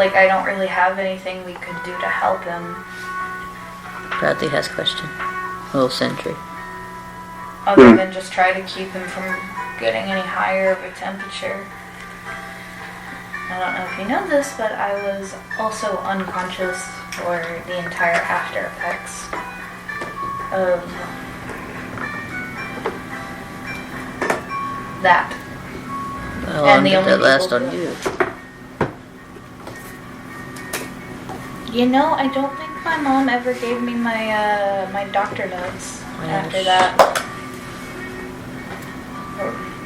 I don't really have anything we could do to help him. Bradley has a question. Little sentry. other than just try to keep him from getting any higher of a temperature. I don't know if you know this, but I was also unconscious for the entire after effects of that. How long did only that last people on who- you? You know, I don't think my mom ever gave me my my doctor notes after that.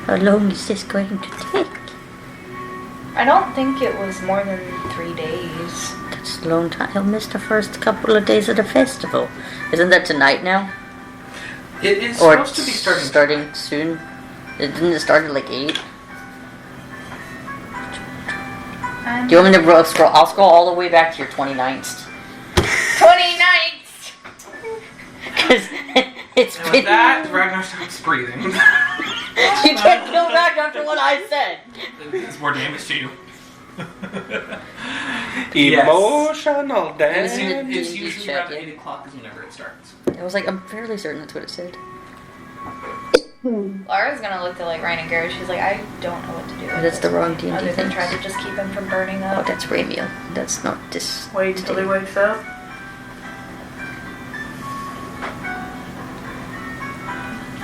How long is this going to take? I don't think it was more than 3 days. That's a long time. You'll miss the first couple of days of the festival. Isn't that tonight now? It is Or supposed to be starting. starting soon? Didn't it start at like 8? Do you want me to scroll? I'll scroll all the way back to your 29th. 29th! Because it's And been... with that, Ragnar stops breathing. You can't kill Ragnar after what I said. It's more damage to you. Emotional It's, damage. it's usually around check-in. 8 o'clock is whenever it starts. I was like, I'm fairly certain that's what it said. Laura's gonna look to like Ryan and Gary. She's like, I don't know what to do. with That's the this wrong one, D&D other than thing. try to just keep him from burning Oh, up. that's Ramiel. That's not this. Wait until he wakes up.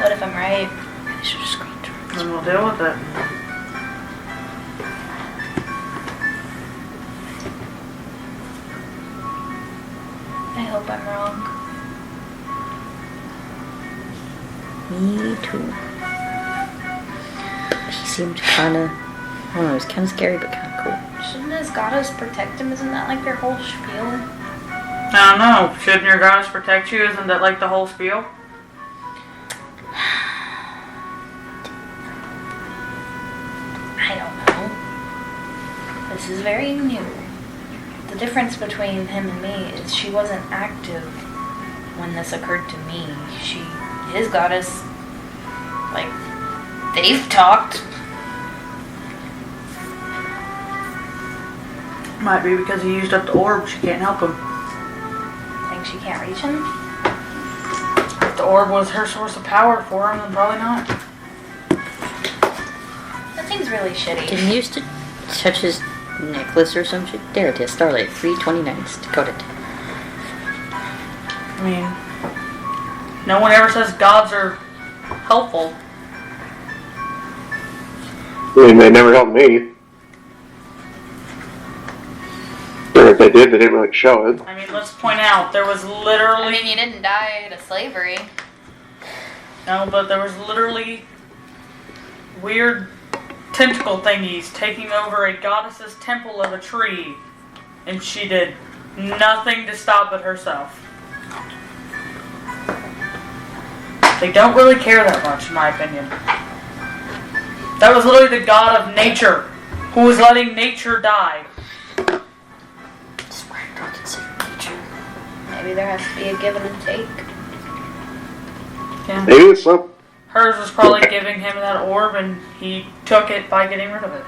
What if I'm right? I should have screened her. Then we'll deal with it. I hope I'm wrong. Me too. He seemed kind of... I don't know, he was kind of scary, but kind of cool. Shouldn't his goddess protect him? Isn't that like their whole spiel? I don't know. Shouldn't your goddess protect you? Isn't that like the whole spiel? I don't know. This is very new. The difference between him and me is she wasn't active when this occurred to me. His goddess, like, they've talked. Might be because he used up the orb. She can't help him. Think she can't reach him? If the orb was her source of power for him, then probably not. That thing's really shitty. Didn't he used to touch his necklace or some shit? There it is, Starlight. 329th. Decoded. I mean, no one ever says gods are helpful. I mean, they never helped me. Or if they did, they didn't really show it. I mean, let's point out, there was literally... I mean, you didn't die to slavery. No, but there was literally weird tentacle thingies taking over a goddess's temple of a tree, and she did nothing to stop it herself. They don't really care that much, in my opinion. That was literally the god of nature, who was letting nature die. Maybe there has to be a give and take. Yeah. Maybe it's some. Hers was probably giving him that orb, and he took it by getting rid of it.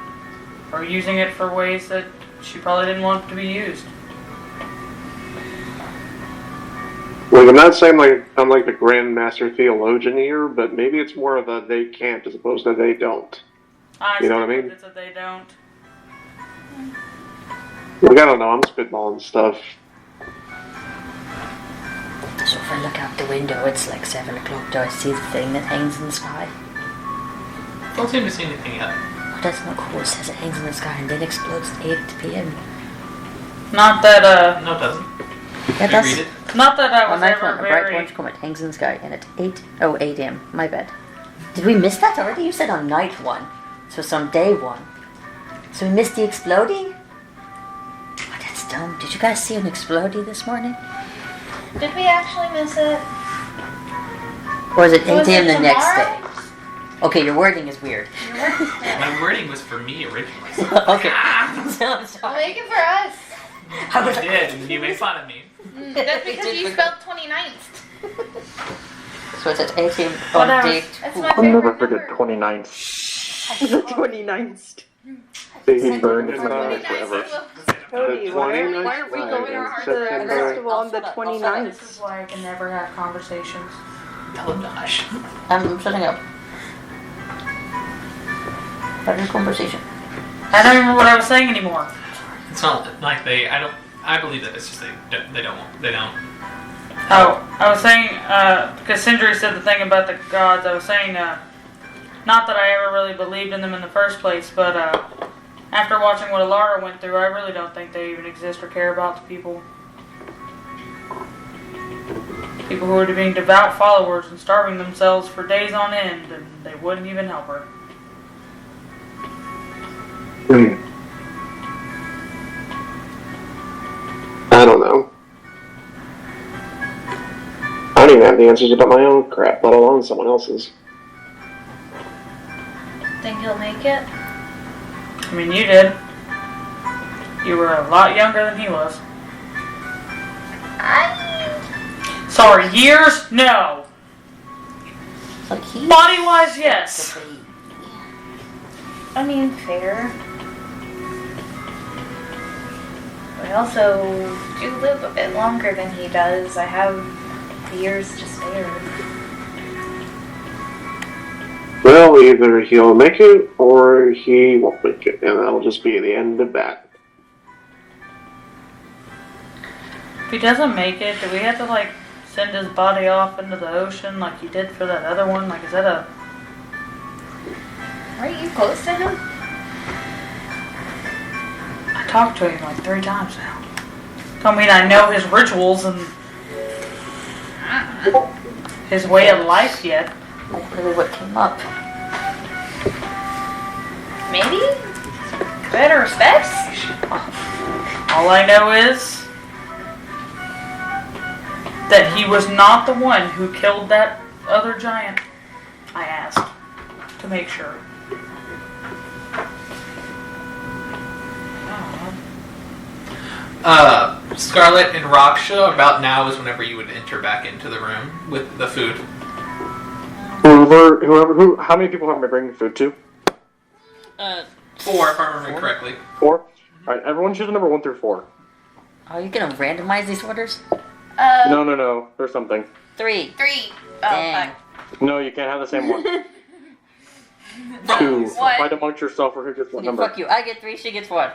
Or using it for ways that she probably didn't want to be used. Like, I'm not saying like I'm like the grandmaster theologian here, but maybe it's more of a they can't as opposed to they don't. You know what I mean? It's that they don't. Like, I don't know, I'm spitballing stuff. So if I look out the window, it's like 7 o'clock. Do I see the thing that hangs in the sky? Don't seem to see anything yet. Oh, that's not cool. It says it hangs in the sky and then explodes at 8 p.m. Not that, No, it doesn't. Yeah, Did you read it? not that I On was my ever phone, a bright very... orange comet hangs in the sky, and it's 8:08 a.m. My bad. Did we miss that already? You said on night 1. So it's on day 1. So we missed the exploding? Oh, that's dumb. Did you guys see an exploding this morning? Did we actually miss it? Or is it 8 Was a.m. it the next tomorrow? day? Okay, your wording is weird. My wording was for me originally. So Okay. So I'm Well, sorry. make it for us. I was I did, and then you made fun of me. That's because you spelled 29th. So it's at 8 a.m. on Whatever. day That's 2. my I'll never favorite forget number. 29th. The 29th. They burned in Uh, my mind 29th forever. is Cody, The why 29th aren't we night going in to the September. festival on the This 29th? is why I can never have conversations. Tell him to hush. I'm shutting up. Having a conversation. I don't remember what I was saying anymore. It's not like I believe that it's just they don't. Oh, I was saying, because Sindri said the thing about the gods, I was saying, not that I ever really believed in them in the first place, but after watching what Alara went through, I really don't think they even exist or care about the people. People who are being devout followers and starving themselves for days on end, and they wouldn't even help her. I don't know. I don't even have the answers about my own crap, let alone someone else's. Think he'll make it? I mean, you did. You were a lot younger than he was. Sorry, years? No. Like he. Body-wise, yes. I mean, fair. I also do live a bit longer than he does. I have years to spare. Well, either he'll make it or he won't make it, and that'll just be the end of that. If he doesn't make it, do we have to, like, send his body off into the ocean like you did for that other one? Like, is that a... Aren't you close to him? I talked to him like 3 times now. I mean, I know his rituals and his way of life yet. Like really what came up. Maybe? Better respects? All I know is that he was not the one who killed that other giant. I asked to make sure. Scarlet and Raksha, about now is whenever you would enter back into the room with the food. How many people have been bringing food to? 4, if I remember correctly. 4? Alright, everyone choose a number 1 through 4. Are you gonna randomize these orders? No. There's something. 3. 3. Oh, Dang. fuck. No, you can't have the same one. 2. What? Fight amongst yourself for who gets what number. Fuck you. I get 3, she gets 1.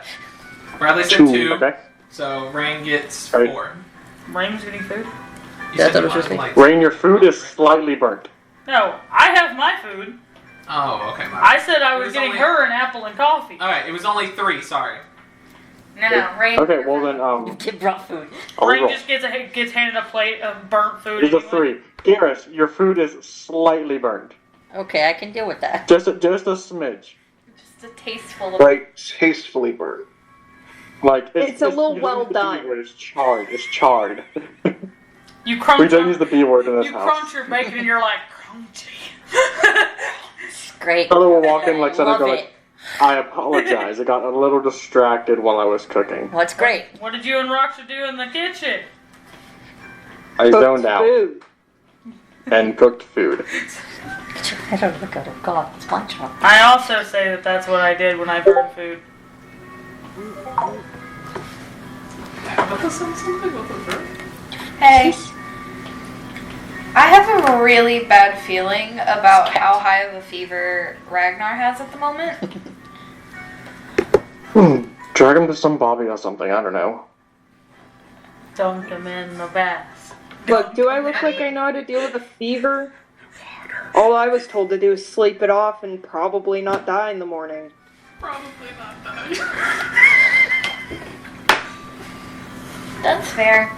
Bradley said 2, okay? so Rain gets Alright. 4. Rain's getting food? You That's said what you I was wanted, just like... Rain, your food is slightly burnt. No, I have my food. Oh, okay. I said I It was was getting only- her an apple and coffee. Alright, it was only 3, sorry. No, Rain. Okay, well then, Kid brought food. I'll Rain roll. just gets handed a plate of burnt food. It's a anyway. 3. Garrus, your food is slightly burnt. Okay, I can deal with that. Just a smidge. Just a tasteful of Like, tastefully burnt. Like It's a little you don't well use the B done. word, It's charred. It's charred. You crunch. We don't use the B word in this You house. crunch your bacon and you're like crunchy. It's great. Other will walk in like I something love go it. like, I apologize. I got a little distracted while I was cooking. Well, it's great. What did you and Roxa do in the kitchen? I Cooked zoned out food. and cooked food. Get your head out of the gutter. God, it's my job. I also say that that's what I did when I burned food. Hey. I have a really bad feeling about how high of a fever Ragnar has at the moment. Drag him to some Bobby or something. I don't know. Dunk him in the bath. Look, do I look like I know how to deal with a fever? All I was told to do is sleep it off and probably not die in the morning. Probably not die. That's fair.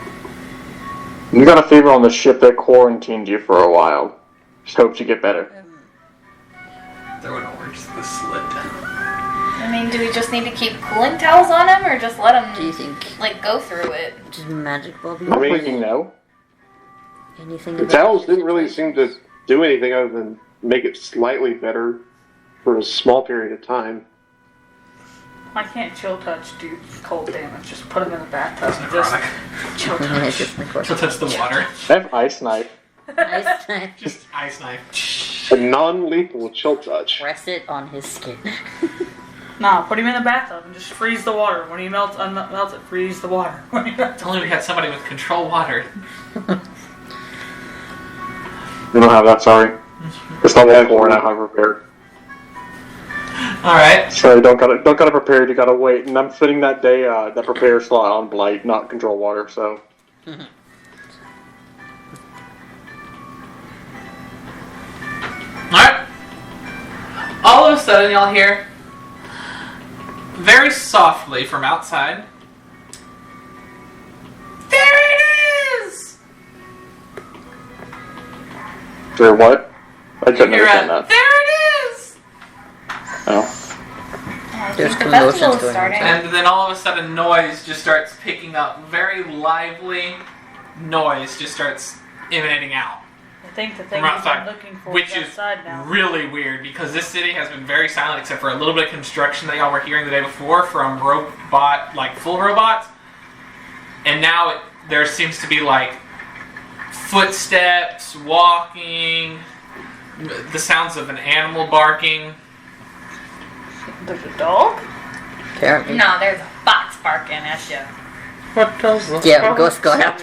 You got a fever on the ship that quarantined you for a while. Just hope you get better. Throw an orange to the slit. I mean, do we just need to keep cooling towels on him, or just let Do you him, think like, go through it? just magic bulb? I mean, no. Anything? The about towels the didn't really seem to do anything other than make it slightly better for a small period of time. I can't chill touch do cold damage. Just put him in the bathtub That's and just necrotic. chill It's touch. just like She'll touch the water. I have ice knife. Nice time. Just ice knife. A non-lethal chill touch. Press it on his skin. No, put him in the bathtub and just freeze the water. When he melts it, freeze the water. If only we had somebody with control water. We don't have that, sorry. It's level 4 and I haven't prepared. Alright. So don't gotta prepare, you gotta wait. And I'm fitting that day, that prepare slot on Blight, not control water, so. Alright. All of a sudden, y'all hear very softly from outside. There it is! Or what? I couldn't You're understand at, that. there it is! Oh. I There's think the commotions festival is going on. starting. And then all of a sudden, noise just starts picking up. Very lively noise just starts emanating out. I think the thing From he's outside, been looking for which is is outside now. really weird because this city has been very silent except for a little bit of construction that y'all were hearing the day before from robot, like full robots. And now there seems to be like footsteps, walking, the sounds of an animal barking. There's a dog? Apparently. No, there's a fox barking at you. What does the Yeah, ghost go out.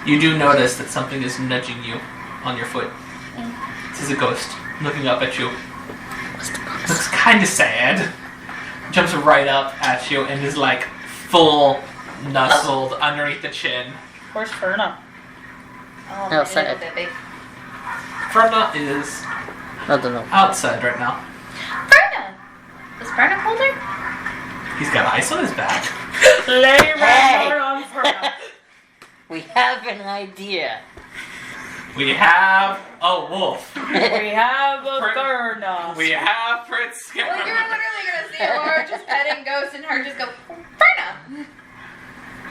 You do notice that something is nudging you on your foot. This is a ghost looking up at you. Looks kind of sad. Jumps right up at you and is like full nuzzled underneath the chin. Where's Ferna? Oh, my Outside. little baby. Ferna is I don't know. outside right now. Brenna! Is Brenna colder? He's got ice on his back. Lay Hey! Ragnar on Ferna. We have an idea. We have a wolf. We have a Fer- Ferna. We have Prince Well, you're Scarecrow. literally gonna see Laura just petting Ghost and her just go, Brenna!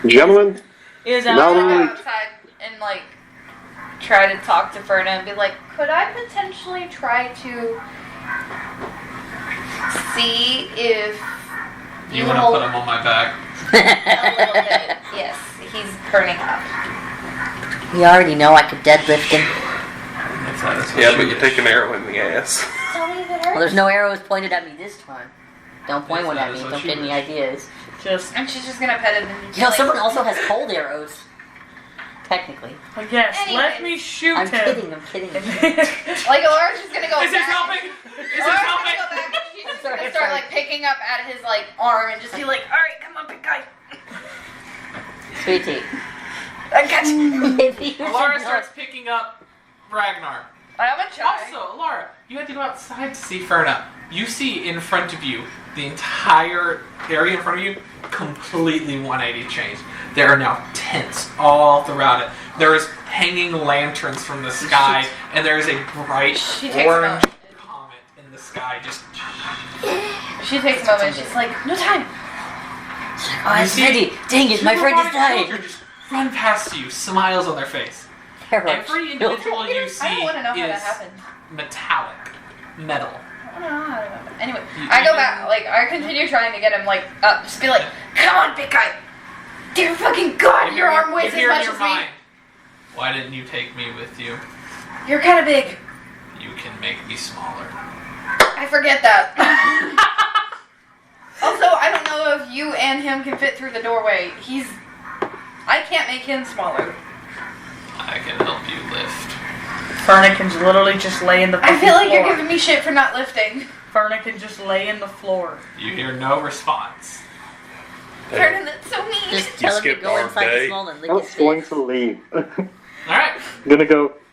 Gentlemen, Is Now outside. that Go we- outside and like try to talk to Ferna and be like, could I potentially try to see if You want to put him on my back? a little bit? Yes, he's burning up. We already know I could deadlift him. Yeah, but you take an arrow in the ass. Tell me if it Well, hurts. there's no arrows pointed at me this time. Don't point Yes, one that at me. is what Don't she get any wished. ideas. Just, And she's just gonna pet him and You know, like, someone also has cold arrows. Technically. well, yes, let Anyways. me shoot I'm him. kidding. I'm kidding. like Laura's just gonna go Is this back. helping? Is this Laura's gonna helping? go back and she's just sorry, gonna start sorry. like picking up at his like arm and just be like, alright, come on, big guy. Sweetie. I got you. Maybe you Laura should starts picking up Ragnar. I'm gonna try. Also, Laura, you had to go outside to see Ferna. You see in front of you, the entire area in front of you, completely 180 changed. There are now tents all throughout it. There is hanging lanterns from the sky, and there is a bright She takes orange a comet in the sky. Just She takes a moment. She's like, no time. Oh, it's ready. Dang it, my friend is children dying. just run past you, smiles on their face. Arrows. Every individual you see I don't want to know how that is happened. metallic, metal. I don't know how that happened. Anyway, You- I you go can- back. Like I continue trying to get him like up. Just be like, come on, big guy. Dear fucking God, your arm weighs you as hear in much your as mind, why didn't you take me with you? me. You're kind of big. You can make me smaller. I forget that. Also, I don't know if you and him can fit through the doorway. I can't make him smaller. I can help you lift. Ferna can literally just lay in the I feel like floor. you're giving me shit for not lifting. Ferna can just lay in the floor. You hear no response. Vernon, that's so mean. Just tell him to skipped go our inside the day. small and lick I'm his going face. to leave. Alright,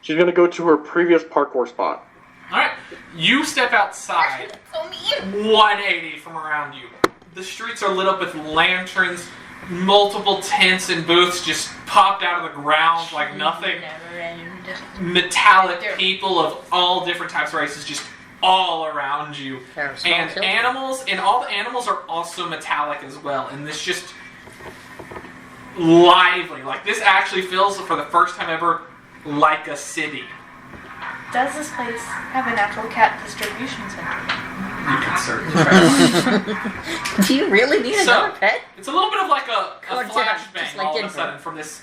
She's gonna go to her previous parkour spot. alright. You step outside, That's so mean. 180 from around you. The streets are lit up with lanterns, multiple tents and booths just popped out of the ground like nothing. Never end. Metallic people of all different types of races just all around you. There are small And children. animals, and all the animals are also metallic as well. And this just lively. Like this actually feels for the first time ever like a city. Does this place have a natural cat distribution center? You can certainly try. Do you really need So, another pet? It's a little bit of like a Go down, flashbang just like all of a Denver. sudden from this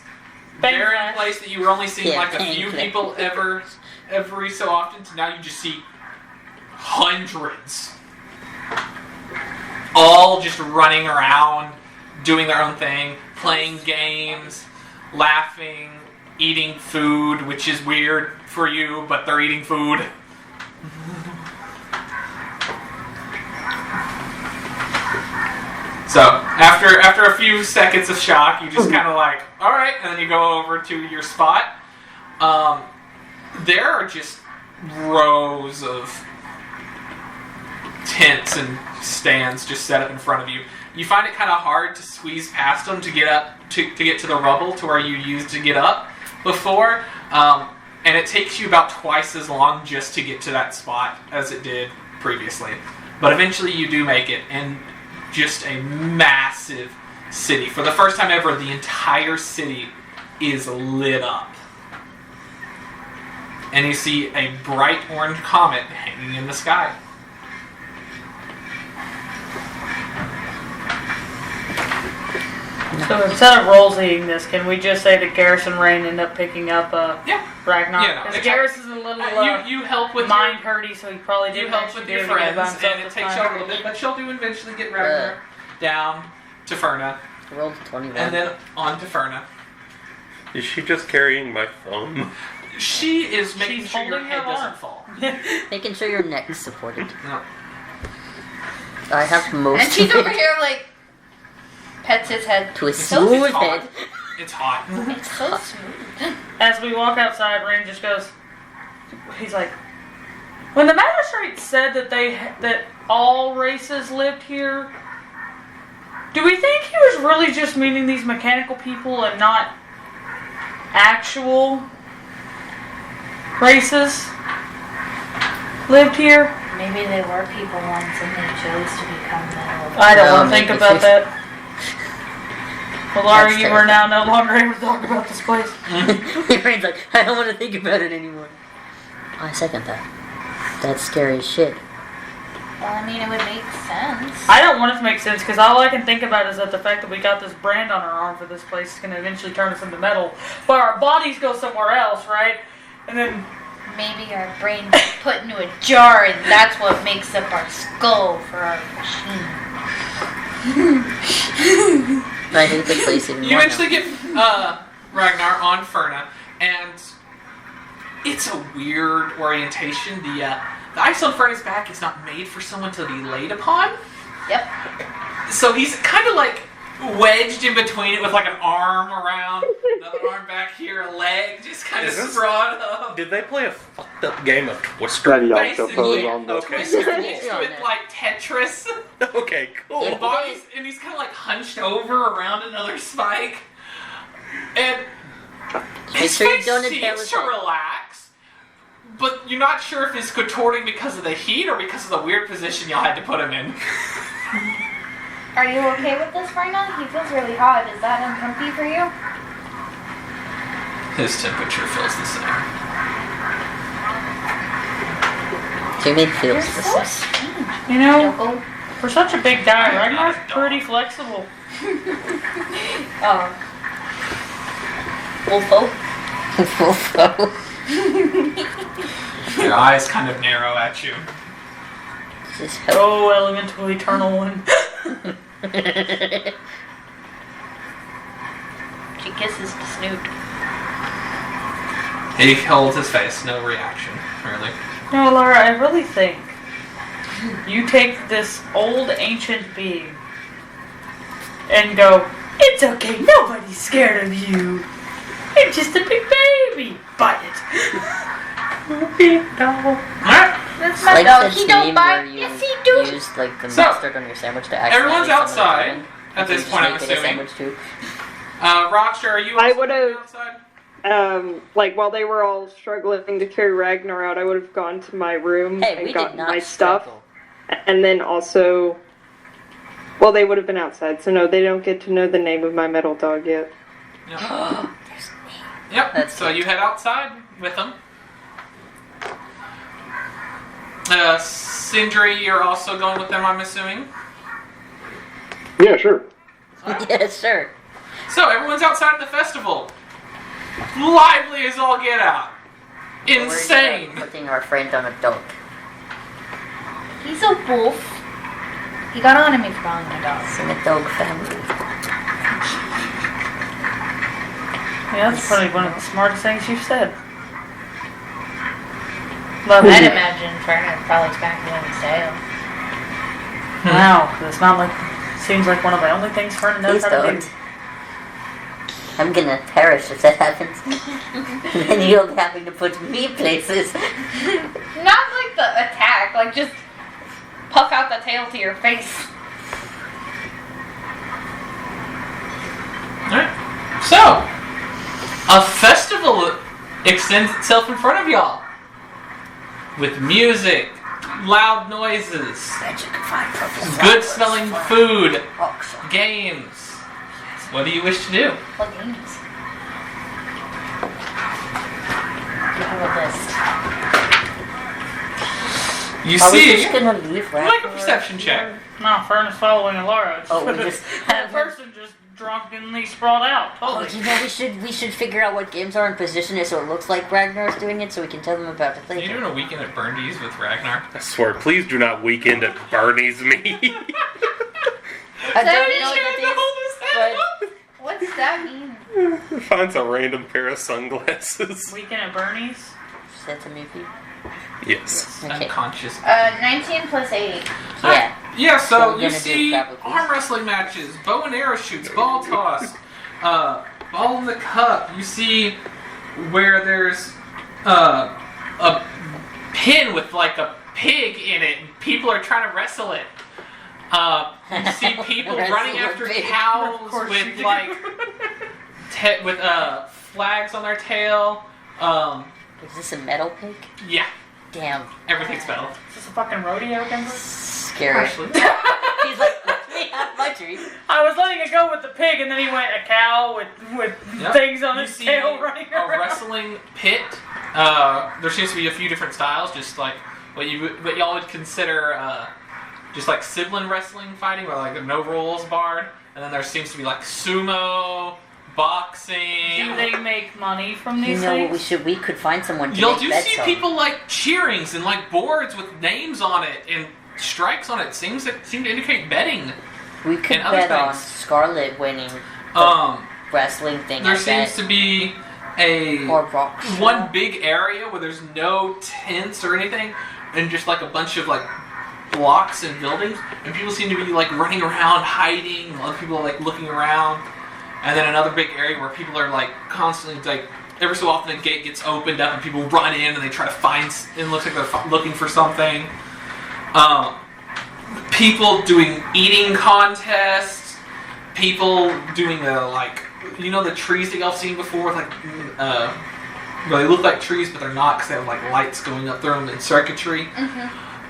Bang barren flash. place that you were only seeing Yeah, like a bang few flash. people every so often to now you just see hundreds. All just running around, doing their own thing, playing games, laughing, eating food, which is weird for you, but they're eating food. So, after a few seconds of shock, you just kind of like, alright, and then you go over to your spot. There are just rows of tents and stands just set up in front of you. You find it kind of hard to squeeze past them to get up to get to the rubble to where you used to get up before, and it takes you about twice as long just to get to that spot as it did previously. But eventually you do make it, and just a massive city. For the first time ever, the entire city is lit up. And you see a bright orange comet hanging in the sky. So instead of Rolls eating this, can we just say that Garrison Rain ended up picking up Ragnar? Yeah, no, Because Garrison's a little you help with mind hurty, so he probably didn't you help with your friends, and it takes you a little bit, but she'll do eventually get Ragnar down to Ferna, I rolled 21. and then on to Ferna. Is she just carrying my thumb? She is making She's sure your holding head her doesn't arm. fall. Making sure your neck's supported. No. I have most And she's of over it. here like pets his head. To a So smooth It's hot. head. It's hot. It's so smooth. As we walk outside, Rain just goes, he's like, when the magistrate said that all races lived here, do we think he was really just meaning these mechanical people and not actual races lived here? Maybe they were people once and they chose to become metal. I don't No, want to think maybe about she's- that. Well, Laura, That's you are now no longer able to talk about this place. Your brain's like, I don't want to think about it anymore. I second that. That's scary as shit. Well, I mean, it would make sense. I don't want it to make sense because all I can think about is that the fact that we got this brand on our arm for this place is going to eventually turn us into metal, but our bodies go somewhere else, right? And then Maybe our brain gets put into a jar and that's what makes up our skull for our machine. I hate the place even You more eventually now. get Ragnar on Ferna, and it's a weird orientation. The ice on Ferna's back is not made for someone to be laid upon. Yep. So he's kind of like wedged in between it with like an arm around, another arm back here, a leg just kind of Is this- sprawled up. Did they play a fucked up game of Twister? Daddy Yonko Basically, pose on the Okay. Twister mixed Yeah. with like Tetris. Okay, cool. And bodies, and he's kind of like hunched over around another spike. And Make his sure you face don't seems inhale to his head. relax, but you're not sure if it's contorting because of the heat or because of the weird position y'all had to put him in. Are you okay with this right now? He feels really hot. Is that uncomfy for you? His temperature feels the same. Jimmy feels You're the so same. strange. you know, Yoko. for such a big guy, Ragnar's pretty flexible. Wolfo. Your eyes kind of narrow at you. Just help. Oh, elemental eternal one. She kisses the snoot. He holds his face, no reaction, really. No, Laura, I really think you take this old ancient being and go, it's okay, nobody's scared of you. You're just a big baby. Bite it. Big dog. That's my Like dog. the He don't scene bite. where you Yes, he do. used like the So, mustard on your sandwich to accidentally everyone's summon a outside demon. at You this just point, I'm make it a assuming. sandwich too. Rockstar, are you I also would've- outside? Like while they were all struggling to carry Ragnar out, I would have gone to my room Hey, we and did gotten not my stuff, struggle. and then also, well, they would have been outside, so no, they don't get to know the name of my metal dog yet. Yep. Yep. That's So it. you head outside with them. Sindri, you're also going with them, I'm assuming. Yeah, sure. Yeah, sure. So everyone's outside of the festival. Lively as all get out. Insane. We're putting our friend on a dog. He's a wolf. He got on to me for calling him a dog. It's in a dog family. Yeah, that's probably one of the smartest things you've said. Well, I'd imagine Inferno probably smacked him in his tail. Wow, it's not like. Seems like one of the only things Fernie knows Please how to don't. do. I'm gonna perish if that happens. And then you'll be having to put me places. Not like the attack, like just puff out the tail to your face. Alright. So, a festival extends itself in front of y'all. With music, loud noises, Magic, fine, purple good flowers, smelling fire, food, rocks. games. What do you wish to do? What games? You have a list. You Are we see, just gonna leave right? make a perception check. No, Fern's following Alara. It's Oh, we just just that person just drunkenly sprawled out. Oh, Totally. you know, we should figure out what games are and position it so it looks like Ragnar's doing it, so we can tell them about it Are you later. doing a weekend at Burndy's with Ragnar? I swear, please do not weekend at Barney's me. I don't know what What's that mean? Finds a random pair of sunglasses. Weekend at Bernie's. that is. That's a movie. Yes. Okay. Unconscious. 19 plus 8. Yeah. Yeah, So so we're you gonna do see grapple, please. arm wrestling matches, bow and arrow shoots, ball toss, ball in the cup. You see where there's a pin with like a pig in it, and people are trying to wrestle it. You see people Wrestle running a after pig. cows Of course you with do. like with flags on their tail. Is this a metal pig? Yeah, Damn. everything's metal. Is this a fucking rodeo, Denver? Scary. Actually. He's like, let me have my treat. I was letting it go with the pig, and then he went a cow with Yep. things on You his see tail running a around. wrestling pit. There seems to be a few different styles, just like what y'all would consider just like sibling wrestling fighting, where like no rules barred. And then there seems to be like sumo, boxing. Do they make money from You these know what things? we could find someone to Y'all make do bets see on. people like cheerings and like boards with names on it and strikes on it. Seem to indicate betting. We could and other bet on things. Scarlet winning the Um, wrestling thing. there I seems bet. to be a Or rock. one big area where there's no tents or anything, and just like a bunch of like blocks and buildings, and people seem to be like running around hiding, and other people are like looking around, and then another big area where people are like constantly like every so often a gate gets opened up and people run in and they try to find, and it looks like they're looking for something. People doing eating contests, people doing the like, you know, the trees that y'all seen before, like well, they look like trees but they're not because they have like lights going up through them and circuitry.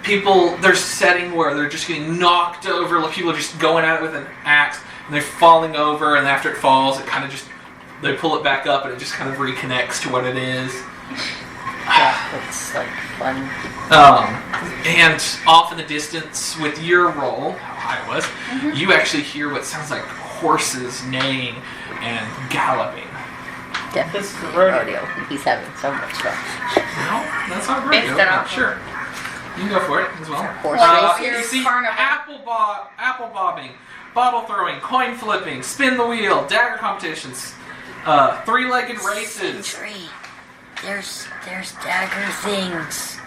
People, there's setting where they're just getting knocked over, like people are just going at it with an axe and they're falling over, and after it falls it kind of just, they pull it back up and it just kind of reconnects to what it is. It's like fun. And off in the distance with your roll, how I was, you actually hear what sounds like horses neighing and galloping. Definitely This is the rodeo. He's having so much fun. No, that's not Based rodeo, it but off of- sure. You can go for it as well. Horse racing. You see Carnival. apple bobbing, bottle throwing, coin flipping, spin the wheel, dagger competitions, three-legged races. Sentry. There's dagger things.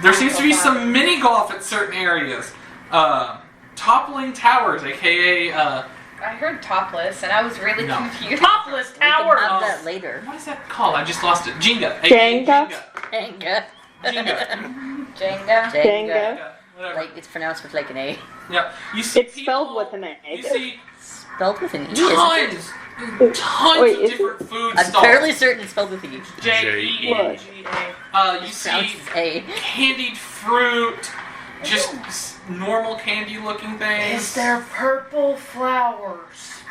There seems to be some mini golf at certain areas. Toppling towers, aka I heard topless, and I was really No. confused. Topless We can tower. have that later. what is that called? I just lost it. Jenga. Jenga? Jenga. Jenga. Jenga. Jenga. Whatever. Like, it's pronounced with like an A. Yeah. You see It's spelled people- with an A. You see Spelled with an E, isn't it? tons Wait, of is different food I'm stalls. fairly certain it's spelled with an E. J-E-N-G-A. You It sounds see as A. candied fruit, just normal candy-looking things. Is there purple flowers?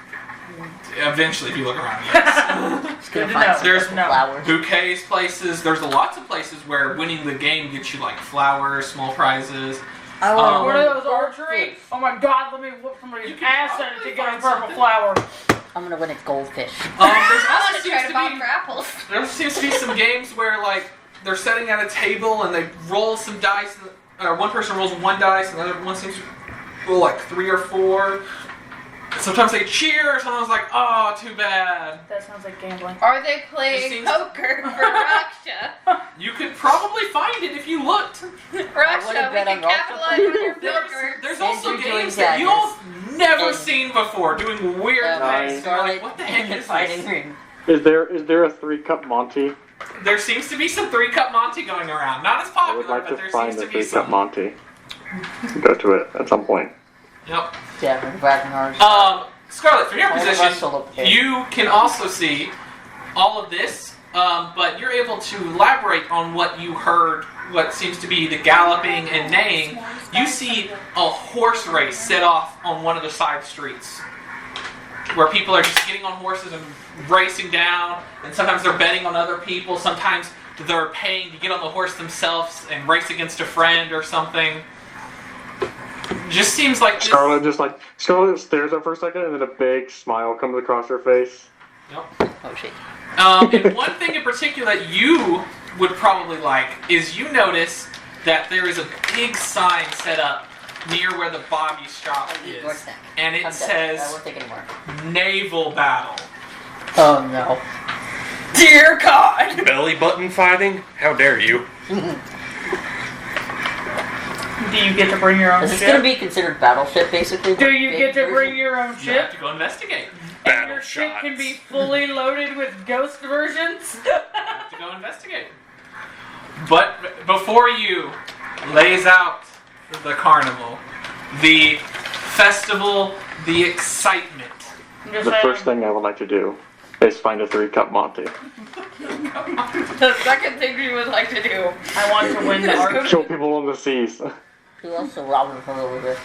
Eventually, if you look around, yes. Just gonna Good to find know. some There's purple no flowers. Bouquets places. There's lots of places where winning the game gets you like flowers, small prizes. I Um, want What to are those archery? Oh my god, let me whoop somebody's You can ass at it to probably get a find purple something. flower. I'm gonna win a goldfish. There's I also want to try seems to to bob be for apples. there seems to be some games where like they're sitting at a table and they roll some dice, or one person rolls one dice and the other one seems to roll like 3 or 4. Sometimes they cheer, sometimes like, oh, too bad. That sounds like gambling. Are they It playing seems- poker for Raksha? You could probably find it if you looked. Raksha, we bet can on Raksha. capitalize on your poker. There's also Andrew doing games that you all sadness. never And- seen before, doing weird things. You're Scarlet like, what the heck in the is fighting this? ring. Is there a 3-cup Monty? There seems to be some 3-cup Monty going around. Not as I would popular, like but to there find seems the to be 3-cup some. Monty. Go to it at some point. Yep. Yeah, Ragnar's. Scarlet, from your All of us position, will appear. you can also see all of this, but you're able to elaborate on what you heard, what seems to be the galloping and neighing. You see a horse race set off on one of the side streets, where people are just getting on horses and racing down, and sometimes they're betting on other people, sometimes they're paying to get on the horse themselves and race against a friend or something. Just seems like this... Scarlet stares up for a second, and then a big smile comes across her face. Yep. Oh shit. And one thing in particular that you would probably like is you notice that there is a big sign set up near where the Bobby shop is, Your snack. and it I'm dead. I says won't take anymore. naval battle. Oh no. Dear God! Belly button fighting? How dare you? Do you get to bring your own Is this ship? gonna be considered battleship, basically? Do Like you big get to version? bring your own You have ship? to go investigate. And your ship can be fully loaded with ghost versions? You have to go investigate. But before you lays out the carnival, the festival, the excitement. I'm just The saying, first thing I would like to do is find a 3-cup Monty. The second thing you would like to do. I want to win the argument. Show people on the seas. Who else is robbing from over there?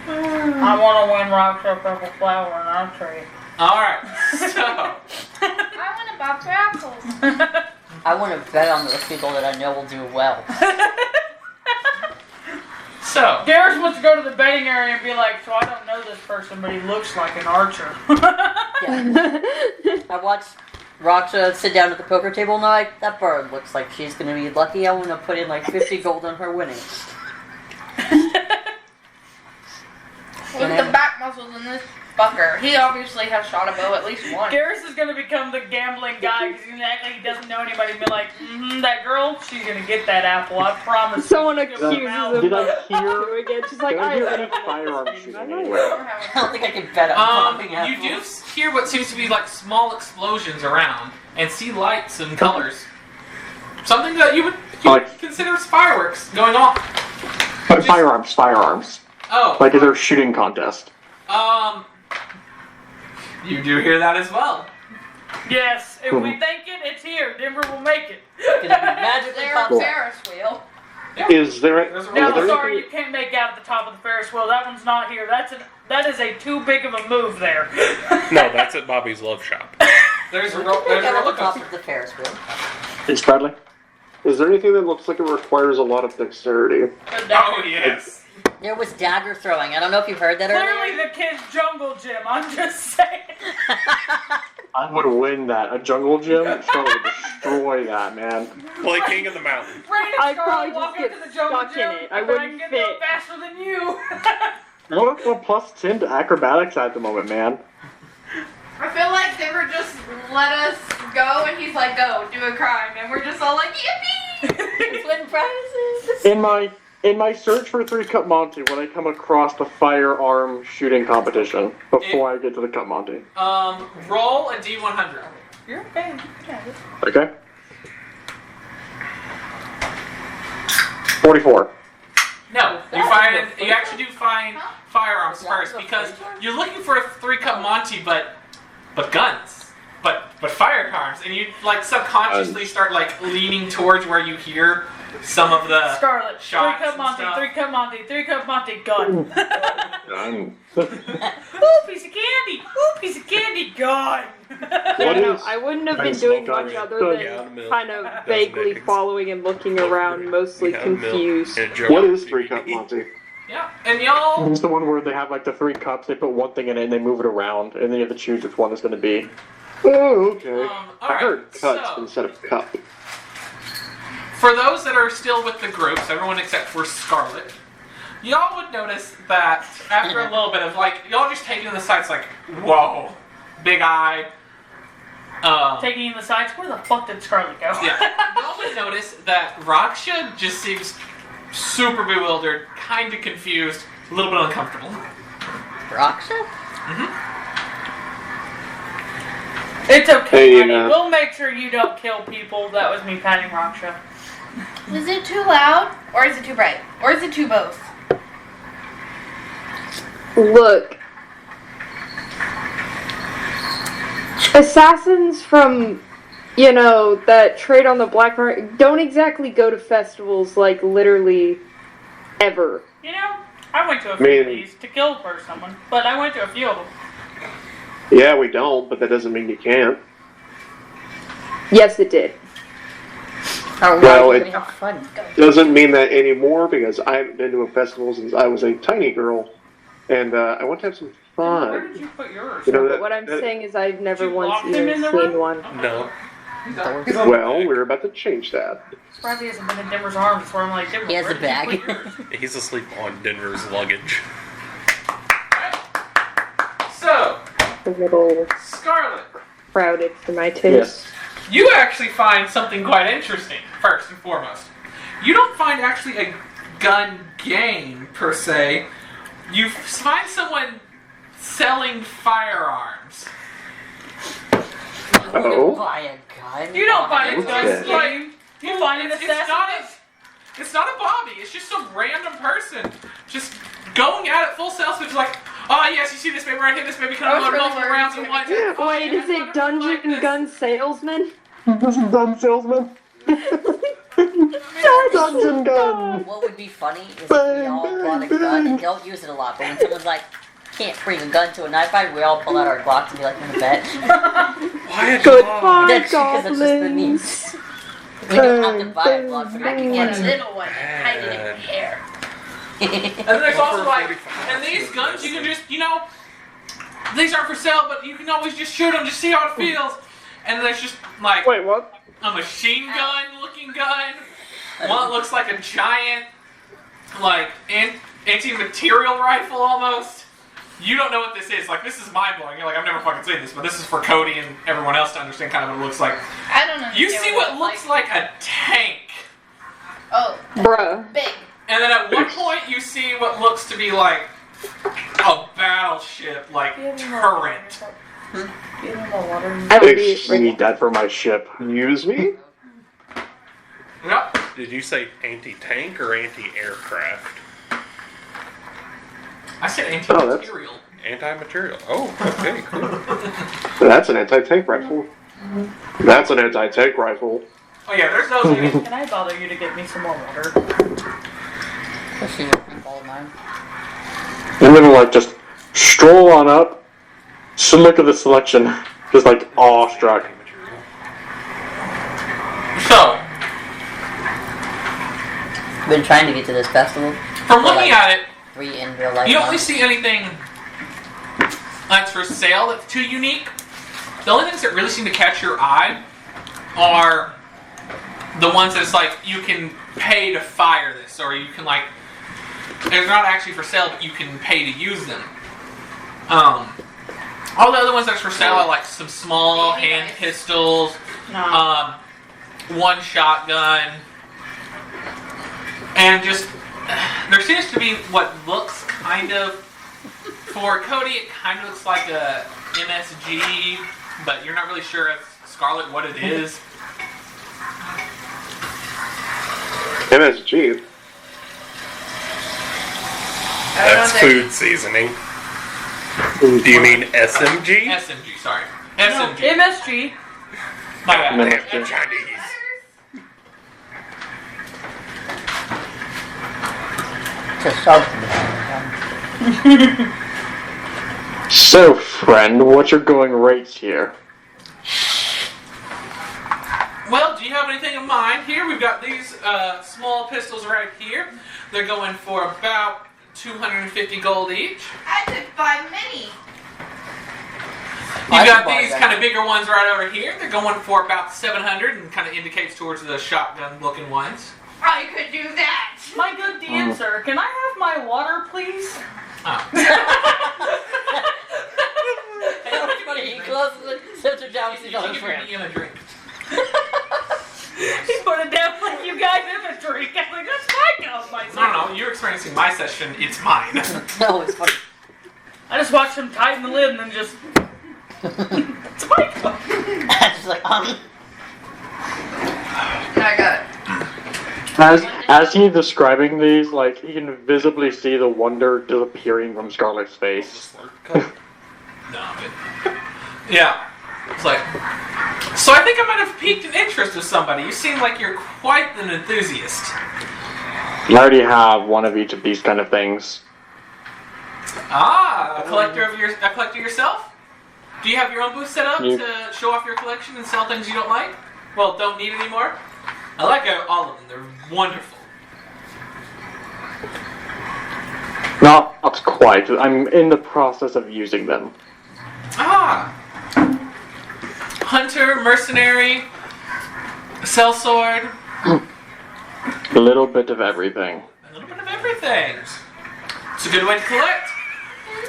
I want to win Rockstar Purple Flower and archery. Alright, so I want to box raffles. I want to bet on those people that I know will do well. so Garrus wants to go to the betting area and be like, so I don't know this person, but he looks like an archer. Yeah. I watched Raksha sit down at the poker table and I'm like, that bird looks like she's gonna be lucky. I want to put in like 50 gold on her winnings. Look at the back muscles in this fucker. He obviously has shot a bow at least once. Garrus is going to become the gambling guy because he's going to act like he doesn't know anybody and be like, that girl, she's going to get that apple, I promise. Someone She's gonna accuses mouth- him Did I of hear- doing it. She's like, Did I hear I any firearm shooting anywhere? I don't think I can bet on popping you do apples. hear what seems to be like small explosions around and see lights and colors. Something that you would Like- consider as fireworks going off. Firearms. Oh, Like, is there a shooting contest? you do hear that as well. Yes, if we think it, it's here. Denver will make it. It's gonna be magically There's popped a up. Ferris wheel. Is there? There's a No, is there sorry, anything- you can't make out at the top of the Ferris wheel. That one's not here. That is a too big of a move there. No, that's at Bobby's Love Shop. There's a We roller can get at the top coaster. of the Ferris wheel. It's Bradley. Is there anything that looks like it requires a lot of dexterity? Oh yes. There was dagger throwing. I don't know if you heard that Clearly earlier. the kid's jungle gym. I'm just saying. I would win that. A jungle gym? Charlie would destroy that, man. Play King of the Mountain. Rain and I'd Scarlet probably walk just into get the jungle stuck in gym. it. I bet I wouldn't can get there fit. faster than you. What if we're plus 10 to acrobatics at the moment, man? I feel like they were just let us go, and he's like, go, do a crime. And we're just all like, yippee! Win prizes. In my search for 3-cup Monty, when I come across the firearm shooting competition before I get to the cup Monty. Roll a D100. You're okay. Okay? 44. No, you actually do find firearms first because you're looking for a 3-cup Monty, but guns, but firearms, and you like subconsciously start like leaning towards where you hear some of the Scarlet, shots 3-cup and Monty, stuff. 3-cup Monty, 3-cup Monty, gun. Done. Ooh, piece of candy. Ooh, piece of candy, gun. What No, is? I wouldn't have I been smoke doing on much it. other Yeah, than milk. kind of Doesn't vaguely make it. following and looking around, mostly confused. What is 3-cup Monty? Yeah, and y'all. It's the one where they have like the 3 cups, they put one thing in it and they move it around, and then you have to choose which one it's going to be. Oh, okay. I alright, heard cuts so- instead of cup. For those that are still with the groups, everyone except for Scarlet, y'all would notice that after a little bit of like, y'all just taking in the sights like, whoa, big eye. Taking in the sights, where the fuck did Scarlet go? Yeah, y'all would notice that Raksha just seems super bewildered, kind of confused, a little bit uncomfortable. Raksha? Mm-hmm. It's okay, Hey, honey. We'll make sure you don't kill people. That was me patting Raksha. Is it too loud? Or is it too bright? Or is it too both? Look. Assassins from, that trade on the black market don't exactly go to festivals, like, literally ever. I went to a few of these to kill for someone, but I went to a few of them. Yeah, we don't, but that doesn't mean you can't. Yes, it did. Oh, Well, why it- we have fun. Doesn't mean that anymore because I haven't been to a festival since I was a tiny girl, and I want to have some Where fun. did you put yours? But what I'm saying is I've never Did you once lock them even in the seen room? one. No. Well, we're about to change that. Surprised he hasn't been in Denver's arms where I'm like, Denver, He has where a did you bag. put yours? He's asleep on Denver's luggage. So, A little Scarlet, crowded for my taste. you actually find something quite interesting, first and foremost. You don't find actually a gun game, per se. You find someone selling firearms. Oh. Buy a gun. You don't find it It's Okay. just like, you find an it's assassin. not a Bobby. It's just some random person just going at it full sales, which is like, oh yes, you see this baby right here, this baby can was load really multiple worried rounds you at were once. Wait, is it Dungeon and Gun Salesman? This is Gun Salesman. Dungeon Gun. What would be funny is if we all brought a gun and don't use it a lot, but when someone's like, can't bring a gun to a knife fight, we all pull out our Glocks and be like, wanna bet? Why a Goodbye, That's because that's just the goblins. memes. We don't have to buy a Glock for I can that. get a little one and hide it in your hair. And then there's also like, and these guns you can just, these aren't for sale, but you can always just shoot them, just see how it feels. And there's just like Wait, what? a machine gun looking gun. One that looks like a giant, like, anti-material rifle almost. You don't know what this is. Like, this is mind-blowing. You're like, I've never fucking seen this, but this is for Cody and everyone else to understand kind of what it looks like. I don't know. You see what looks like a tank. Oh, Bruh. big. And then at one point you see what looks to be like a battleship, like, turret. I would be I need that for my ship. Use me? Yep. Did you say anti-tank or anti-aircraft? I said Oh, that's- anti-material. Anti-material. Oh, okay, cool. That's an anti-tank rifle. That's an anti-tank rifle. Oh yeah, there's those. Can I bother you to get me some more water? Especially your people of mine. I'm gonna just stroll on up, just look at the selection, just awestruck. So, Been trying to get to this festival. from looking at it, 3 in real life. you don't really months. see anything that's for sale that's too unique. The only things that really seem to catch your eye are the ones that's like, you can pay to fire this, or you can they're not actually for sale, but you can pay to use them. All the other ones that's for sale are like some small hand pistols, No. one shotgun, and just there seems to be what looks kind of, for Cody it kind of looks like a MSG, but you're not really sure as Scarlet what it is. MSG. That's food seasoning. Do you mean SMG? SMG, sorry. No, SMG. MSG. My bad. MSG. Chinese. Just something. So, friend, what's your going rates here? Well, do you have anything in mind here? We've got these small pistols right here. They're going for about 250 gold each. I could buy many. You've got buy these that. kind of bigger ones right over here. They're going for about 700 and kind of indicates towards the shotgun looking ones. I could do that. My good DM, sir, can I have my water, please? Oh. It's funny, he closes it, sits her down, You sees all should his give friends. Ian a drink. He put it down like you guys have a drink. I'm like, that's my cup, myself. No, you're experiencing my session, it's mine. No, it's funny. I just watched him tighten the lid and then just. It's my cup. She's like, I got it. As he's describing these, like, you can visibly see the wonder disappearing from Scarlet's face. No, but yeah. It's like, so I think I might have piqued an interest of somebody. You seem like you're quite an enthusiast. I already have one of each of these kind of things. Ah, a collector yourself? Do you have your own booth set up Yeah. to show off your collection and sell things you don't like? Well, don't need anymore? I like all of them. They're wonderful. Not quite. I'm in the process of using them. Ah! Hunter, mercenary, sellsword. A little bit of everything. A little bit of everything. It's a good way to collect.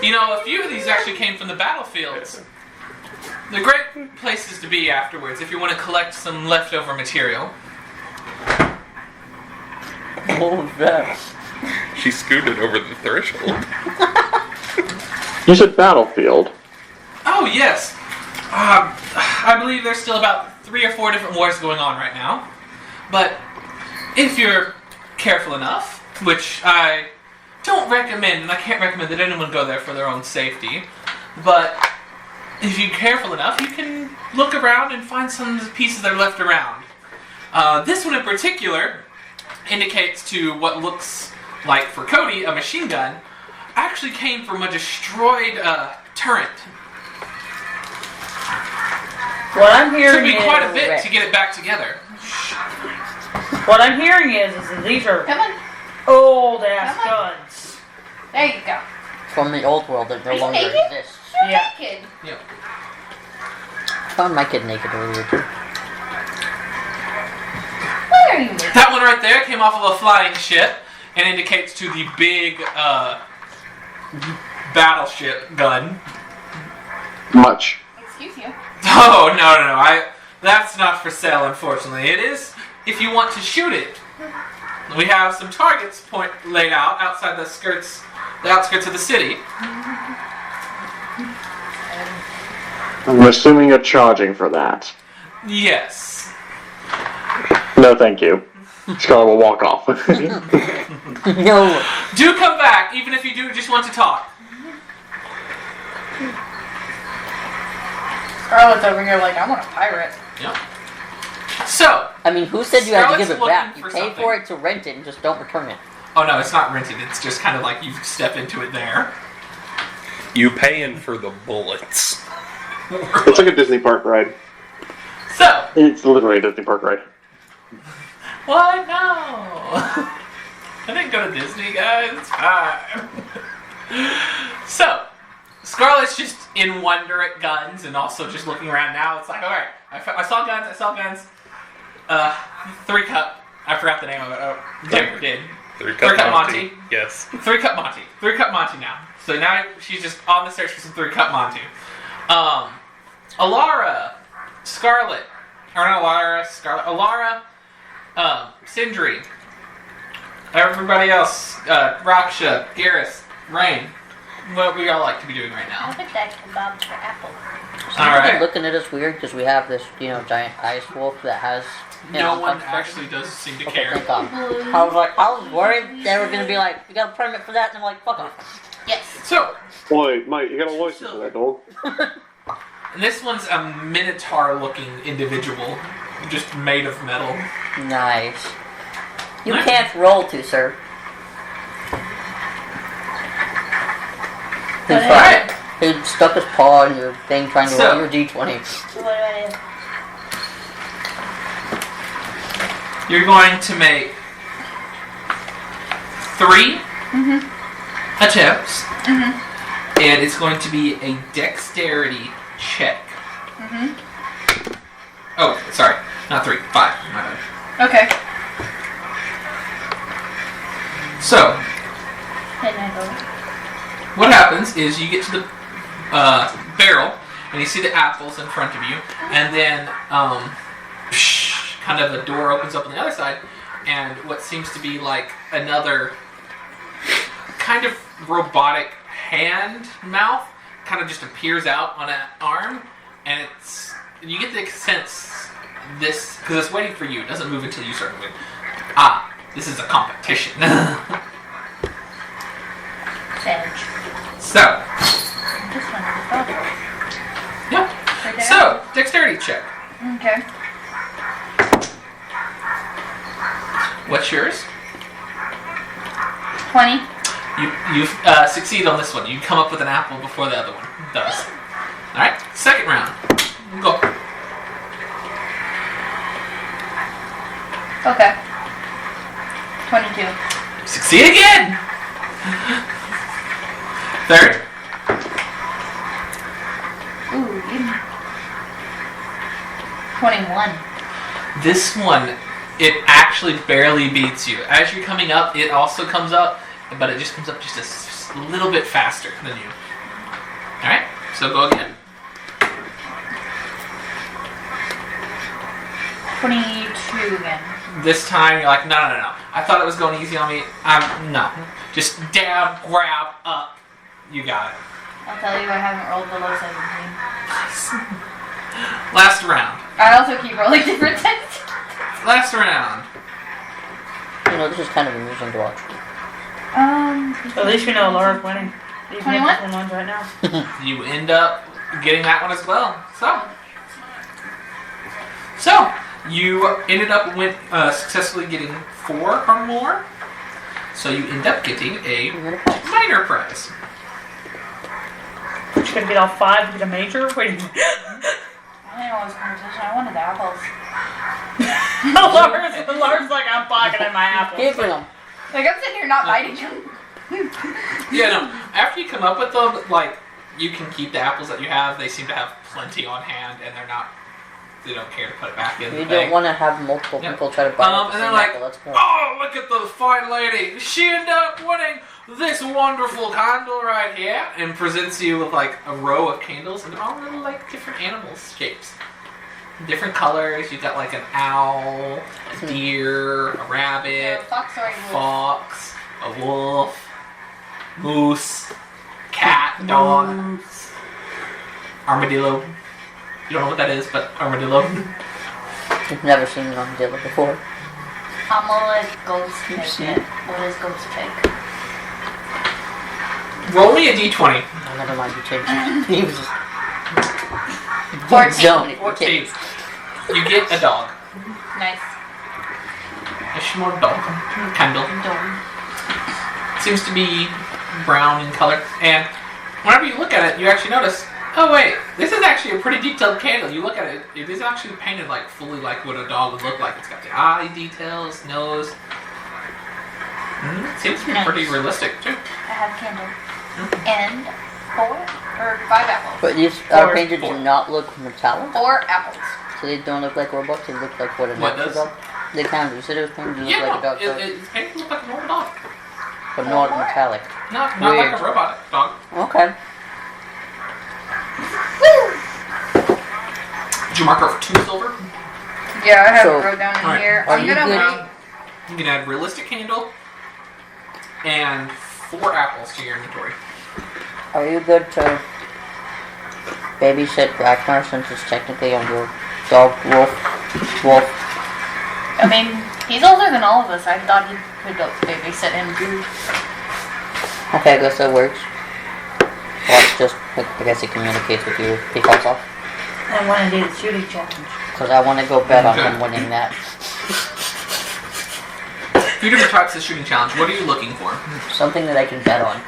You know, a few of these actually came from the battlefields. They're great places to be afterwards if you want to collect some leftover material. what was that? She scooted over the threshold. You said battlefield. Oh, yes. I believe there's still about 3 or 4 different wars going on right now. But if you're careful enough, which I don't recommend, and I can't recommend that anyone go there for their own safety, but if you're careful enough, you can look around and find some pieces that are left around. This one in particular indicates to what looks like, for Cody, a machine gun, actually came from a destroyed turret. What I'm Took hearing me is. quite a bit to get it back together. What I'm hearing is that these are Come on. old ass Come on. guns. There you go. From the old world that no you longer naked? exists. You're Yeah. naked. Yep. Found my kid naked earlier too. Why are you naked? That one right there came off of a flying ship and indicates to the big battleship gun. Much. Excuse you. Oh, no. That's not for sale, unfortunately. It is if you want to shoot it. We have some targets laid out outside the outskirts of the city. I'm assuming you're charging for that. Yes. No, thank you. Scarlet will walk off. No. Do come back, even if you do just want to talk. Scarlett's over here like, I want a pirate. Yep. So, I mean, who said you had to give it Scarlett's back? looking You for pay something. for it to rent it and just don't return it. oh no, it's not rented. It's just kind of like you step into it there. You paying for the bullets. It's like a Disney park ride. So, It's literally a Disney park ride. what? No. I didn't go to Disney, guys. It's fine. So, Scarlett's just in wonder at guns and also just looking around now. It's like, alright, I saw guns. 3-cup. I forgot the name of it. Oh, Jennifer did. 3-cup Monty. Yes. 3-cup Monty. 3-cup Monty now. So now she's just on the search for some 3-cup Monty. Alara, Scarlet, or not Alara, Scarlet, Alara, Sindri, everybody else, Raksha, Garrus, Rain, what we all like to be doing right I now. would like kebab for apple. Alright. Looking at us weird because we have this, giant ice wolf that has. No one untouched actually does seem to Okay, care. thank God. I was worried they were gonna be like, we got a permit for that, and I'm like, fuck off. Yes. So, Boy, Mike, you got a license for that dog. this one's a minotaur-looking individual, just made of metal. Nice. You Nice. can't roll to, sir. He's Alright. He stuck his paw in your thing trying to So- roll your d20. So what do I do? You're going to make 3 attempts, and it's going to be a dexterity check. Oh, sorry, not 3, 5. My bad. Okay. So, What happens is you get to the barrel, and you see the apples in front of you, and then kind of a door opens up on the other side, and what seems to be like another kind of robotic hand mouth kind of just appears out on an arm, and you get the sense this, because it's waiting for you, it doesn't move until you start moving. This is a competition. Savage. So, Just wanted to thought. yeah. Right there. So, dexterity check. Okay. What's yours? 20. You succeed on this one. You come up with an apple before the other one does. All right. Second round. Go. Okay. 22. Succeed again. Third. Ooh, 21. This one, it actually barely beats you. As you're coming up, it also comes up, but it just comes up just a little bit faster than you. All right. So go again. 22 again. This time you're like, no. I thought it was going easy on me. No. Just down, grab, up. You got it. I'll tell you, I haven't rolled below 17. Last round. I also keep rolling different things. Last round. You know, this is kind of amusing to watch. At least we know Laura's winning. These 21? ones right now. You end up getting that one as well. So you ended up successfully getting 4 or more. So you end up getting a minor prize. She's gonna get all 5 to get a major? Wait a minute. I didn't know it was a competition. I wanted the apples. Laura's like, I'm pocketing my apples. Keeping them. Like, I'm sitting here not biting them. Yeah, no. After you come up with them, like, you can keep the apples that you have. They seem to have plenty on hand, and they don't care to put it back in the You thing. don't want to have multiple people try to buy And they're like, Let's go. oh, look at the fine lady. She ended up winning this wonderful candle right here, and presents you with like a row of candles, and they're all little like different animals shapes, different colors. You got like an owl, a deer, a rabbit, a fox, a wolf, moose, cat, dog, armadillo. You don't know what that is, but armadillo. I've never seen an armadillo before. I'm gonna let Ghost take it. What does Ghost take? Roll me a d20. Oh, never mind, you changed it. He was just... 14. Zone it, 14. You get a dog. Nice. A small dog. Candle. Seems to be brown in color. And whenever you look at it, you actually notice, oh wait, this is actually a pretty detailed candle. You look at it, it is actually painted like fully like what a dog would look like. It's got the eye details, nose. Seems to be pretty realistic too. I have candle. And 4 or 5 apples. But these painted do not look metallic. 4 apples. So they don't look like robots, they look like what a What natural does? dog. They kind of, you said it was painted to look like a dog, It's painted to look like a normal dog. but not metallic. Not Weird. like a robot dog. Okay. Did you mark her for 2 silver? Yeah, I have So, it wrote down in alright. here. Are I'm you gonna good? wait. You can add realistic candle and 4 apples to your inventory. Are you good to babysit Ragnar since it's technically on your dog, wolf? I mean, he's older than all of us. I thought he could babysit him. Okay, I guess that works. Well, it's just, I guess he communicates with you if he falls off. I want to do the shooting challenge. Because I want to go bet on Okay. him winning that. Few different types of shooting challenge. What are you looking for? Something that I can bet on.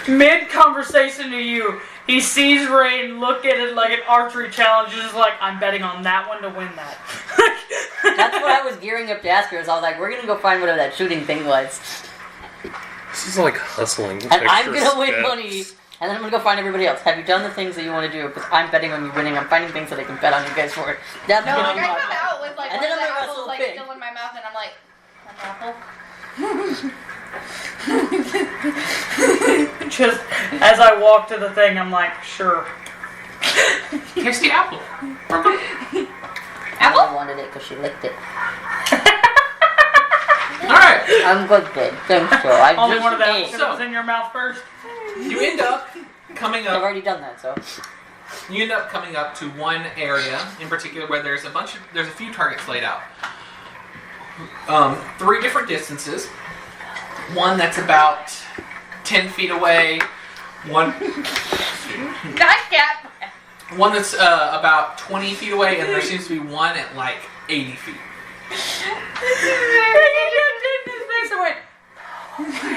Mid-conversation to you, he sees Rain look at it like an archery challenge and is like, I'm betting on that one to win that. That's what I was gearing up to ask her, is I was like, we're going to go find whatever that shooting thing was. This is like hustling. And I'm extra going to win steps. money. And then I'm going to go find everybody else. Have you done the things that you want to do? Because I'm betting on you winning. I'm finding things that I can bet on you guys for. That's No, gonna like be I my come bet. out with like And one then of the I'm gonna apples wrestle like pig. still in my mouth, and I'm like, an apple. Just as I walk to the thing, I'm like, sure. Here's the apple. I wanted it because she licked it. Alright. I'm good, babe. Thanks, Joe. I Only just one of them ate. because it was in your mouth first. You end up coming I've up. already done that, so. You end up coming up to one area in particular where there's a few targets laid out. 3 different distances. One that's about 10 feet away. One that's about 20 feet away, and there seems to be one at like 80 feet.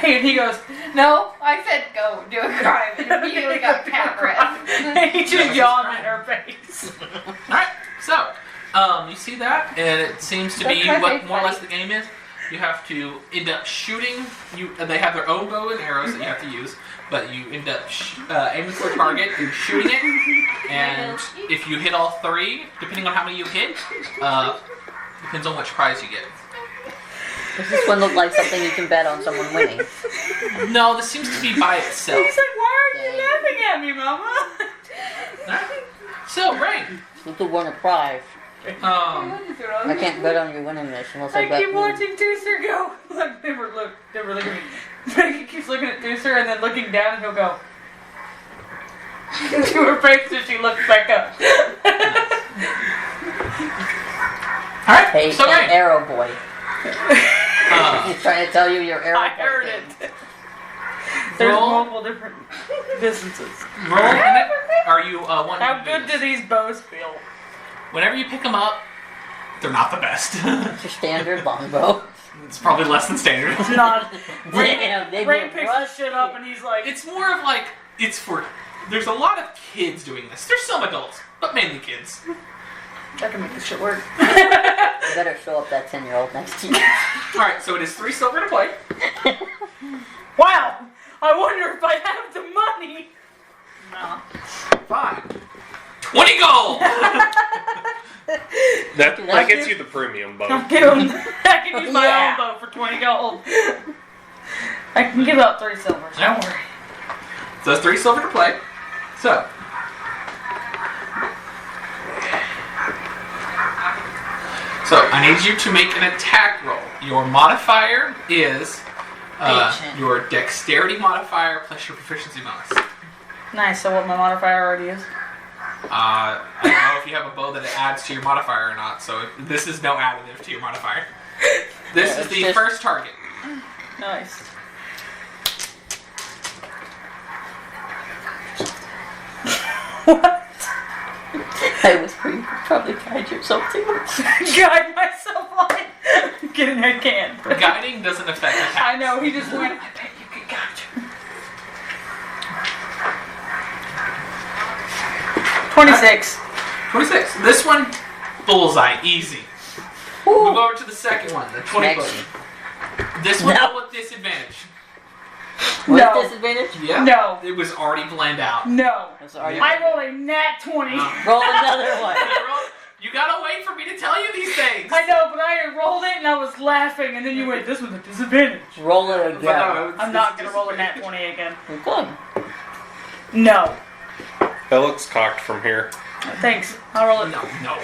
And he goes, no, I said go do a crime, and immediately got cat breath. He just yawned in her face. Alright, so, you see that, and it seems to be what more or less the game is. You have to end up shooting. They have their own bow and arrows that you have to use, but you end up aiming for a target and shooting it, and if you hit all 3, depending on how many you hit, depends on which prize you get. Does this one look like something you can bet on someone winning? No, this seems to be by itself. He's like, why are you laughing at me, Mama? Alright. So, Rain. You could win a prize. I can't bet on you winning this unless I I bet keep you. watching Deucer go. Like, never look at me. He keeps looking at Deucer and then looking down, and he'll go to her face as she looks back up. Alright, Hey, so Rain. arrow boy. He's trying to tell you your arrow I boy heard thing. it. There's Roll. multiple different distances. Roll in it. Are you wanting How to good do do this? these bows feel? Whenever you pick them up, they're not the best. It's your standard longbow. It's probably less than standard. It's not. Damn, they Ray were picks rusty. this shit up and he's like, It's more of like, it's for, there's a lot of kids doing this. There's some adults, but mainly kids. I can make this shit work. You better show up that 10-year-old next to you. Alright, so it is 3 silver to play. Wow! I wonder if I have the money. No. 5. 20 gold! That gets you the premium bow. I can use my Yeah. own bow for 20 gold. I can give out 3 silvers. Don't worry. So it's 3 silver to play. So. So, I need you to make an attack roll. Your modifier is your dexterity modifier plus your proficiency bonus. Nice. So what my modifier already is? I don't know if you have a bow that adds to your modifier or not, so this is no additive to your modifier. This is the first target. Nice. What? I was pretty probably guide yourself too much. Guide myself on. Kidding, I can't. Guiding doesn't affect attacks. I know. He just went. I bet you could guide you. 26. 26. This one, bullseye, easy. Move over to the second one, the 20 Next. foot. This one No. with disadvantage. With No. disadvantage? Yeah. No. It was already planned out. No. Sorry. I rolled a nat 20. Roll another one. You gotta wait for me to tell you these things. I know, but I rolled it and I was laughing, and then you went, this was a disadvantage. Roll it again. But no, it's- I'm not it's gonna roll a nat disadvantage. 20 again. Good. No. That looks cocked from here. Thanks. I'll roll it. No, no.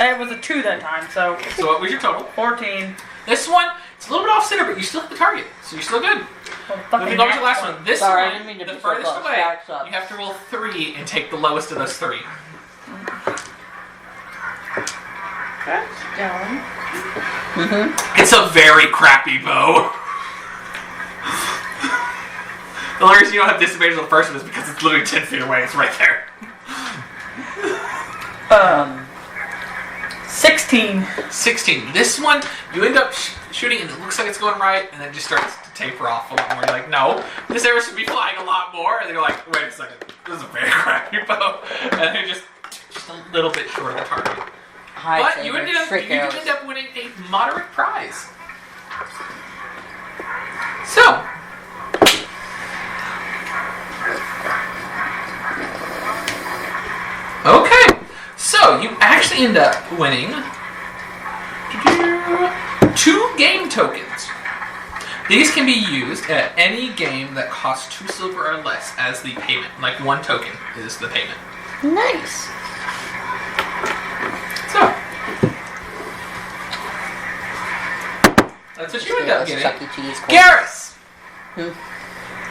It was a 2 that time, so So what was your total? 14. This one, it's a little bit off center, but you still hit the target, so you're still good. Well, fucking Moving over to nat the last 20. one. This Sorry, I one, didn't mean to the be so furthest close. away, Backs up. you have to roll 3 and take the lowest of those 3. It's a very crappy bow. The only reason you don't have disadvantage on the first one is because it's literally 10 feet away. It's right there. 16. 16. This one, you end up shooting and it looks like it's going right, and then it just starts to taper off a lot more. You're like, no, this arrow should be flying a lot more. And then you're like, wait a second, this is a very crappy bow. And then just a little bit short of the target. But you Trick did arrows. end up winning a moderate prize. So, okay. So you actually end up winning 2 game tokens. These can be used at any game that costs 2 silver or less as the payment. Like 1 token is the payment. Nice. So, that's what you end up getting. Chuck E. Cheese. Garrus!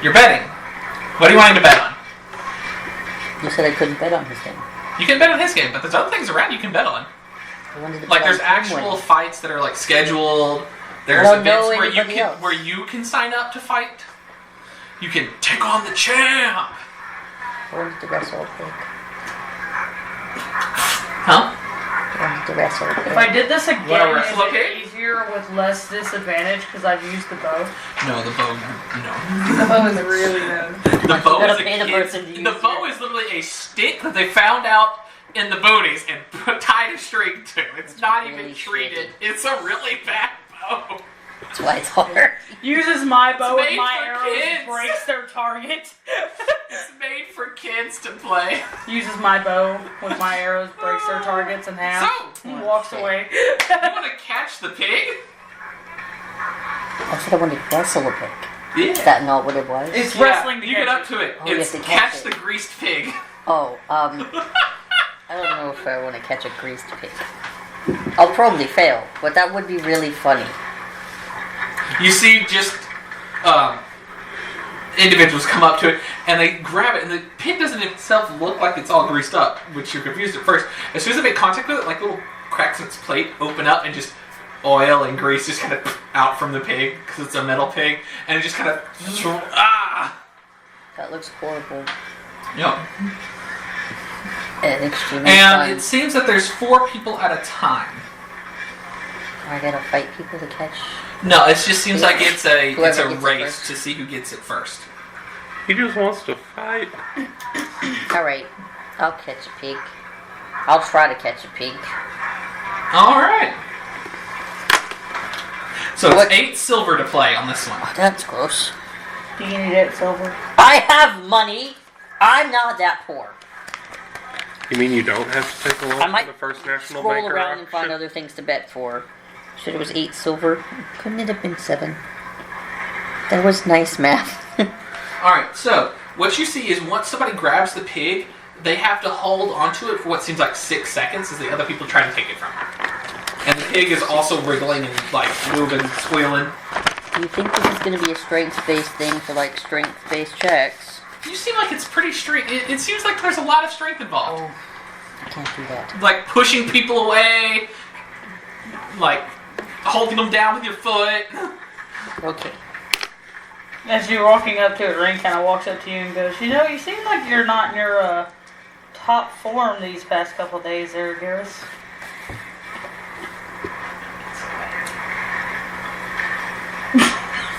You're betting. What are you wanting to bet on? You said I couldn't bet on his game. You can bet on his game, but there's other things around you can bet on. Like there's actual fights that are like scheduled. There's events where you can sign up to fight. You can take on the champ. I wanted to wrestle a pig. Huh? I wanted to wrestle a pig. If I did this again, Wanna is wrestle a it pig? easier with less disadvantage because I've used the bow? No, the bow. No. The bow is really good. The bow gotta is pay the person to use the bow is literally a stick that they found out in the boonies and tied a string to. It's not really even treated. shitty. It's a really bad bow. That's why it's hard. Uses my bow with made my for arrows, kids. breaks their target. It's made for kids to play. Uses my bow with my arrows, breaks their targets in half. So, He walks away. you want to catch the pig? I said I wanted to wrestle a pig. Yeah. Is that not what it was? It's wrestling to You catch get up it. to it. Oh, you It's have to catch catch it. the greased pig. Oh, I don't know if I want to catch a greased pig. I'll probably fail, but that would be really funny. You see just individuals come up to it and they grab it, and the pig doesn't itself look like it's all greased up, which you're confused at first. As soon as they make contact with it, like little cracks in its plate open up and just oil and grease just kind of out from the pig because it's a metal pig, and it just kind of That looks horrible Yep. and extremely And fun. it seems that there's 4 people at a time. I gotta fight people to catch. No, it just seems like it's a Whoever it's a gets it race first. to see who gets it first. He just wants to fight. Alright, I'll catch a pig. I'll try to catch a pig. All right. So What? it's 8 silver to play on this one. Oh, that's gross. Do you need it, silver? I have money! I'm not that poor. You mean you don't have to take a I loan might from the First National Scroll Bank around and find auction? other things to bet for. Should it was 8 silver. Couldn't it have been 7? That was nice math. All right. So what you see is once somebody grabs the pig, they have to hold onto it for what seems like 6 seconds as the other people try to take it from them. And the pig is also wriggling and like moving, squealing. Do you think this is going to be a strength-based thing for like strength-based checks? You seem like it's pretty strength. It seems like there's a lot of strength involved. Oh, I can't do that. Like pushing people away, like holding them down with your foot. Okay. As you're walking up to it, Ring kind of walks up to you and goes, "You know, you seem like you're not in your top form these past couple days there, Garrus."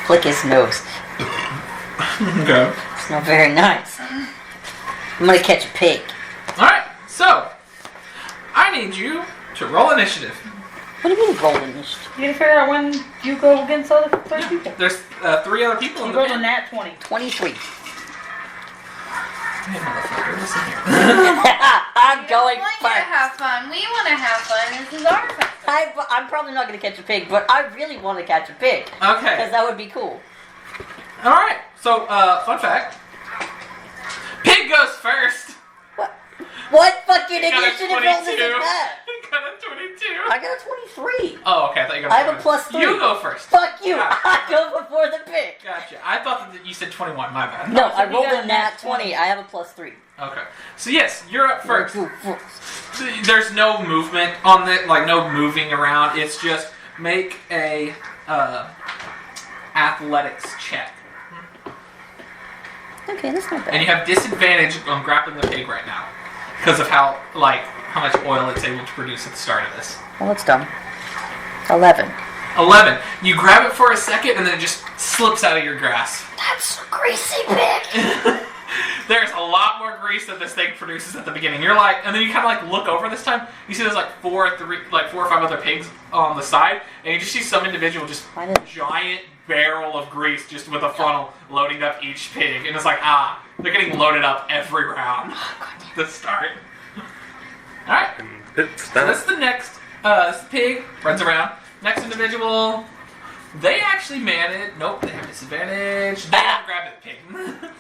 Flick his nose. Okay. It's not very nice. I'm gonna catch a pig. All right. So I need you to roll initiative. What do you mean rolling this? You gotta figure out when you go against other people. There's 3 other people in You the go to pit. nat 20. 23. Hey, motherfucker, listen here. I'm going We want you to first. have fun. We want to have fun. This is our festival. I'm probably not gonna catch a pig, but I really want to catch a pig. Okay. Because that would be cool. All right. So, fun fact. Pig goes first. What fucking You got a initiative roll is 22. that? You got a 22. I got a 23. Oh, okay. I thought you got. I have a +3. You go first. Fuck you! Yeah. I go before the pig. Gotcha. I thought that you said 21. My bad. No, I you rolled got a a nat nat 20. I have a +3. Okay. So yes, you're up first. Go first. There's no movement on it, like no moving around. It's just make a athletics check, Okay, that's not and you bad. have disadvantage on grappling the pig right now because of how much oil it's able to produce at the start of this. Well, it's done. 11. 11. You grab it for a second, and then it just slips out of your grasp. That's a greasy pig. There's a lot more grease that this thing produces at the beginning. You're like, and then you kind of like look over this time. You see there's like 4 or 5 other pigs on the side, and you just see some individual just Find it. giant barrel of grease just with a funnel loading up each pig, and it's like they're getting loaded up every round to start. All right, It's so done. that's the next. This pig runs around. Next individual They actually manage. Nope, they have disadvantage. They don't grab the pig.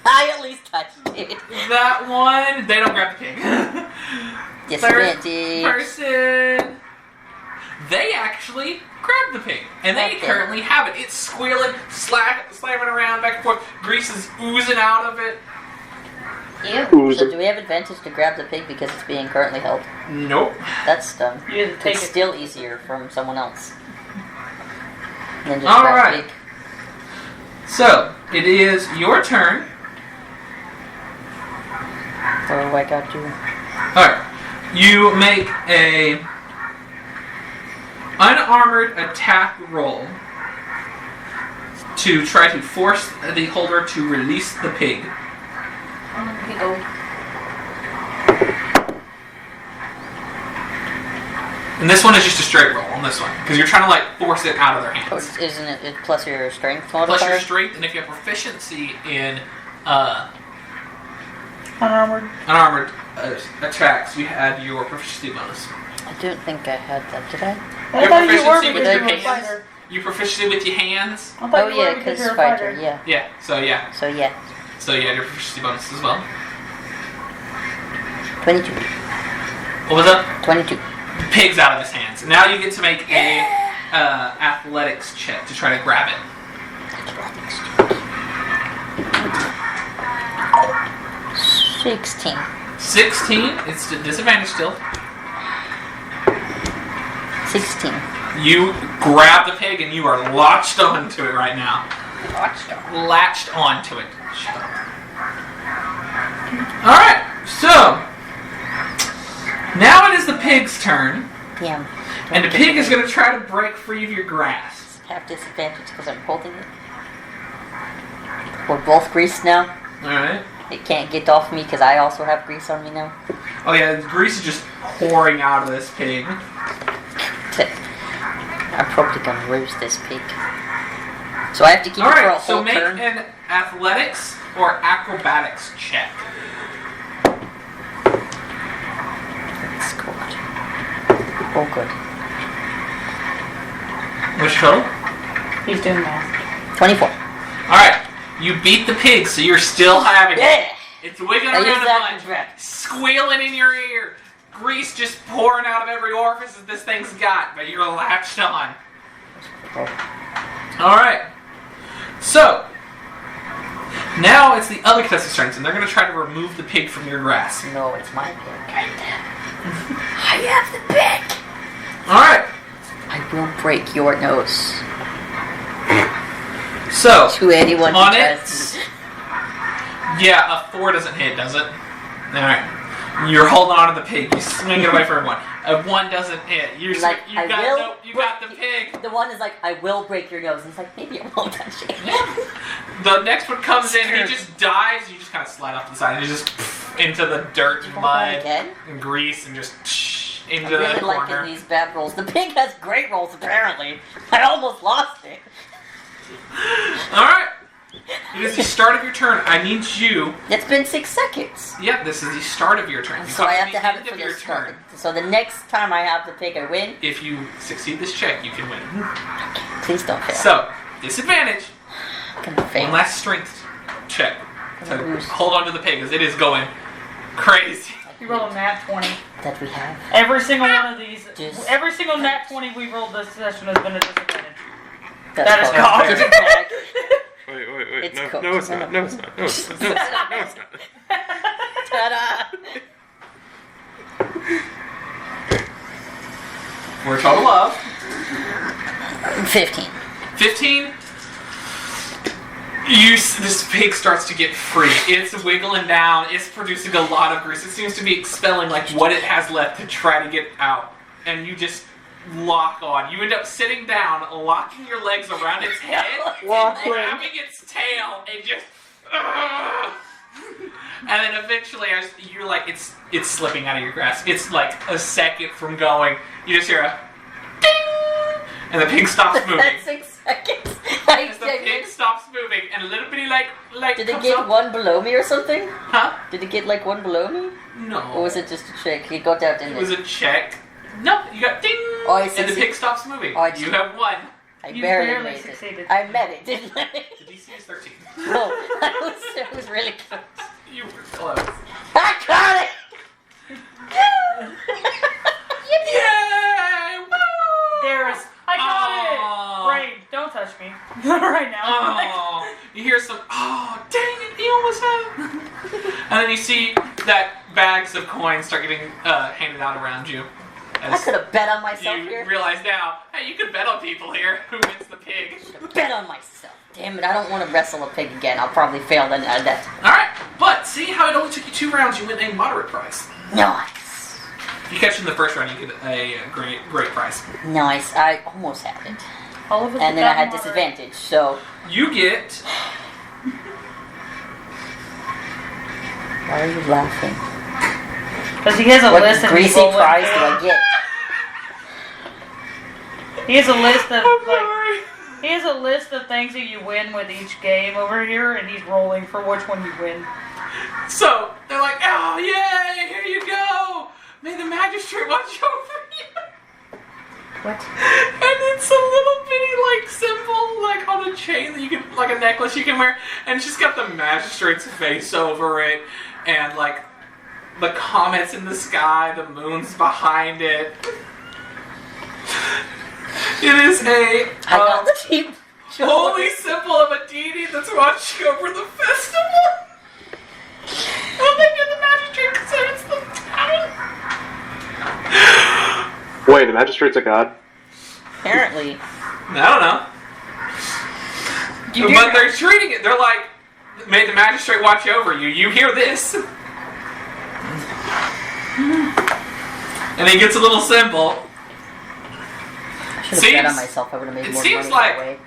I at least touched it. That one, they don't grab the pig. Third Disadvantage. person, they actually grab the pig, and they Okay. currently have it. It's squealing, slamming around back and forth. Grease is oozing out of it. Ew. So do we have advantage to grab the pig because it's being currently held? Nope. That's dumb. You have to take It's it. still easier from someone else. Than just All grab right. the pig. So it is your turn. Oh, I got you. All right. You make a unarmored attack roll to try to force the holder to release the pig. And this one is just a straight roll on this one because you're trying to like force it out of their Oh, hands. isn't it plus your strength modifier? Plus your strength, and if you have proficiency in Unarmored. unarmored attacks, you had your proficiency bonus. I don't think I had that, did I? I Your thought you were proficiency with because your you were a hands. fighter. You proficiency with your hands. I thought Oh you were yeah, because because you're a fighter, fighter. yeah. Yeah. So yeah. So yeah, So you had your proficiency bonus as well. 22. What was that? 22. Pig's out of his hands. Now you get to make a athletics check to try to grab it. 16. 16. It's disadvantage still. 16. You grab the pig and you are latched onto it right now. Latched onto it. Shut up. Alright, so now it is the pig's turn, Damn. and the pig is going to try to break free of your grasp. Have disadvantage because I'm holding it. We're both greased now. Alright. It can't get off me because I also have grease on me now. Oh yeah, the grease is just pouring out of this pig. I'm probably gonna lose this pig. So I have to keep it for a Alright, whole so make turn. an athletics or acrobatics check. It's good. Oh, good. Which total? He's doing math. 24. Alright, you beat the pig, so you're still having it. Yeah! It's wiggling I use around a that bunch, to drag. squealing in your ear. Grease just pouring out of every orifice that this thing's got, but you're latched on. Oh. Alright. So, now it's the other contestant's turns, and they're going to try to remove the pig from your grasp. No, it's my pig. I have the pig! Alright. I will break your nose. So, To anyone who on tries. it, yeah, a 4 doesn't hit, does it? Alright. You're holding on to the pig. You swing it away from everyone. A 1 doesn't hit. You Like, I got will no, you got the pig. The one is like, I will break your nose. And he's like, maybe I won't touch it. The next one comes in, he just dives, you just kind of slide off to the side, and you just into the dirt and mud Again? and grease and just into I the really like corner. in these bad rolls. The pig has great rolls, apparently. I almost lost it. Alright. It is the start of your turn. I need you. It's been 6 seconds. Yeah, this is the start of your turn. You So I got have the to have end it for of your this turn. turn. So the next time I have the pig, I win. If you succeed this check, you can win. Please don't fail. So, disadvantage. I'm gonna fail. One last strength check to Oof. hold on to the pig, as it is going crazy. You roll a nat 20. That we have. Every single one of these, Just- every single nat 20 we've rolled this session has been a disadvantage. That's That is called- cocked. It's back. Wait. It's No, cooked. no, it's not. No, it's not. No, it's not. No, it's not. No, it's not. Ta-da! For a total of 15. 15. This pig starts to get free. It's wiggling down. It's producing a lot of grease. It seems to be expelling like what it has left to try to get out. And you just lock on. You end up sitting down, locking your legs around its head, grabbing its tail, and just. And then eventually, as you're like, it's slipping out of your grasp. It's like a second from going. You just hear a ding, and the pig stops moving. That's 6 seconds. As the pig stops moving, and a little bitty like Did it comes get up. one below me or something? Huh? Did it get like one below me? No. Or was it just a trick? It got out, didn't It was it? a check. No, you got ding, Oh, I and the see. pig stops moving. Oh, I see. You have won. I You barely barely made it. succeeded. I met it, didn't I? The DC is 13. No, I was really close. You were close. I got it! Yay! Woo! There's. I got Aw. it! Rain, don't touch me. Right now. Oh, you hear some, oh, dang it, he almost had. And then you see that bags of coins start getting handed out around you. I could have bet on myself You here. realize now, hey, you could bet on people here. Who wins the pig? Bet on myself. Damn it, I don't want to wrestle a pig again. I'll probably fail then at that. Alright, but see how it only took you 2 rounds, you win a moderate prize. Nice. If you catch it in the first round, you get a great prize. Nice. I almost had it. All of us And then I had got disadvantage, so... You get... Why are you laughing? Because he has a What list of greasy people prize did I get? He has a list of I'm like sorry. he has a list of things that you win with each game over here, and he's rolling for which one you win. So, they're like, oh, yay, here you go. May the magistrate watch over you. What? And it's a little bitty, like, symbol, like, on a chain that you can, like a necklace you can wear. And it's just got the magistrate's face over it. And, like, the comets in the sky, the moon's behind it. It is a I got the cheap holy symbol of a deity that's watching over the festival. Oh, they did the magistrate considers the town. Wait, the magistrate's a god? Apparently. I don't know. But they're treating it, they're like, may the magistrate watch over you. You hear this? And he gets a little symbol. I should have bet on myself. I would have made it more seems money like- that way.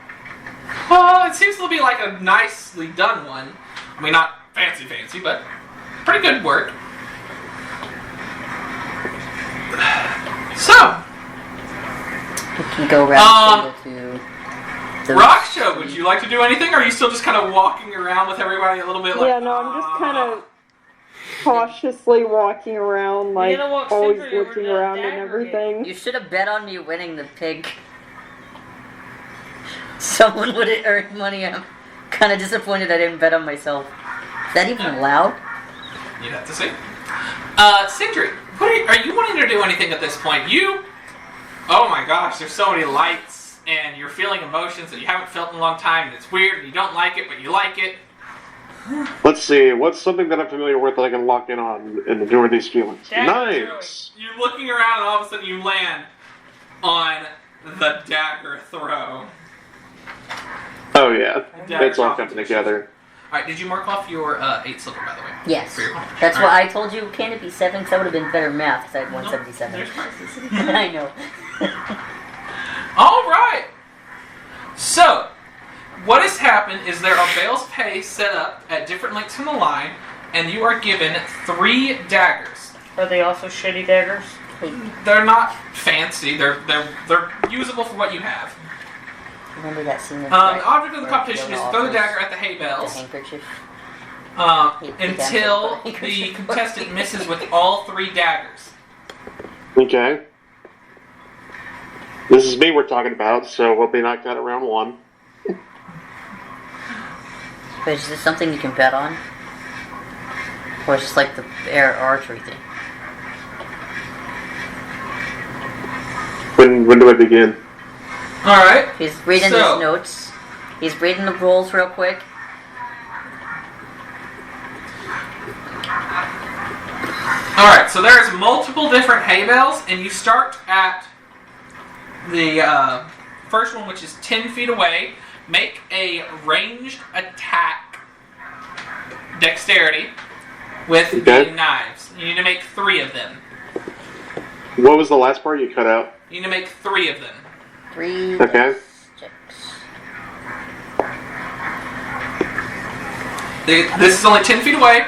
Well, it seems to be like a nicely done one. I mean, not fancy, but pretty good work. So, We can go around to the Rock Show, would you like to do anything, or are you still just kind of walking around with everybody a little bit like... Yeah, no, I'm just kind of cautiously walking around, like, gotta walk always Sentry over looking to that around and dagger everything. You should have bet on me winning the pig. Someone would have earned money. I'm kind of disappointed I didn't bet on myself. Is that even allowed? You'd have to see. Sindri, are you wanting to do anything at this point? Oh my gosh, there's so many lights, and you're feeling emotions that you haven't felt in a long time, and it's weird, and you don't like it, but you like it. Let's see, what's something that I'm familiar with that I can lock in on and enjoy these feelings? Dagger Nice! You're looking around, and all of a sudden you land on the dagger throw. Oh yeah, Dagger it's all coming competition. together. Alright, did you mark off your 8 silver, by the way? Yes. For your competition? That's All why right. I told you, can it be 7? Because that would have been better math, because I had 177. There's prizes. I know. Alright! So, what has happened is there are bales of hay set up at different lengths in the line, and you are given 3 daggers. Are they also shitty daggers? They're not fancy, they're usable for what you have. Remember that scene? The object of the competition is to throw the dagger at the hay The bales handkerchief. until the contestant misses with all 3 daggers. Okay. This is me we're talking about, so we'll be knocked out at round 1. But is this something you can bet on? Or is it just like the air archery thing? When do I begin? Alright. He's reading his notes. He's reading the rules real quick. Alright, so there's multiple different hay bales, and you start at the first one, which is 10 feet away. Make a ranged attack dexterity with the knives. You need to make 3 of them. What was the last part you cut out? You need to make 3 of them. 3 Okay. sticks. This is only 10 feet away.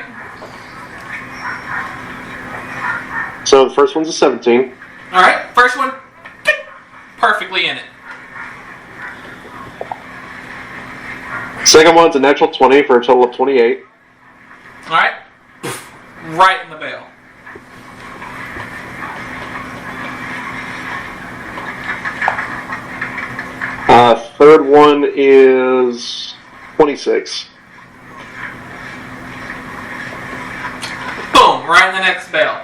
So the first one's a 17. Alright, first one, perfectly in it. Second one's a natural 20 for a total of 28. Alright, right in the bale. Third one is 26. Boom! Right in the next bale.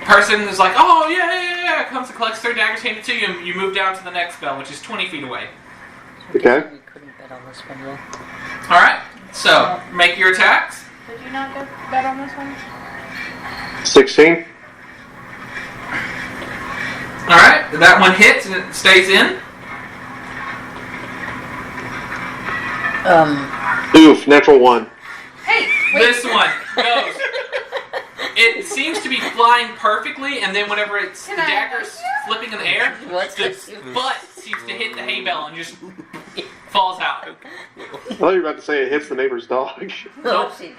Person is like, oh, yeah. Comes and collects 3 daggers, hands it to you, and you move down to the next bale, which is 20 feet away. Okay. We couldn't bet on this one, yeah. Alright, so make your attacks. Did you not go bet on this one? 16. Alright, that one hits and it stays in. Oof, natural 1. Hey, wait. This one goes. It seems to be flying perfectly, and then whenever it's the dagger's flipping in the air, What's the this? butt seems to hit the hay bale and just falls out. I thought you were about to say it hits the neighbor's dog. Oh, shit.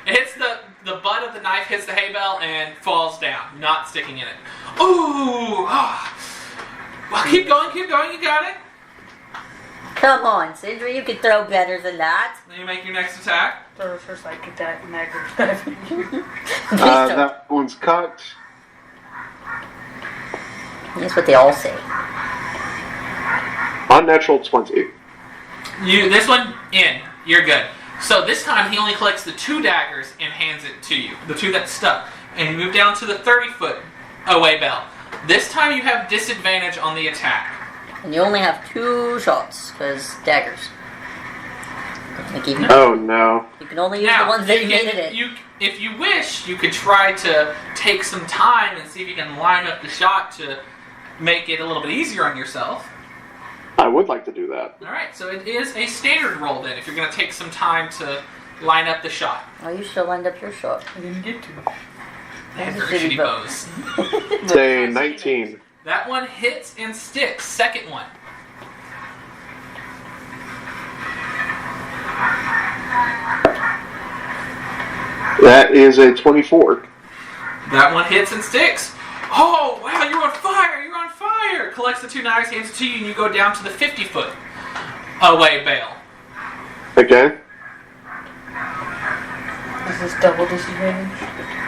It hits the butt of the knife, hits the hay bale, and falls down, not sticking in it. Ooh! Ah. Well, keep going, you got it. Come on, Sindri, you can throw better than that. Then you make your next attack. Throw first like attack negative. That one's cocked. That's what they all say. Unnatural 20. This one in. You're good. So this time he only collects the 2 daggers and hands it to you. The 2 that stuck. And you move down to the 30-foot away bell. This time you have disadvantage on the attack. And you only have 2 shots, because daggers. Oh no. You can only use Now, the ones that you you can- needed it. if you wish, you could try to take some time and see if you can line up the shot to make it a little bit easier on yourself. I would like to do that. Alright, so it is a standard roll then, if you're going to take some time to line up the shot. Oh, you should have lined up your shot. I didn't get to. And That's a very shitty shitty bow. bows. Say 19. That one hits and sticks. Second one. That is a 24. That one hits and sticks. Oh, wow, you're on fire! You're on fire! Collects the 2 knives, hands it to you, and you go down to the 50-foot away bale. Okay. Is this double disadvantage?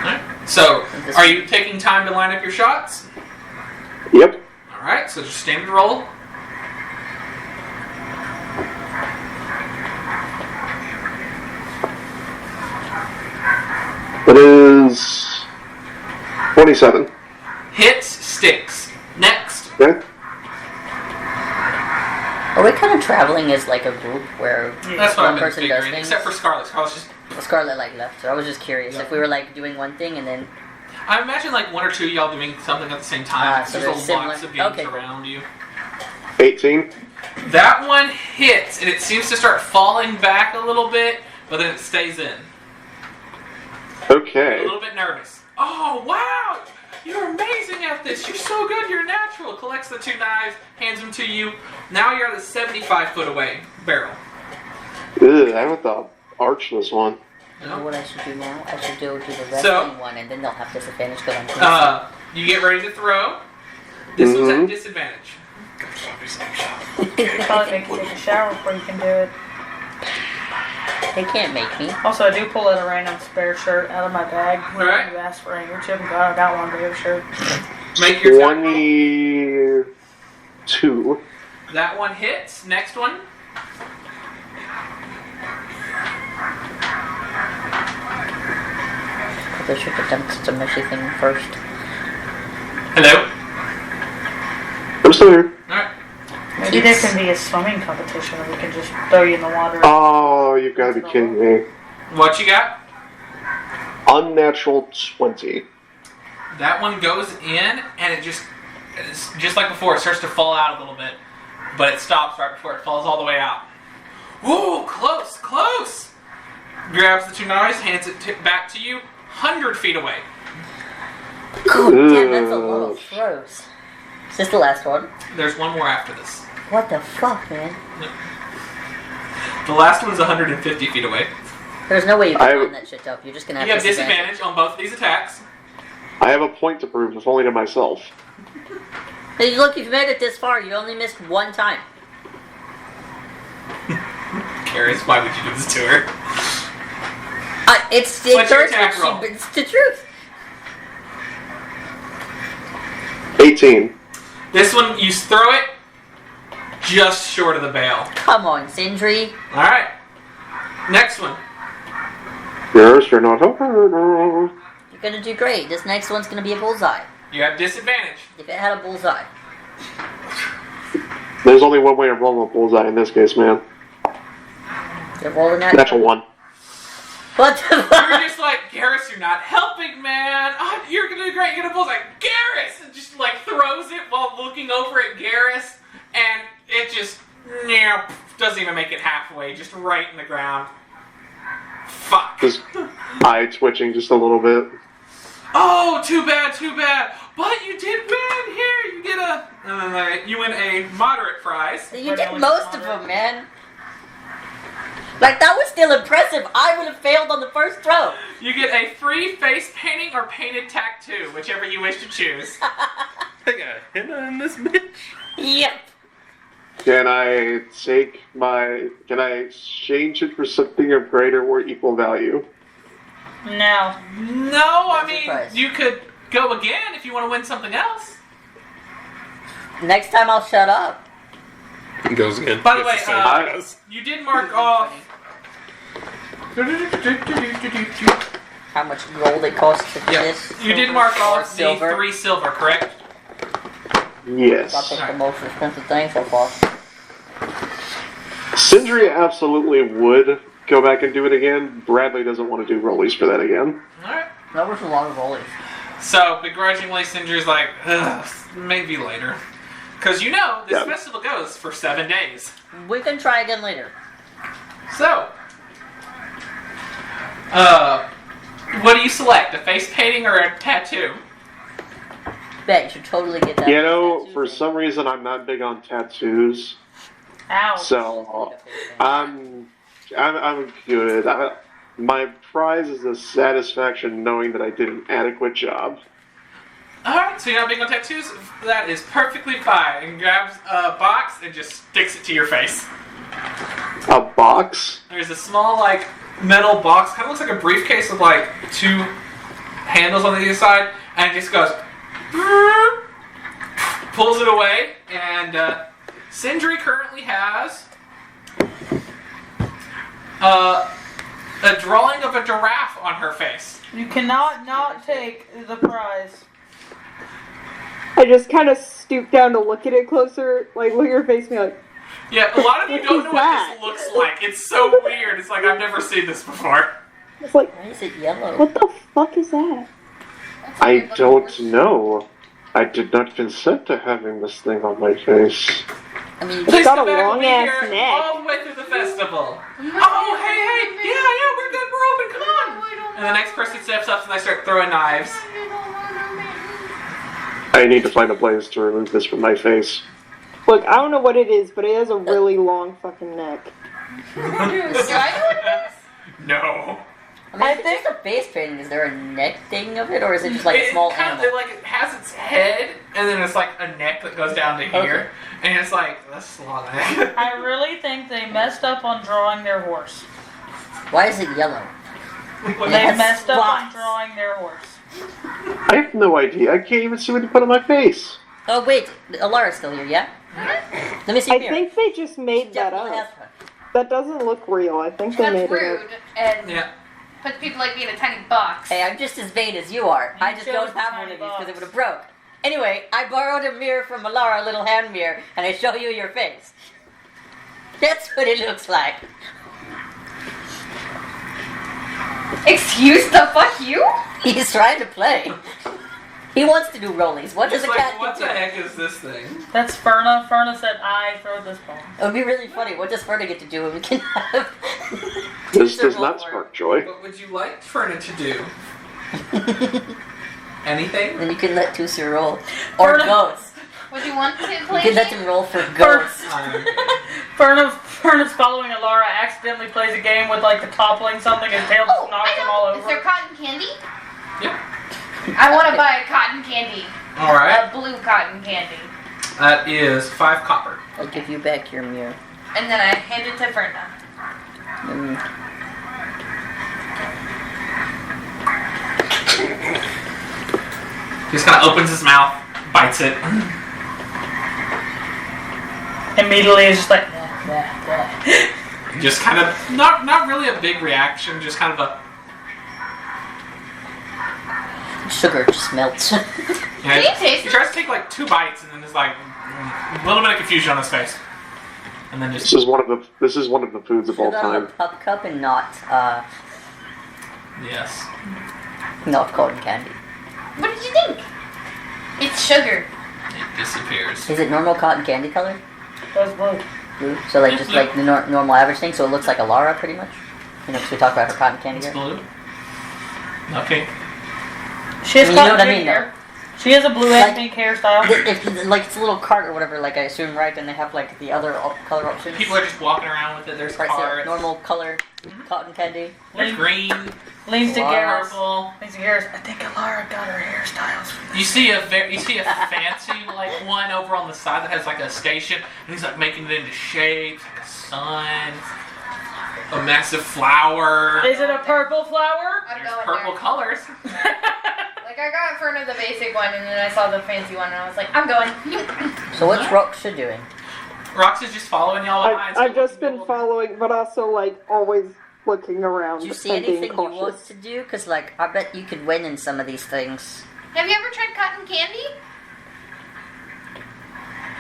Alright. So, are you taking time to line up your shots? Yep. Alright, so just standard roll. That is 27. Hits, sticks. Next. Okay. Are we kind of traveling as like a group where That's what I've one been person does figuring, things? except for Scarlet. Scarlet's just... Scarlet like left, so I was just curious if we were like doing one thing and then... I imagine like 1 or 2 of y'all doing something at the same time. So There's they're a lots similar. of games Okay. around you. 18. That one hits, and it seems to start falling back a little bit, but then it stays in. A Okay. little bit nervous. Oh, wow! You're amazing at this! You're so good, you're natural! Collects the 2 knives, hands them to you. Now you're at a 75-foot away barrel. Ugh, I have to arch this one. You know what I should do now? I should do the wrestling So- one and then they'll have disadvantage because I'm crazy. You get ready to throw. This one's at Mhm. disadvantage. Probably make you take a shower before you can do it. They can't make me. Also, I do pull out a random spare shirt out of my bag. Alright. You asked for a handkerchief, and I got one big shirt. Make your attack roll. 22. That one hits. Next one. They should have done such a meshy thing first. Hello? I'm still here. Alright. Maybe there can be a swimming competition where we can just throw you in the water. Oh, you've got to be kidding me. What you got? Unnatural 20. That one goes in, and it's just like before, it starts to fall out a little bit, but it stops right before it falls all the way out. Ooh, close, close! Grabs the 2 knives, hands it back to you, 100 feet away. God damn, that's a lot of throws. Is this the last one? There's one more after this. What the fuck, man? The last one's 150 feet away. There's no way you I- can line that shit up. You're just gonna have You have disadvantage. disadvantage on both of these attacks. I have a point to prove, if only to myself. Hey, look, you've made it this far. You only missed 1 time. Curious, why would you do this to her? It's What's your hurts attack when roll? it's the truth. 18. This one, you throw it, just short of the bail. Come on, Sindri. All right. Next one. Yes, you're not helping. You're gonna do great. This next one's gonna be a bullseye. You have disadvantage. If it had a bullseye. There's only one way of rolling a bullseye in this case, man. You're rolling that. Natural one. What the You're fuck? just like, Garrus, you're not helping, man. Oh, you're gonna do great. You're gonna bullseye. Garrus! And just like throws it while looking over at Garrus, and it just doesn't even make it halfway. Just right in the ground. Fuck. Just eye twitching just a little bit. Oh, too bad, too bad. But you did win. Here, you get you win a moderate prize. You did most of them, man. Like, that was still impressive. I would have failed on the first throw. You get a free face painting or painted tattoo, whichever you wish to choose. I got henna in this bitch. Yep. Can I exchange it for something of greater or equal value? No. No, I What's the mean, prize? you could go again if you want to win something else. Next time I'll shut up. It goes again. By the way, It's the same. you did mark off. How much gold it costs to do Yeah, this? you did mark Or off the silver. 3 silver, correct? Yes. I'll take the most expensive thing so far. Sindri absolutely would go back and do it again. Bradley doesn't want to do rollies for that again. Alright. That was a lot of rollies. So, begrudgingly, Sindri's like, ugh, maybe later. Because you know, this Yeah. festival goes for 7 days. We can try again later. So, what do you select? A face painting or a tattoo? Bet you should totally get that. You know, tattoo for thing. some reason I'm not big on tattoos, Ow. so I'm good. My prize is the satisfaction knowing that I did an adequate job. Alright, so you're not big on tattoos? That is perfectly fine. And grabs a box and just sticks it to your face. A box? There's a small, like, metal box. Kind of looks like a briefcase with, like, 2 handles on the other side. And it just goes... pulls it away. And Sindri currently has... a drawing of a giraffe on her face. You cannot not take the prize. I just kind of stoop down to look at it closer, like look at her face and be like, Yeah, a lot of you don't know what that? this looks like. It's so weird. It's like I've never seen this before. it's like, Why is it yellow? what the fuck is that? I don't know. I did not consent to having this thing on my face. I mean, It's got a Come back, we'll long be ass here neck. all the way through the festival. Oh, hey, yeah, we're good, we're open, come on. And the next person steps up and I start throwing knives. I need to find a place to remove this from my face. Look, I don't know what it is, but it has a really long fucking neck. No. I mean, if it's just a face painting, is there a neck thing of it, or is it just like a small kind of, animal? it has its head, and then it's like a neck that goes down to here. And it's like, that's a long neck. I really think they messed up on drawing their horse. Why is it yellow? They Yes, messed up on spots. drawing their horse. I have no idea. I can't even see what you put on my face. Oh wait, Alara's still here, yeah? Let me see I your mirror. think they just made that Definitely has up. one. That doesn't look real. I think they That's made it rude up. and Yeah. puts people like me in a tiny box. Hey, I'm just as vain as you are. I just chose don't the have tiny one of these because it box. would have broke. Anyway, I borrowed a mirror from Alara, a little hand mirror, and I show you your face. That's what it looks like. Excuse the fuck you? He's trying to play. He wants to do rollies. What does It's a cat like, what do? the heck is this thing? That's Ferna. Ferna said, I throw this ball. It would be really funny. What does Ferna get to do when we can have... This Two does not circle spark joy. What would you like Ferna to do? Anything? Then you can let Tusser roll. Or Ferna- goats. Would you want to You play? can let him roll for goats. Ferna's following Alara, accidentally plays a game with like the toppling something and tail just Oh, knocks I him all know. over. Is there cotton candy? Yeah. I want to buy a cotton candy. Alright. A blue cotton candy. That is 5 copper. I'll give you back your mirror. And then I hand it to Ferna. He just kind of opens his mouth, bites it. Immediately, it's just like. Just kind of not really a big reaction, just kind of a. Sugar just melts. Yeah, Can you taste he it? tries to take like 2 bites and then there's like a little bit of confusion on his face, and then just. This is one of the foods of all Sugar on a time. pup cup and not Yes. cotton candy. What did you think? It's sugar. It disappears. Is it normal cotton candy color? That's blue. Blue? So like just like the normal average thing, so it looks like a Lara pretty much? You know, because we talked about her cotton candy It's here. blue. Okay. She has You know cotton what I candy mean, hair. She has a blue Like- and pink hairstyle. It's a little cart or whatever, like I assume, right? And they have like the other color options. People are just walking around with it. There's Right, so cards. normal color cotton candy. There's green. Leans to Wow. Garrus. Leans to Garrus. I think Alara got her hairstyles. You see a fancy like one over on the side that has like a station, and he's like making it into shapes, like a sun, a massive flower. Is it a purple flower? I'm There's going purple there. colors. Like I got Inferno the basic one, and then I saw the fancy one, and I was like, I'm going. So what's Roxha doing? Rox is just following y'all behind. I've just been following, but also like always looking around Do you see and being anything you want cautious. to do? Because like I bet you could win in some of these things. Have you ever tried cotton candy?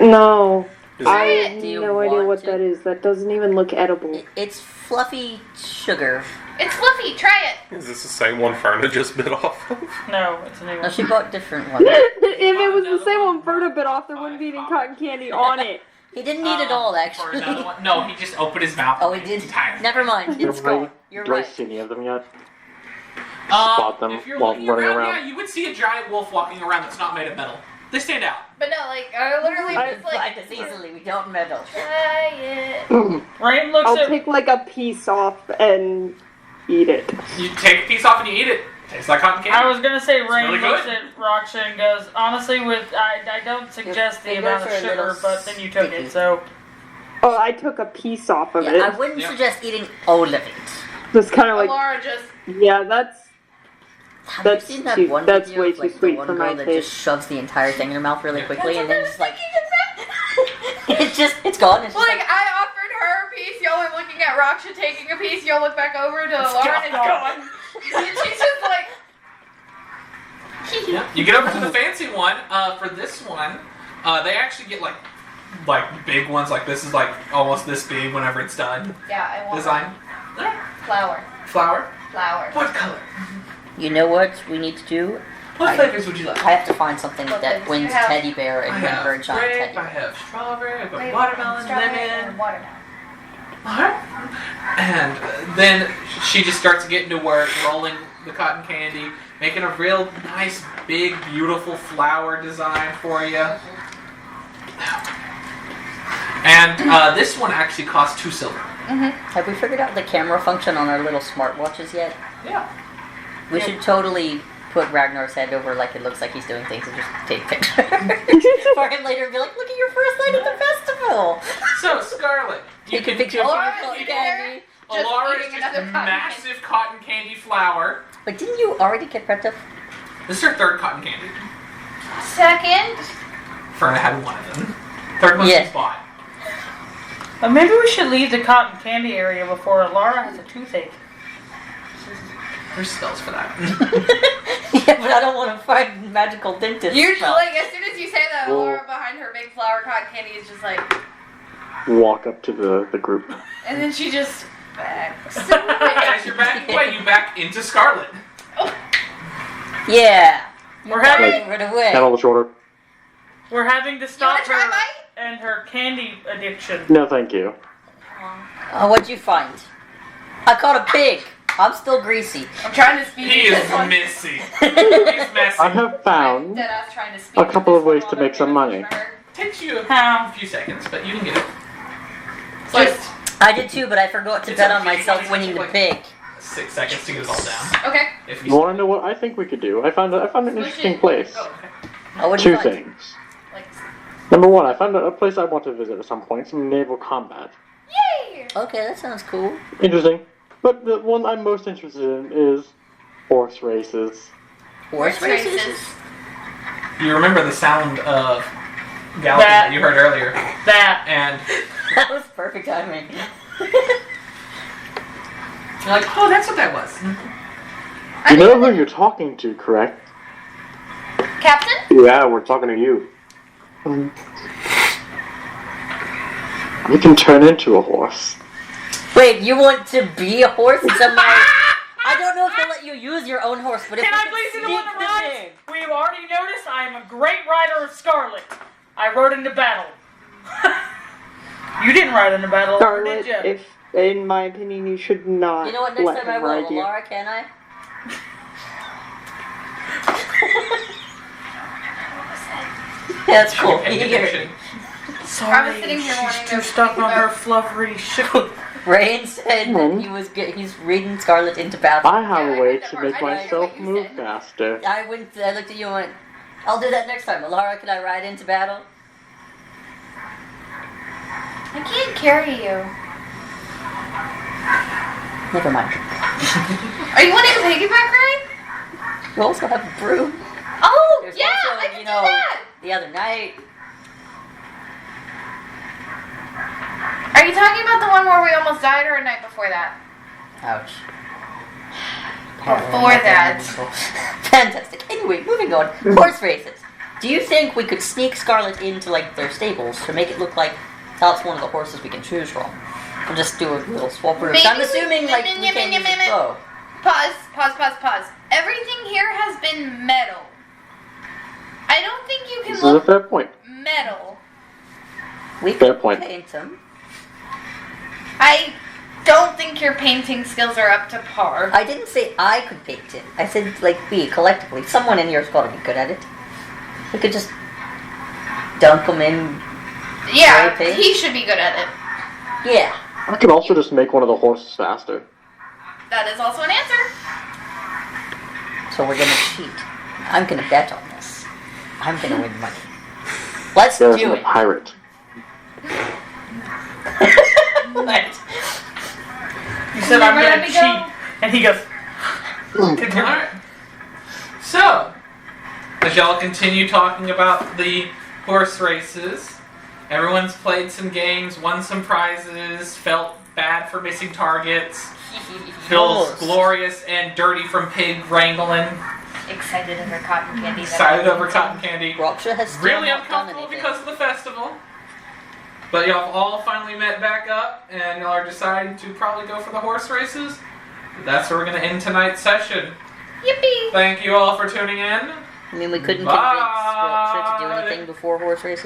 No, I it. have Do you no idea want what to? that is. That doesn't even look edible. It's fluffy sugar. It's fluffy. Try it. Is this the same one Ferna just bit off of? No, it's a new No, one. she bought different ones. If it was the same one Berta bit off, there wouldn't be any cotton candy on it. He didn't eat it all, For actually. another one. No, he just opened his mouth. Oh, he did. Entire- Never mind. It's gone. You're Do I right. see any of them yet? Um, Spot them if you're while looking running around, around. yeah, you would see a giant wolf walking around that's not made of metal. They stand out. But no, like I literally I just like Practice easily. We don't meddle. try it. Rain looks I'll at. take like a piece off and eat it. You take a piece off and you eat it. Tastes like cotton candy. I was gonna say Rain really looks good. at Roxha and goes, honestly, I don't suggest the fingers amount of are a little sugar, but then you took sticky. it, so. Oh, I took a piece off of Yeah, it. I wouldn't Yeah. suggest eating all of it. Just kind of like, Laura just yeah, that's Have That's you seen that too- one that's video way of, too like, the sweet one for girl my that taste. just shoves the entire thing in her mouth really quickly That's and what then I just was like thinking it's gone. It's just like I offered her a piece, y'all are looking at Roxha taking a piece, y'all look back over to Laura and it's gone. And she's just like Yeah. You get over to the fancy one. For this one, they actually get like big ones. Like this is like almost this big whenever it's done. yeah, I want Design. flour. Flower. Flour. What color? You know what we need to do? What flavors would you like? I have to find something What that flavors do you wins have? teddy bear and I win have her a giant grape, teddy I bear. have strawberry, I've got Wait, watermelon, strawberry lemon. and watermelon. Alright. And then she just starts getting to work, rolling the cotton candy, making a real nice, big, beautiful flower design for you. And this one actually costs 2 silver. Have we figured out the camera function on our little smartwatches yet? Yeah. We should totally put Ragnar's head over like it looks like he's doing things and just take pictures for him later and be like, look at your first night at the festival. So, Scarlet, you Take a can picture of Laura, your you cotton there? candy. Just Alara eating is another just cotton massive cotton candy flour. But didn't you already get prepped up? This is her third cotton candy. Second, Ferna had one of them. Third one Yeah. she bought. But maybe we should leave the cotton candy area before Alara has a toothache. There's spells for that. Yeah, but I don't want to find magical dentist. usually spell. like as soon as you say that, Well- Laura behind her big flour cotton candy is just like, Walk up to the group. and then she just backs. As you're backing away, you back into Scarlet. Yeah. We're having Give it away. Hand on the shoulder. we're having to You stop wanna try her mine? and her candy addiction. No, thank you. Oh, what'd you find? I caught a pig. I'm still greasy. I'm trying to speed He read is this one. messy. He's messy. I have found Deadass trying to speed a read couple this of ways one to while make some they're money. for her. Takes you a How? few seconds, but you can get it. Just I did too, but I forgot to It's bet a on pig. myself winning the pig. 6 seconds to get it all down. okay. If You you want to know what I think we could do? I found an interesting place. Oh, okay. Oh, what'd you 2 find? things. Like, Number 1, I found a place I want to visit at some point. Some naval combat. yay! Okay, that sounds cool. Interesting. But the one I'm most interested in is horse races. Horse races? You remember the sound of galloping that you heard earlier. That. And That was perfect timing. you're like, oh, that's what that was. You know who you're talking to, correct? Captain? Yeah, we're talking to you. You can turn into a horse. Wait, you want to be a horse somehow? I don't know if they'll let you use your own horse, but if Can you I can please be the one sneak to them ride? in. We've already noticed I am a great rider of Scarlet. I rode into battle. You didn't ride into battle, or Scarlet, did you? if, in my opinion, you should not You know what? Next let time I him will. ride you. Laura, can I? Yeah, that's cool. Pay You attention. Sorry, I was sitting here wanting she's to too stuck on her about- fluffery shit. Rain said that he's reading Scarlet into battle. I have Yeah, a I way heard that to part. make I didn't hear myself what you move said. faster. I looked at you and went, I'll do that next time. Laura, can I ride into battle? I can't carry you. Never mind. Are you wanting a piggyback ride? You also have a broom. Oh, There's yeah, also, I can you do know, that. the other night. Are you talking about the one where we almost died or a night before that? Ouch. Before that. Fantastic. Anyway, moving on. Horse races. Do you think we could sneak Scarlet into like their stables to make it look like that's one of the horses we can choose from? And just do a little swap route. I'm assuming like we can use a bow. Pause. Everything here has been metal. I don't think you This can is a look fair point. metal. We Fair could point. paint them. I don't think your painting skills are up to par. I didn't say I could paint it. I said like we collectively. Someone in here's got to be good at it. We could just dunk them in. Yeah, Spray paint? he should be good at it. Yeah. I could also just make one of the horses faster. That is also an answer. So we're gonna cheat. I'm gonna bet on this. I'm gonna win money. Let's There's do a it. pirate. What? You said I'm Let gonna me cheat, go. and he goes. Alright. So, as y'all continue talking about the horse races, everyone's played some games, won some prizes, felt bad for missing targets, feels glorious and dirty from pig wrangling, Excited over cotton candy. excited over cotton candy, Rocksha has still really not done uncomfortable anything. because of the festival. But y'all have all finally met back up, and y'all are deciding to probably go for the horse races. That's where we're going to end tonight's session. Yippee! Thank you all for tuning in. I mean, we couldn't Bye. convince Rocksha to do anything before horse races.